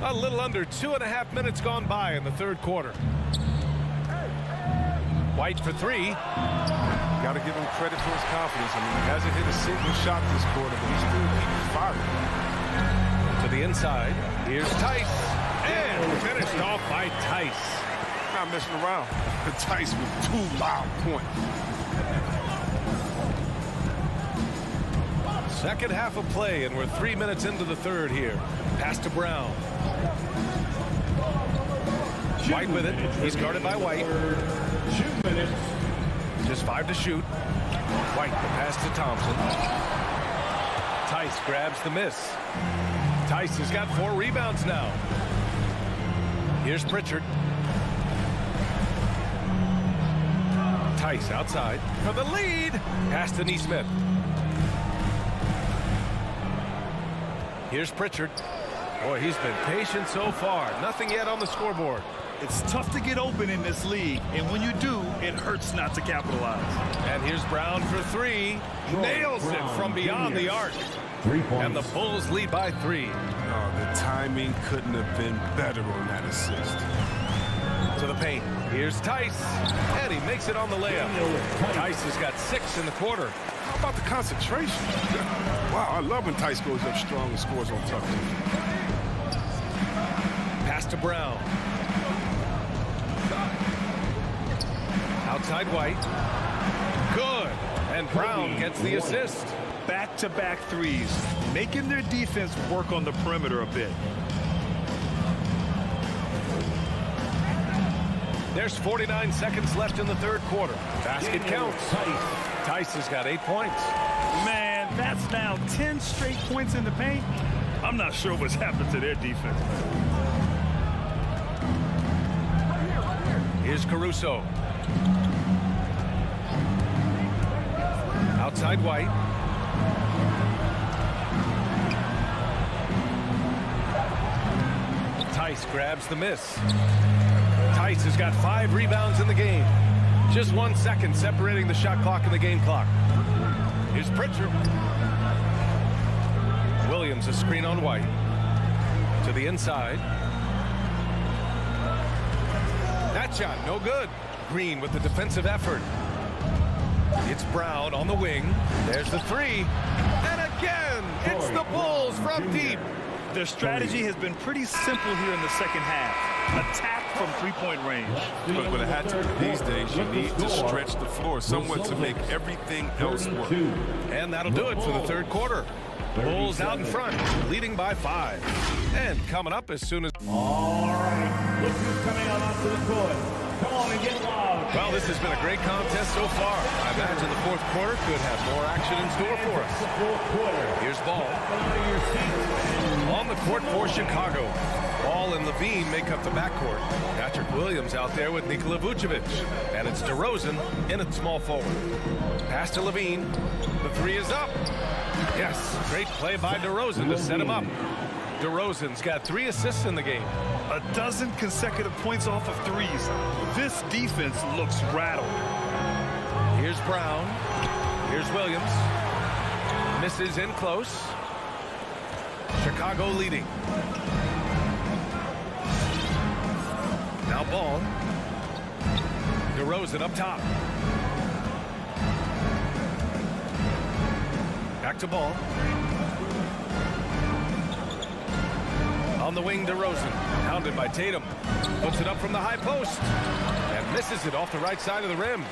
A little under 2.5 minutes gone by in the third quarter. White for three. Got to give him credit for his confidence. I mean, he hasn't hit a single shot this quarter, but he's still keeping firing. To the inside. Here's Tice. And finished off by Tice. Not messing around. Tice with 2 loud points. Second half of play, and we're 3 minutes into the third here. Pass to Brown. White with it. He's guarded by White. 2 minutes. Just 5 to shoot. White, the pass to Thompson. Tice grabs the miss. Tice has got 4 rebounds now. Here's Pritchard. Tice outside for the lead. Pass to Neesmith. Here's Pritchard. Boy, he's been patient so far. Nothing yet on the scoreboard. It's tough to get open in this league, and when you do, it hurts not to capitalize. And here's Brown for 3. Nails it from beyond the arc. 3 points. And the Bulls lead by 3. Oh, the timing couldn't have been better on that assist. To the paint. Here's Tice. And he makes it on the layup. Tice has got 6 in the quarter. How about the concentration? Wow, I love when Tice goes up strong and scores on tough defense. Pass to Brown. Outside White. Good. And Brown gets the assist. Back-to-back threes, making their defense work on the perimeter a bit. There's 49 seconds left in the third quarter. Basket counts. Tice has got 8 points. Man, that's now 10 straight points in the paint. I'm not sure what's happened to their defense. Here's Caruso. Outside White. Tice grabs the miss. Tice has got 5 rebounds in the game. Just 1 second separating the shot clock and the game clock. Here's Pritchard. Williams a screen on White. To the inside. That shot no good. Green with the defensive effort. It's Brown on the wing. There's the 3. And again, it's the Bulls from deep. Their strategy has been pretty simple here in the second half. Attack from three-point range. But with a hat trick these days, you need to stretch the floor somewhat to make everything else work. And that'll do it for the third quarter. Bulls out in front, leading by 5. And coming up as soon as... All right, look who's coming out onto the court. Come on and get loud. Well, this has been a great contest so far. I imagine the fourth quarter could have more action in store for us. The fourth quarter. Here's Ball. On the court for Chicago. Ball and Levine make up the backcourt. Patrick Williams out there with Nikola Vucevic. And it's DeRozan in at small forward. Pass to Levine. The 3 is up. Yes, great play by DeRozan to set him up. DeRozan's got 3 assists in the game. A dozen consecutive points off of threes. This defense looks rattled. Here's Brown. Here's Williams. Misses in close. Chicago leading. Now Ball. DeRozan up top. Back to Ball. On the wing, DeRozan, hounded by Tatum. Puts it up from the high post and misses it off the right side of the rim.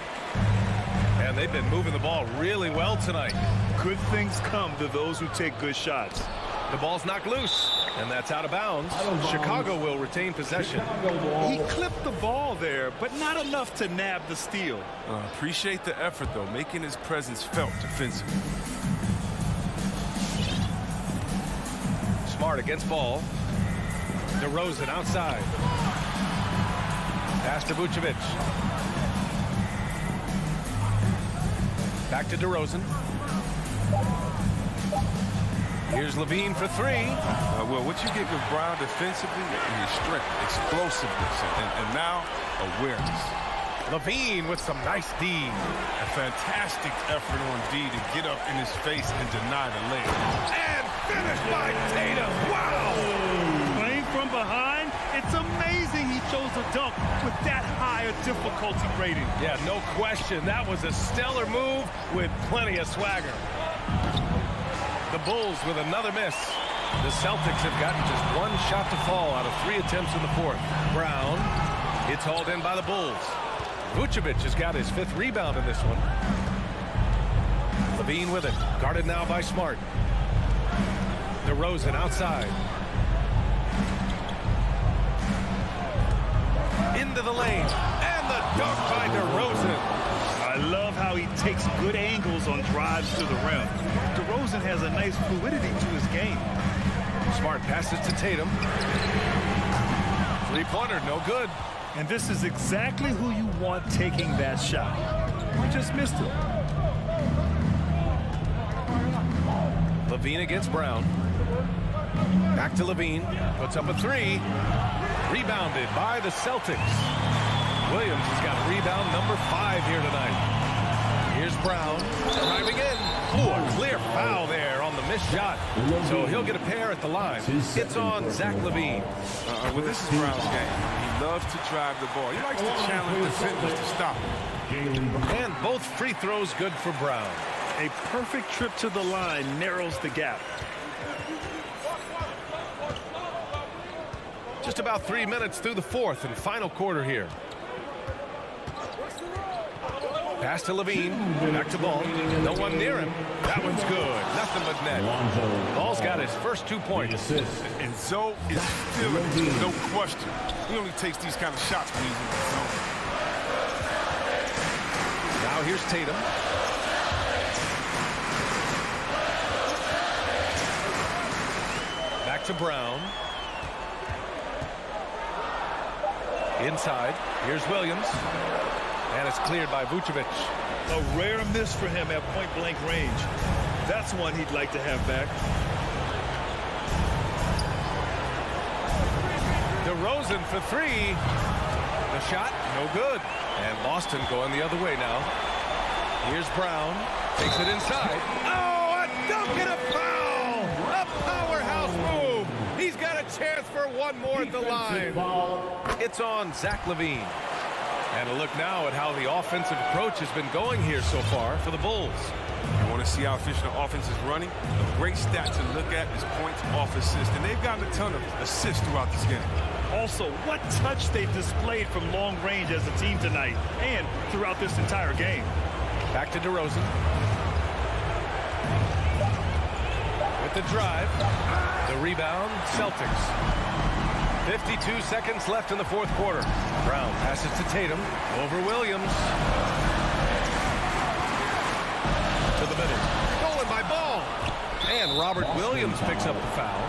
And they've been moving the ball really well tonight. Good things come to those who take good shots. The ball's knocked loose, and that's out of bounds. Chicago will retain possession. He clipped the ball there, but not enough to nab the steal. Appreciate the effort, though, making his presence felt defensively. Smart against ball. DeRozan outside. Pass to Vucevic. Back to DeRozan. Here's Levine for three. Well, what you get with Brown defensively is strength, explosiveness, and now awareness. Levine with some nice D. A fantastic effort on D to get up in his face and deny the layup. And finished by Tatum. Wow! Playing from behind, it's amazing he chose a dunk with that higher difficulty rating. Yeah, no question. That was a stellar move with plenty of swagger. The Bulls with another miss. The Celtics have gotten just one shot to fall out of 3 attempts in the fourth. Brown, it's hauled in by the Bulls. Vucevic has got his 5th rebound in this one. Levine with it, guarded now by Smart. DeRozan outside. Into the lane, and the dunk by DeRozan. I love how he takes good angles on drives to the rim. DeRozan has a nice fluidity to his game. Smart passes to Tatum. Three-pointer, no good. And this is exactly who you want taking that shot. He just missed it. Levine against Brown. Back to Levine. Puts up a three. Rebounded by the Celtics. Williams has got rebound number 5 here tonight. Here's Brown driving in. Oh, a clear foul there on the missed shot. So he'll get a pair at the line. It's on Zach LaVine. Well, this is Brown's game. He loves to drive the ball. He likes to challenge defenders to stop him. And both free throws good for Brown. A perfect trip to the line narrows the gap. Just about 3 minutes through the fourth and final quarter here. Pass to Levine. Back to Ball. No one near him. That one's good. Nothing but net. Ball's got his first 2 points. And Zoe is feeling it, no question. He only takes these kind of shots when he's in the zone. Now here's Tatum. Back to Brown. Inside. Here's Williams. And it's cleared by Vucevic. A rare miss for him at point-blank range. That's one he'd like to have back. DeRozan for three. The shot, no good. And Boston going the other way now. Here's Brown. Takes it inside. Oh, a dunk and a foul! A powerhouse move. He's got a chance for one more at the line. It's on Zach LaVine. And a look now at how the offensive approach has been going here so far for the Bulls. You want to see how efficient the offense is running? A great stat to look at is points off assist. And they've gotten a ton of assists throughout this game. Also, what touch they've displayed from long range as a team tonight and throughout this entire game. Back to DeRozan. With the drive. The rebound, Celtics. 52 seconds left in the fourth quarter. Brown passes to Tatum. Over Williams. To the middle. Stolen by Ball. And Robert Williams picks up the foul.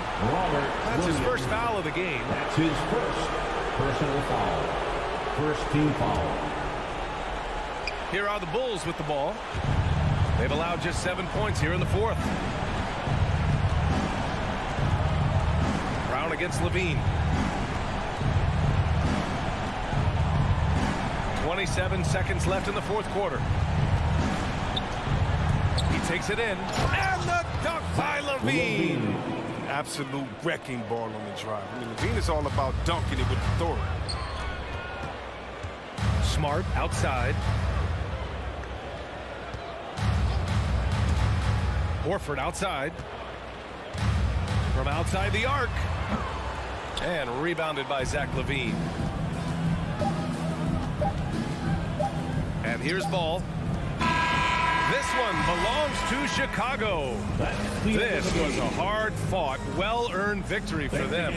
That's his first foul of the game. That's his first personal foul. First team foul. Here are the Bulls with the ball. They've allowed just 7 points here in the fourth. Brown against LaVine. 27 seconds left in the fourth quarter. He takes it in. And the dunk by LaVine. Absolute wrecking ball on the drive. I mean, LaVine is all about dunking it with authority. Smart outside. Horford outside. From outside the arc. And rebounded by Zach LaVine. And here's ball. This one belongs to Chicago. This was a hard-fought, well-earned victory for them.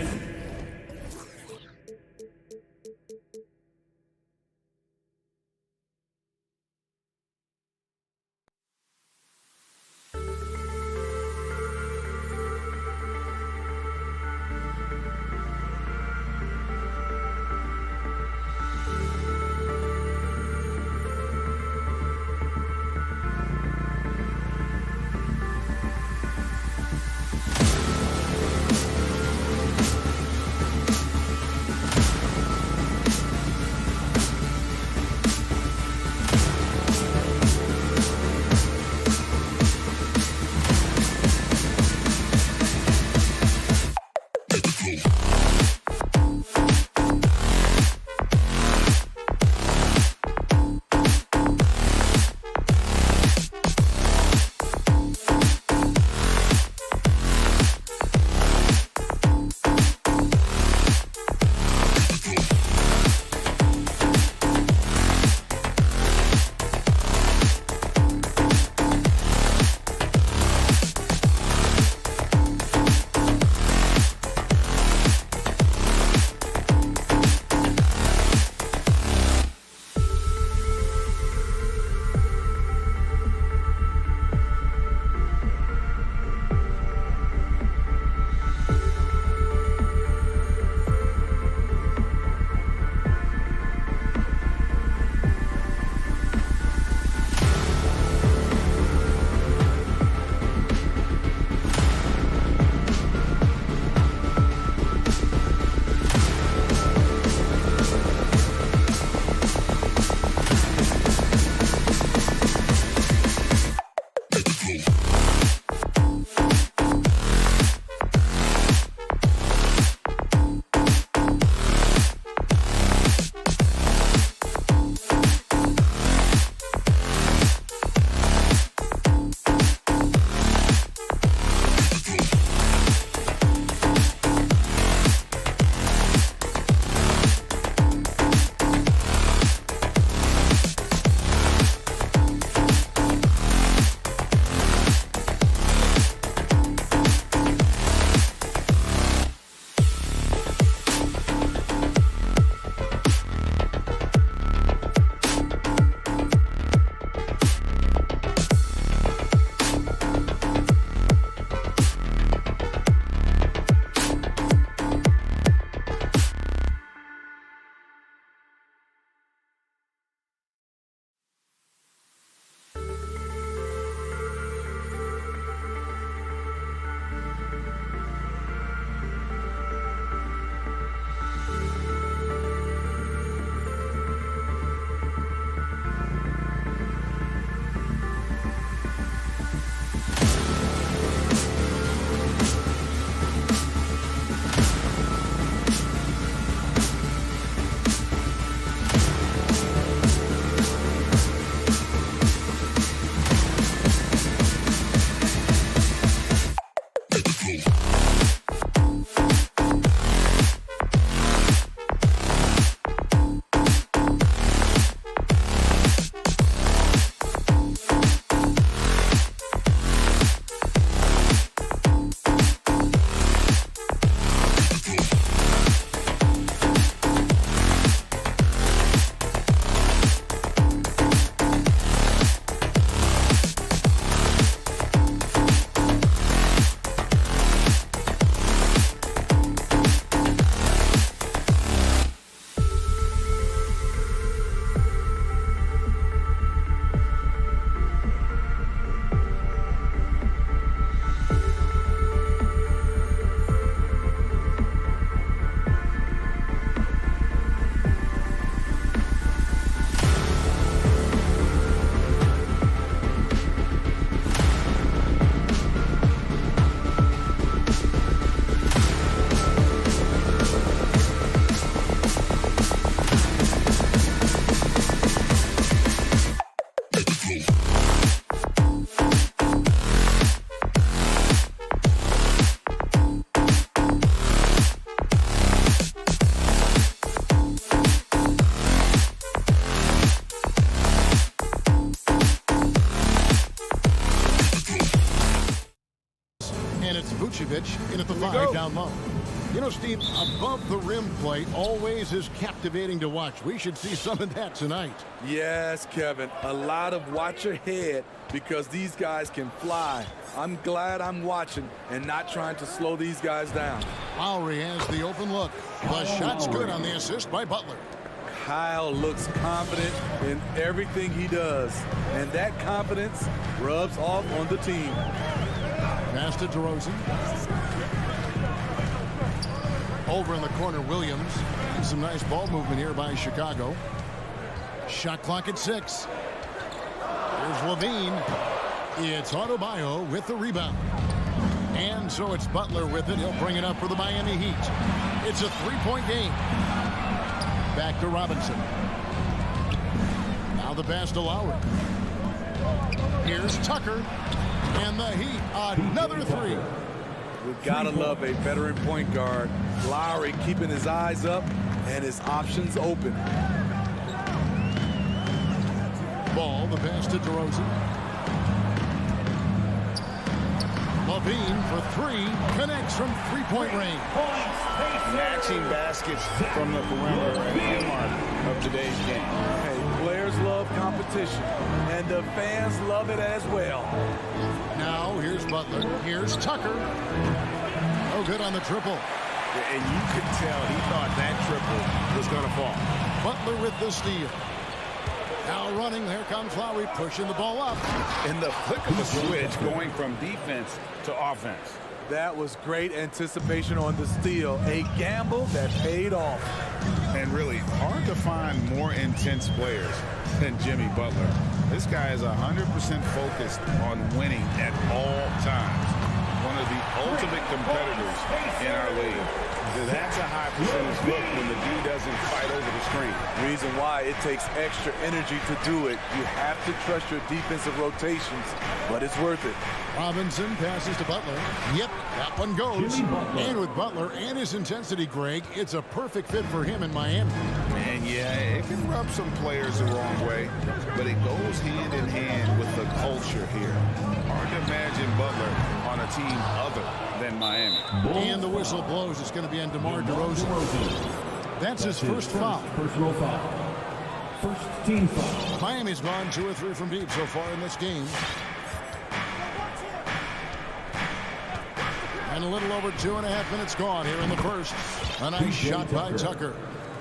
Vucevic in at the 5 down low. You know, Steve, above the rim play always is captivating to watch. We should see some of that tonight. Yes, Kevin. A lot of watch your head because these guys can fly. I'm glad I'm watching and not trying to slow these guys down. Lowry has the open look. The shot's good on the assist by Butler. Kyle looks confident in everything he does, and that confidence rubs off on the team. Pass to DeRozan. Over in the corner, Williams. Some nice ball movement here by Chicago. Shot clock at 6. Here's Levine. It's Adebayo with the rebound. And so it's Butler with it. He'll bring it up for the Miami Heat. It's a 3-point game. Back to Robinson. Now the pass to Lowry. Here's Tucker. And the Heat, another 3. We've got to love a veteran point guard. Lowry keeping his eyes up and his options open. Ball, the pass to DeRozan. Levine for 3. Connects from 3-point range. Matching baskets from the perimeter and the earmark of today's game. Hey, players love competition, and the fans love it as well. Now here's Butler. Here's Tucker. Oh, good on the triple. And you could tell he thought that triple was going to fall. Butler with the steal. Now running, here comes Lowry pushing the ball up. In the flick of a switch, going from defense to offense. That was great anticipation on the steal. A gamble that paid off. And really hard to find more intense players than Jimmy Butler. This guy is 100% focused on winning at all times. One of the ultimate competitors in our league. That's a high percentage look when the dude doesn't fight over the screen. Reason why it takes extra energy to do it. You have to trust your defensive rotations, but it's worth it. Robinson passes to Butler. Yep, that one goes. And with Butler and his intensity, Greg, it's a perfect fit for him in Miami. And yeah, it can rub some players the wrong way, but it goes hand in hand with the culture here. Hard to imagine Butler on a team other than Miami. And the whistle blows. It's going to be on DeMar DeRozan. That's his first foul. Personal foul. First team foul. Miami's gone 2 or 3 from deep so far in this game. And a little over 2.5 minutes gone here in the first. A nice shot by Tucker.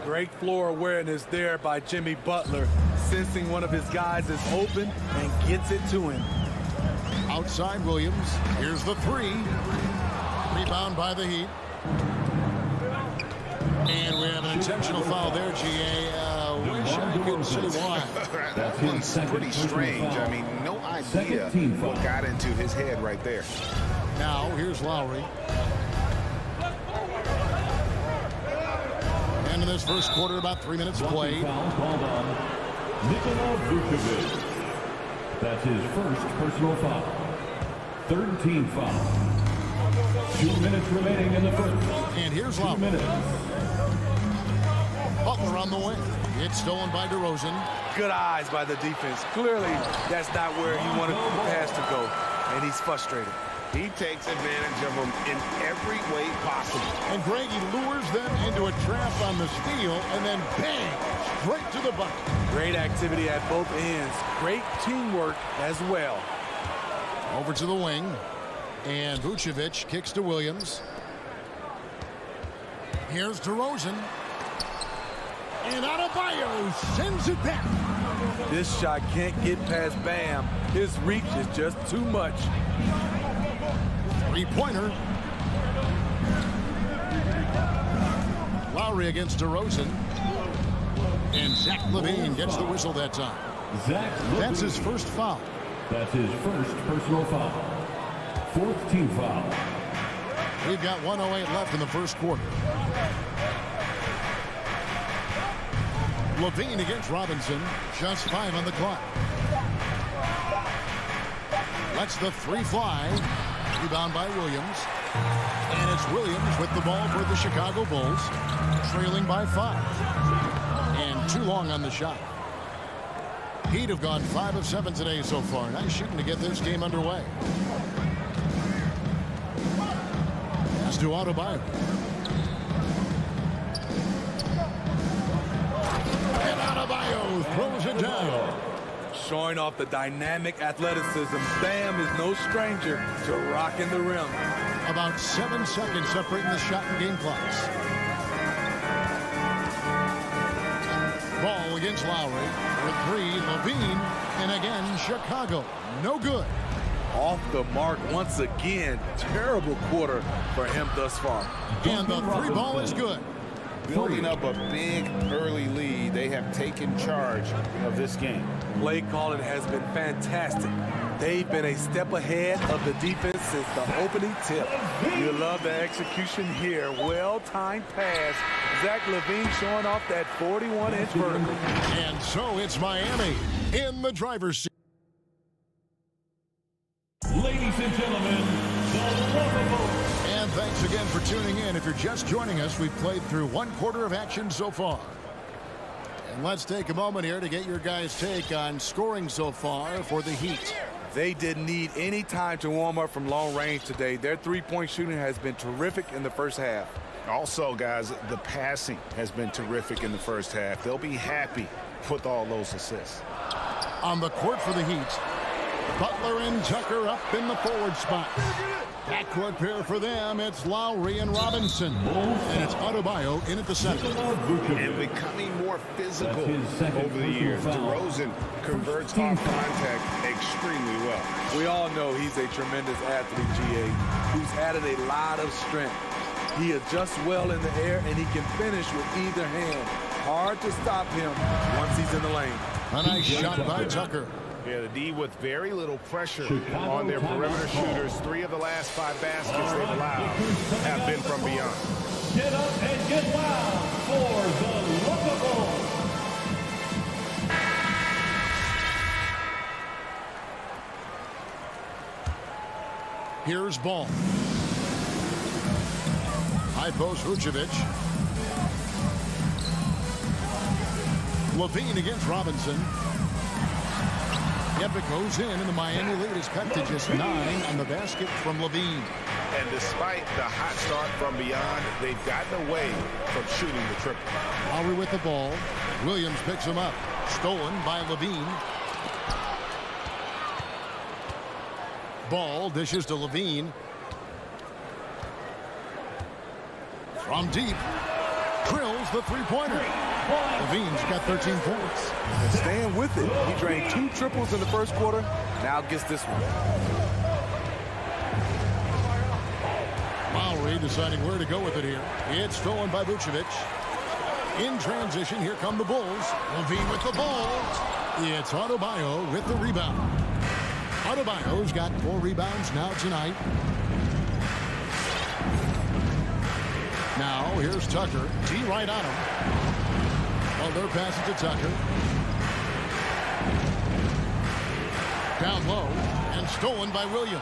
Great floor awareness there by Jimmy Butler, sensing one of his guys is open and gets it to him. Outside Williams. Here's the 3. Rebound by the Heat. And we have an intentional foul there, GA. Wish I could see why. That one's pretty strange. I mean, no idea what got into his head right there. Now, here's Lowry. And in this first quarter, about 3 minutes played. Called on Nikola Vucevic. That's his first personal foul. Third team foul. 2 minutes remaining in the first. And here's 2 Lowry. minutes. Butler on the wing. It's stolen by DeRozan. Good eyes by the defense. Clearly, that's not where he wanted the pass to go, and he's frustrated. He takes advantage of them in every way possible. And Greg, he lures them into a trap on the steal, and then bang, straight to the bucket. Great activity at both ends. Great teamwork as well. Over to the wing. And Vucevic kicks to Williams. Here's DeRozan. And Adebayo sends it back. This shot can't get past Bam. His reach is just too much. 3-pointer. Lowry against DeRozan. And Zach LaVine gets the whistle that time. That's his first foul. That's his first personal foul. Fourth team foul. We've got 1:08 left in the first quarter. LaVine against Robinson. Just 5 on the clock. Lets the 3 fly. Rebound by Williams. And it's Williams with the ball for the Chicago Bulls. Trailing by 5. And too long on the shot. Heat have gone 5 of 7 today so far. Nice shooting to get this game underway. Pass to Adebayo. And Adebayo throws it down. Showing off the dynamic athleticism. Bam is no stranger to rocking the rim. About 7 seconds separating the shot and game clocks. Ball against Lowry. With 3, Levine. And again, Chicago. No good. Off the mark once again. Terrible quarter for him thus far. And the 3 ball is good. Building up a big early lead, they have taken charge of this game. Play calling has been fantastic. They've been a step ahead of the defense since the opening tip. You love the execution here. Well-timed pass. Zach LaVine showing off that 41-inch vertical. And so it's Miami in the driver's seat. Ladies and gentlemen, the lovable. And thanks again for tuning in. If you're just joining us, we've played through 1/4 of action so far. And let's take a moment here to get your guys' take on scoring so far for the Heat. They didn't need any time to warm up from long range today. Their three-point shooting has been terrific in the first half. Also, guys, the passing has been terrific in the first half. They'll be happy with all those assists. On the court for the Heat, Butler and Tucker up in the forward spot. Backcourt pair for them, it's Lowry and Robinson. And it's Adebayo in at the center. And becoming more physical over the years. DeRozan converts off contact extremely well. We all know he's a tremendous athlete, GA, who's added a lot of strength. He adjusts well in the air, and he can finish with either hand. Hard to stop him once he's in the lane. A nice shot by Tucker. Yeah, the D with very little pressure on their perimeter shooters. 3 of the last 5 baskets they've allowed have been from beyond. Get up and get loud for the lovable. Here's Ball. High post, Vucevic. Levine against Robinson. Yep, it goes in, and the Miami lead is cut to just 9 on the basket from Levine. And despite the hot start from beyond, they've gotten away from shooting the triple. Lowry with the ball. Williams picks him up. Stolen by Levine. Ball dishes to Levine. From deep. Drills the three-pointer. Levine's got 13 points. And staying with it. He drained 2 triples in the first quarter. Now gets this one. Lowry deciding where to go with it here. It's stolen by Vucevic. In transition, here come the Bulls. Levine with the ball. It's Adebayo with the rebound. Adebayo's got 4 rebounds now tonight. Now, here's Tucker. T right on him. Butler passes to Tucker. Down low and stolen by Williams.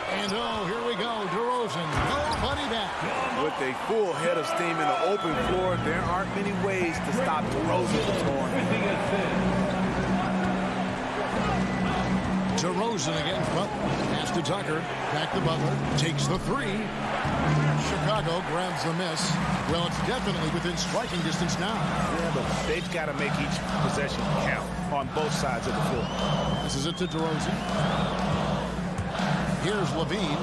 And oh, here we go. DeRozan, nobody back. With a full head of steam in the open floor, there aren't many ways to stop DeRozan from scoring. DeRozan against Butler. Pass to Tucker. Back to Butler. Takes the 3. Chicago grabs the miss. Well, it's definitely within striking distance now. Yeah, but they've got to make each possession count on both sides of the floor. This is it to DeRozan. Here's Levine.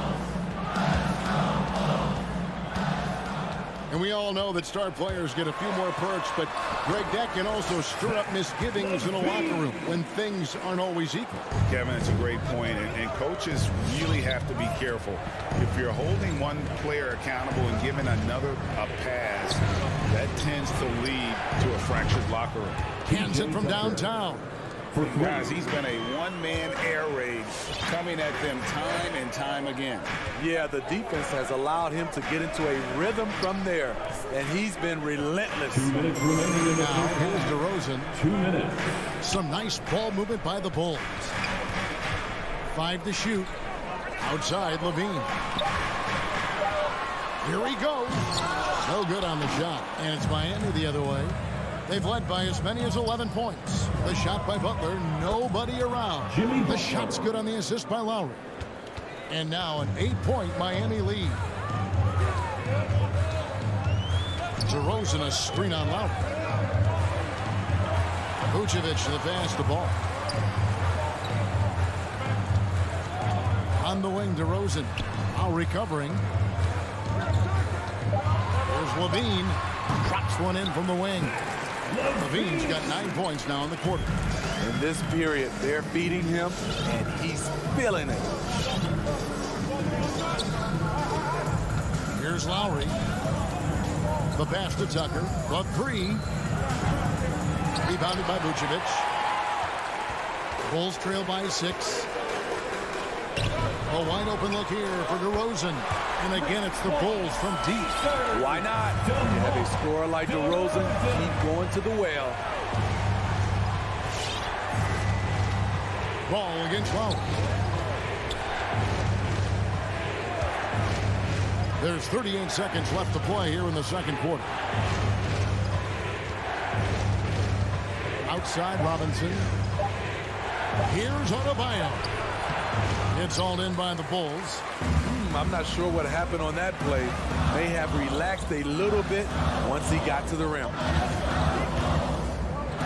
And we all know that star players get a few more perks, but Greg, that can also stir up misgivings in a locker room when things aren't always equal. Kevin, it's a great point, and coaches really have to be careful. If you're holding one player accountable and giving another a pass, that tends to lead to a fractured locker room. Hands it from downtown. Guys, he's been a one-man air raid coming at them time and time again. Yeah, the defense has allowed him to get into a rhythm from there, and he's been relentless. 2 minutes remaining. Now, here's DeRozan. 2 minutes. Some nice ball movement by the Bulls. 5 to shoot. Outside, Levine. Here he goes. No good on the shot. And it's Miami the other way. They've led by as many as 11 points. The shot by Butler, nobody around. The shot's good on the assist by Lowry. And now an 8-point Miami lead. DeRozan a screen on Lowry. Vucevic to the pass the ball. On the wing, DeRozan. Now recovering. There's Levine. Drops one in from the wing. Levine's got 9 points now in the quarter. In this period, they're beating him, and he's feeling it. Here's Lowry. The pass to Tucker. The three. Rebounded by Vucevic. Bulls trail by 6. A wide open look here for DeRozan. And again, it's the Bulls from deep. Why not? You have a scorer like DeRozan, keep going to the well. Ball against Lowry. There's 38 seconds left to play here in the second quarter. Outside Robinson. Here's Adebayo. It's all in by the Bulls. I'm not sure what happened on that play. May have relaxed a little bit once he got to the rim.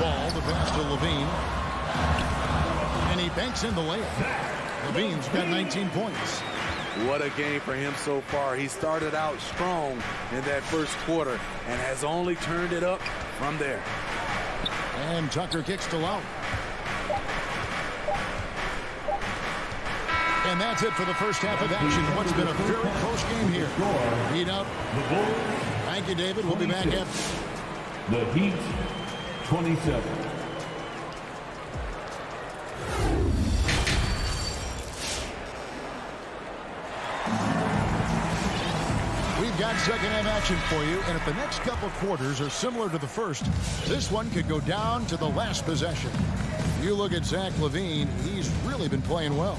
Ball, the pass to Levine. And he banks in the layup. Levine's got 19 points. What a game for him so far. He started out strong in that first quarter and has only turned it up from there. And Tucker kicks to Lowry. And that's it for the first half of action. What's been a very close game here. Heat up. Thank you, David. We'll be back after. The Heat, 27. We've got second half action for you, and if the next couple quarters are similar to the first, this one could go down to the last possession. You look at Zach LaVine, he's really been playing well.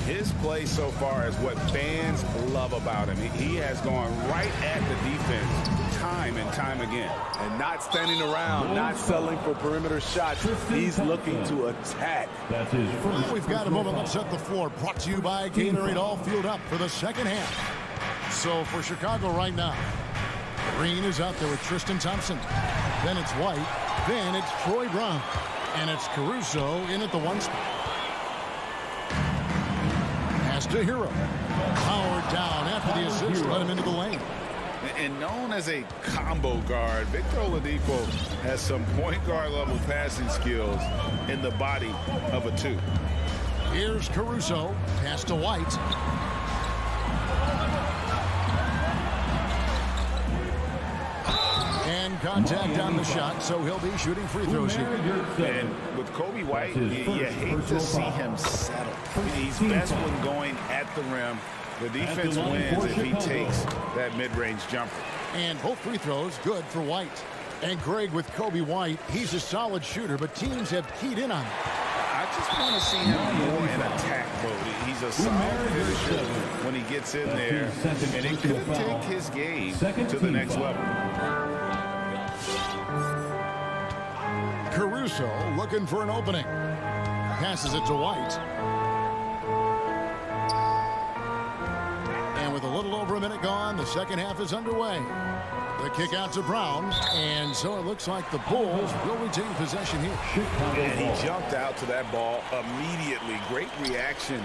His play so far is what fans love about him. He has gone right at the defense time and time again. And not standing around, not settling for perimeter shots. He's looking to attack. That's his first. We've got a moment. Let's set the floor. Brought to you by Gatorade, all fueled up for the second half. So for Chicago right now, Green is out there with Tristan Thompson. Then it's White. Then it's Troy Brown. And it's Caruso in at the 1 spot. Pass to Hero. Powered down after the assist. Let him into the lane. And known as a combo guard, Victor Oladipo has some point guard level passing skills in the body of a 2. Here's Caruso. Pass to White. And contact on the shot, so he'll be shooting free throws here. And with Kobe White, you hate to see him settle. He's best when going at the rim. The defense wins if he takes that mid-range jumper. And both free throws good for White. And Greg, with Kobe White, he's a solid shooter, but teams have keyed in on him. I just want to see him more in attack mode. He's a solid finisher when he gets in there, and it could take his game to the next level. Caruso looking for an opening. Passes it to White. And with a little over a minute gone, the second half is underway. The kick out to Brown, and so it looks like the Bulls will retain possession here. And he jumped out to that ball immediately. Great reaction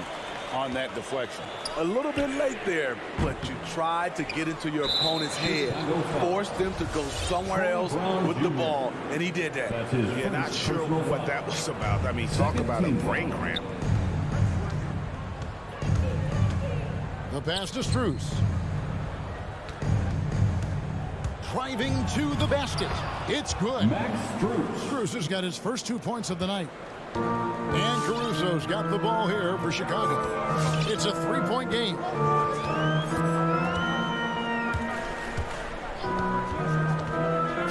on that deflection. A little bit late there, but you tried to get into your opponent's head, force them to go somewhere else with the ball, and he did that. Yeah, not sure what that was about. I mean, talk about a brain cramp. The pass to Strus. Driving to the basket. It's good. Strus has got his first 2 points of the night. And Caruso's got the ball here for Chicago. It's a 3-point game.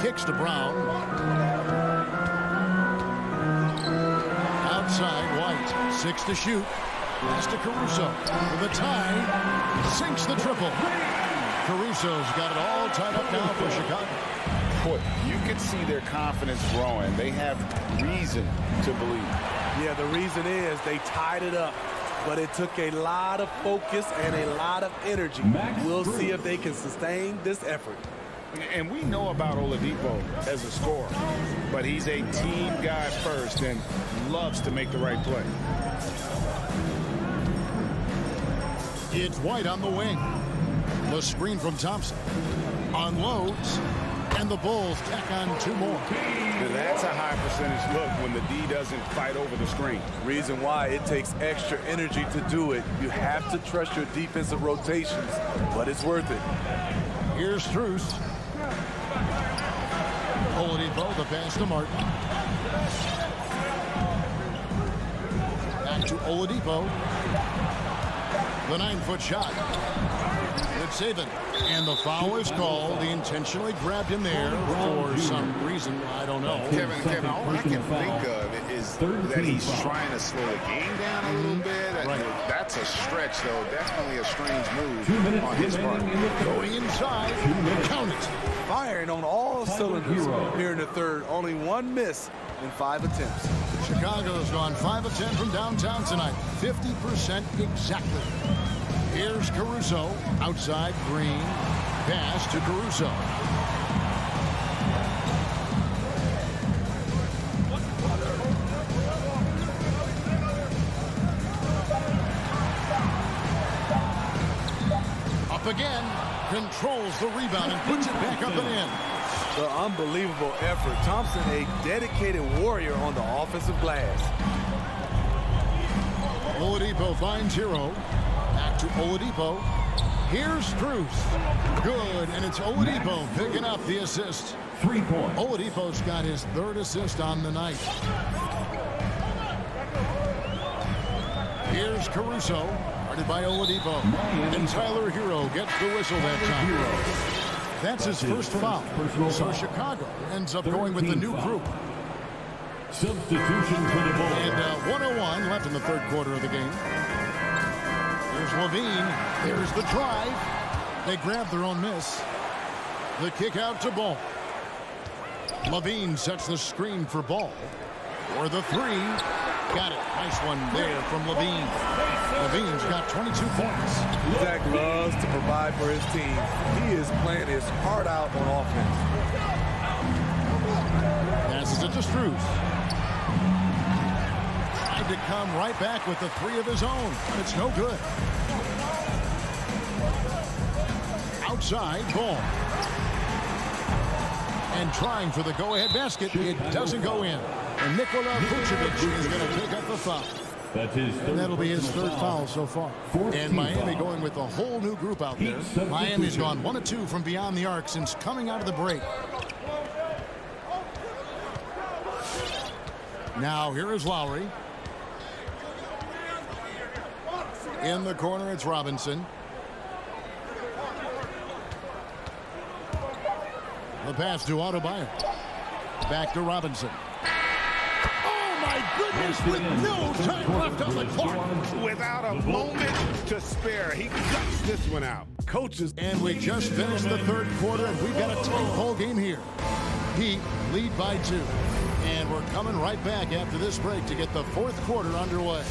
Kicks to Brown. Outside, White. 6 to shoot. Pass to Caruso. For the tie. Sinks the triple. Caruso's got it all tied up now for Chicago. Boy, you can see their confidence growing. They have reason to believe. Yeah, the reason is they tied it up. but it took a lot of focus and a lot of energy. We'll see if they can sustain this effort. And we know about Oladipo as a scorer, but he's a team guy first and loves to make the right play. It's White on the wing. The screen from Thompson. Unloads. And the Bulls tack on 2 more. Now that's a high percentage look when the D doesn't fight over the screen. Reason why it takes extra energy to do it. You have to trust your defensive rotations, but it's worth it. Here's Strus. Oladipo, the pass to Martin. Back to Oladipo. The 9-foot shot. It's Saban. And the foul is called. He intentionally grabbed him there for some reason. I don't know. Kevin, all I can think of is that he's trying to slow the game down a little bit. That's a stretch, though. Definitely a strange move on his part. Going inside. Count it. Firing on all cylinders here in the third. Only 1 miss in 5 attempts. Chicago's gone 5 of 10 from downtown tonight. 50% exactly. Here's Caruso. Outside, Green. Pass to Caruso. Up again. Controls the rebound and puts it back up and in. The unbelievable effort. Thompson, a dedicated warrior on the offensive glass. Oladipo finds Hero. Back to Oladipo. Here's Strus. Good, and it's Oladipo picking up the assist. 3 points. Oladipo's got his 3rd assist on the night. Here's Caruso. Guarded by Oladipo. And Tyler Hero gets the whistle that time. That's his first foul. So Chicago ends up going with the new group. Substitution for the ball. And 1:01 left in the 3rd quarter of the game. Here's Levine. There's the drive. They grab their own miss. The kick out to Ball. Levine sets the screen for Ball. For the 3. Got it. Nice one there from Levine. Levine's got 22 points. Zach loves to provide for his team. He is playing his heart out on offense. Passes it to Strus. Tried to come right back with the 3 of his own, but it's no good. Outside, Ball. And trying for the go-ahead basket. It doesn't go in. And Nikola Vucevic is going to pick up the foul. And that'll be his 3rd foul so far. And Miami going with a whole new group out there. Miami's gone 1 of 2 from beyond the arc since coming out of the break. Now here is Lowry. In the corner, it's Robinson. The pass to Adebayo. Back to Robinson. Oh, my goodness, with no time left on the clock. Without a moment to spare, he cuts this one out. Coaches. And we just finished the 3rd quarter, and we've got a tight ball game here. Heat lead by 2. And we're coming right back after this break to get the 4th quarter underway.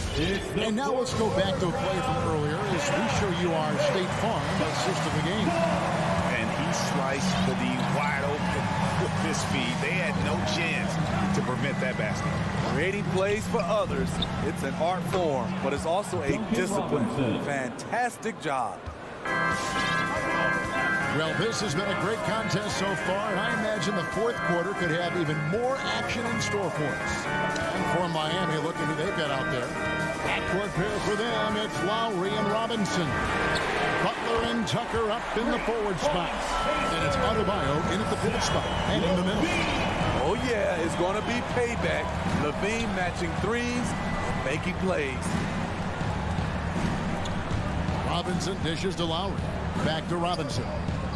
And now let's go back to a play from earlier as we show you our State Farm assist of the game. And he sliced the D wide open with his speed. They had no chance to prevent that basket. Creating plays for others, it's an art form, but it's also a discipline. Fantastic job. Well, this has been a great contest so far, and I imagine the 4th quarter could have even more action in store for us. And for Miami, look at who they've got out there. Backcourt pair for them, it's Lowry and Robinson. Butler and Tucker up in the forward spot. And it's Adebayo in at the pivot spot and in the middle. Oh, yeah, it's going to be payback. Levine matching 3s, making plays. Robinson dishes to Lowry. Back to Robinson.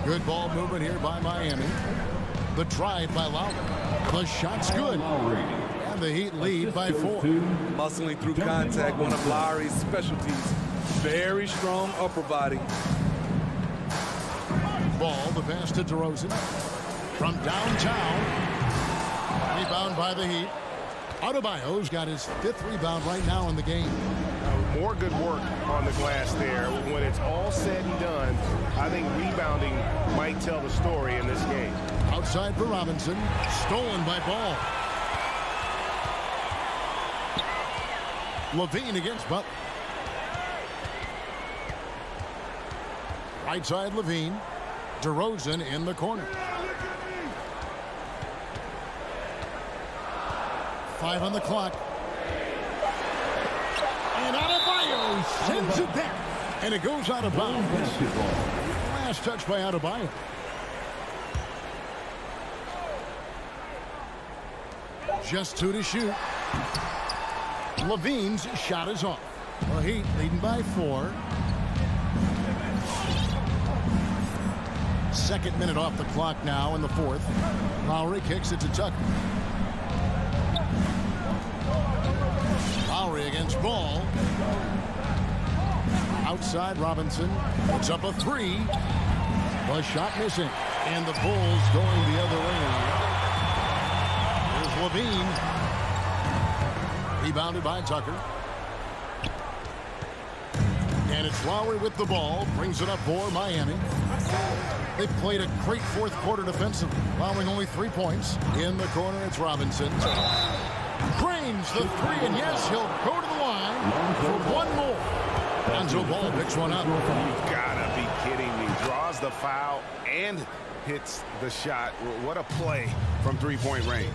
Good ball movement here by Miami. The drive by Lowry. The shot's good. And the Heat lead by 4. Muscling through contact, one of Lowry's specialties. Very strong upper body. Ball, the pass to DeRozan. From downtown. Rebound by the Heat. Adebayo's got his 5th rebound right now in the game. More good work on the glass there. When it's all said and done, I think rebounding might tell the story in this game. Outside for Robinson. Stolen by Ball. Levine against Butler. Right side Levine. DeRozan in the corner. 5 on the clock. And Adebayo sends it back. And it goes out of bounds. Last touch by Adebayo. Just 2 to shoot. Levine's shot is off. Well, Heat leading by 4. Second minute off the clock now in the fourth. Lowry kicks it to Tucker. Lowry against Ball. Outside Robinson. Puts up a 3. The shot missing. And the Bulls going the other way. Here's Levine. Rebounded by Tucker. And it's Lowry with the ball. Brings it up for Miami. They played a great fourth quarter defensively, allowing only 3 points. In the corner, it's Robinson. Drains the 3, and yes, he'll go to the line for one more. Lonzo Ball picks one up. You gotta be kidding me. Draws the foul and hits the shot. What a play from three-point range.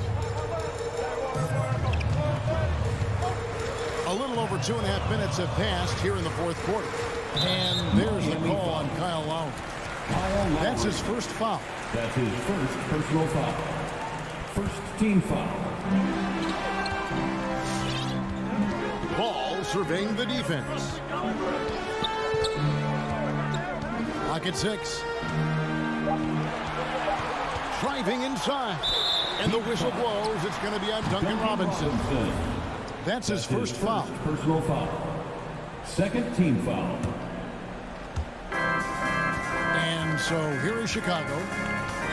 A little over 2.5 minutes have passed here in the fourth quarter. And there's the call on Kyle Lowry. That's his first foul. That's his first personal foul. First team foul. Ball surveying the defense. Clock at 6. Driving inside. And the whistle blows. It's going to be on Duncan Robinson. That's his first foul. Personal foul. Second team foul. And so here is Chicago,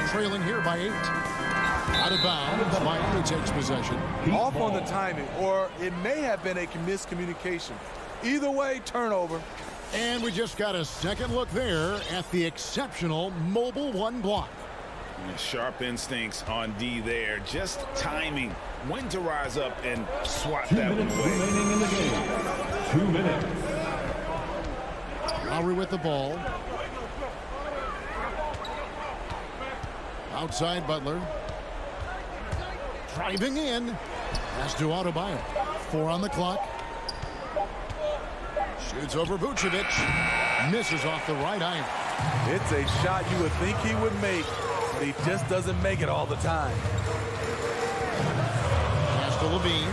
trailing here by 8. Out of bounds, Miami takes possession. Off on the timing, or it may have been a miscommunication. Either way, turnover. And we just got a second look there at the exceptional mobile 1 block. Sharp instincts on D there. Just timing when to rise up and swat that one away. Remaining in the game. 2 minutes. Lowry with the ball. Outside Butler. Driving in. Pass to Adebayo. 4 on the clock. Shoots over Vucevic. Misses off the right iron. It's a shot you would think he would make, but he just doesn't make it all the time. Pass to Levine.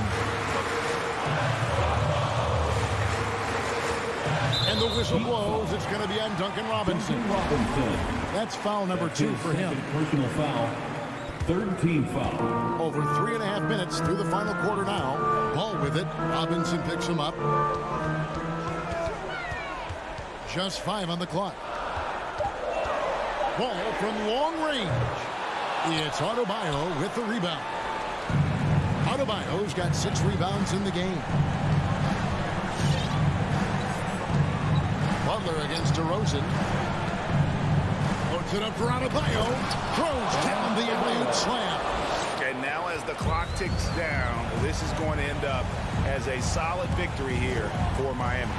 And the whistle blows. It's going to be on Duncan Robinson. That's foul number 2 for him. Personal foul. Third team foul. Over 3.5 minutes through the final quarter now. Ball with it. Robinson picks him up. Just 5 on the clock. Ball from long range. It's Adebayo with the rebound. Adebayo's got 6 rebounds in the game. Butler against DeRozan. Puts it up for Adebayo. Throws down the alley-oop slam. And now as the clock ticks down, this is going to end up as a solid victory here for Miami.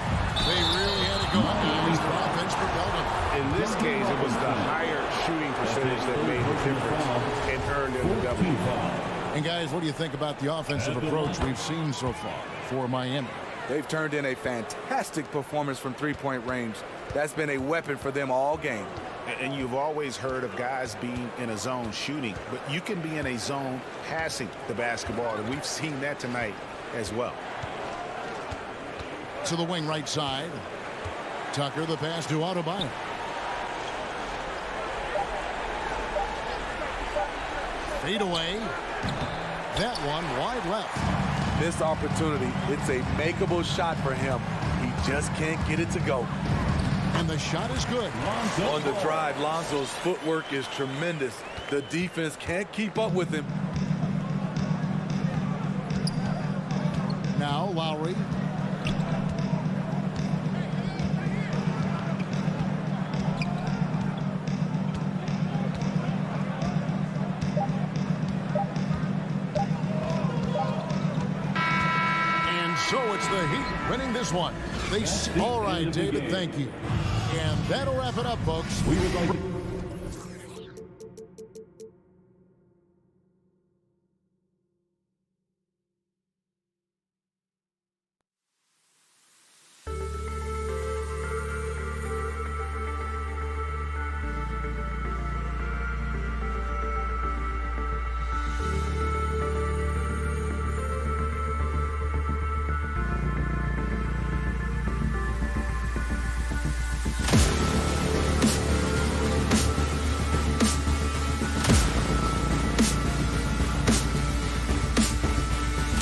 They really had it going. Their offense propelled them. In this case, it was the higher shooting percentage that made the difference and earned in the W. And guys, what do you think about the offensive approach we've seen so far for Miami? They've turned in a fantastic performance from three-point range. That's been a weapon for them all game. And you've always heard of guys being in a zone shooting, but you can be in a zone passing the basketball, and we've seen that tonight as well. To the wing right side. Tucker, the pass to Adebayo. Fade away. That one wide left. Missed opportunity. It's a makeable shot for him. He just can't get it to go. And the shot is good. On the drive, Lonzo's footwork is tremendous. The defense can't keep up with him. Now Lowry. So it's the Heat winning this one. All right, David, thank you. And that'll wrap it up, folks.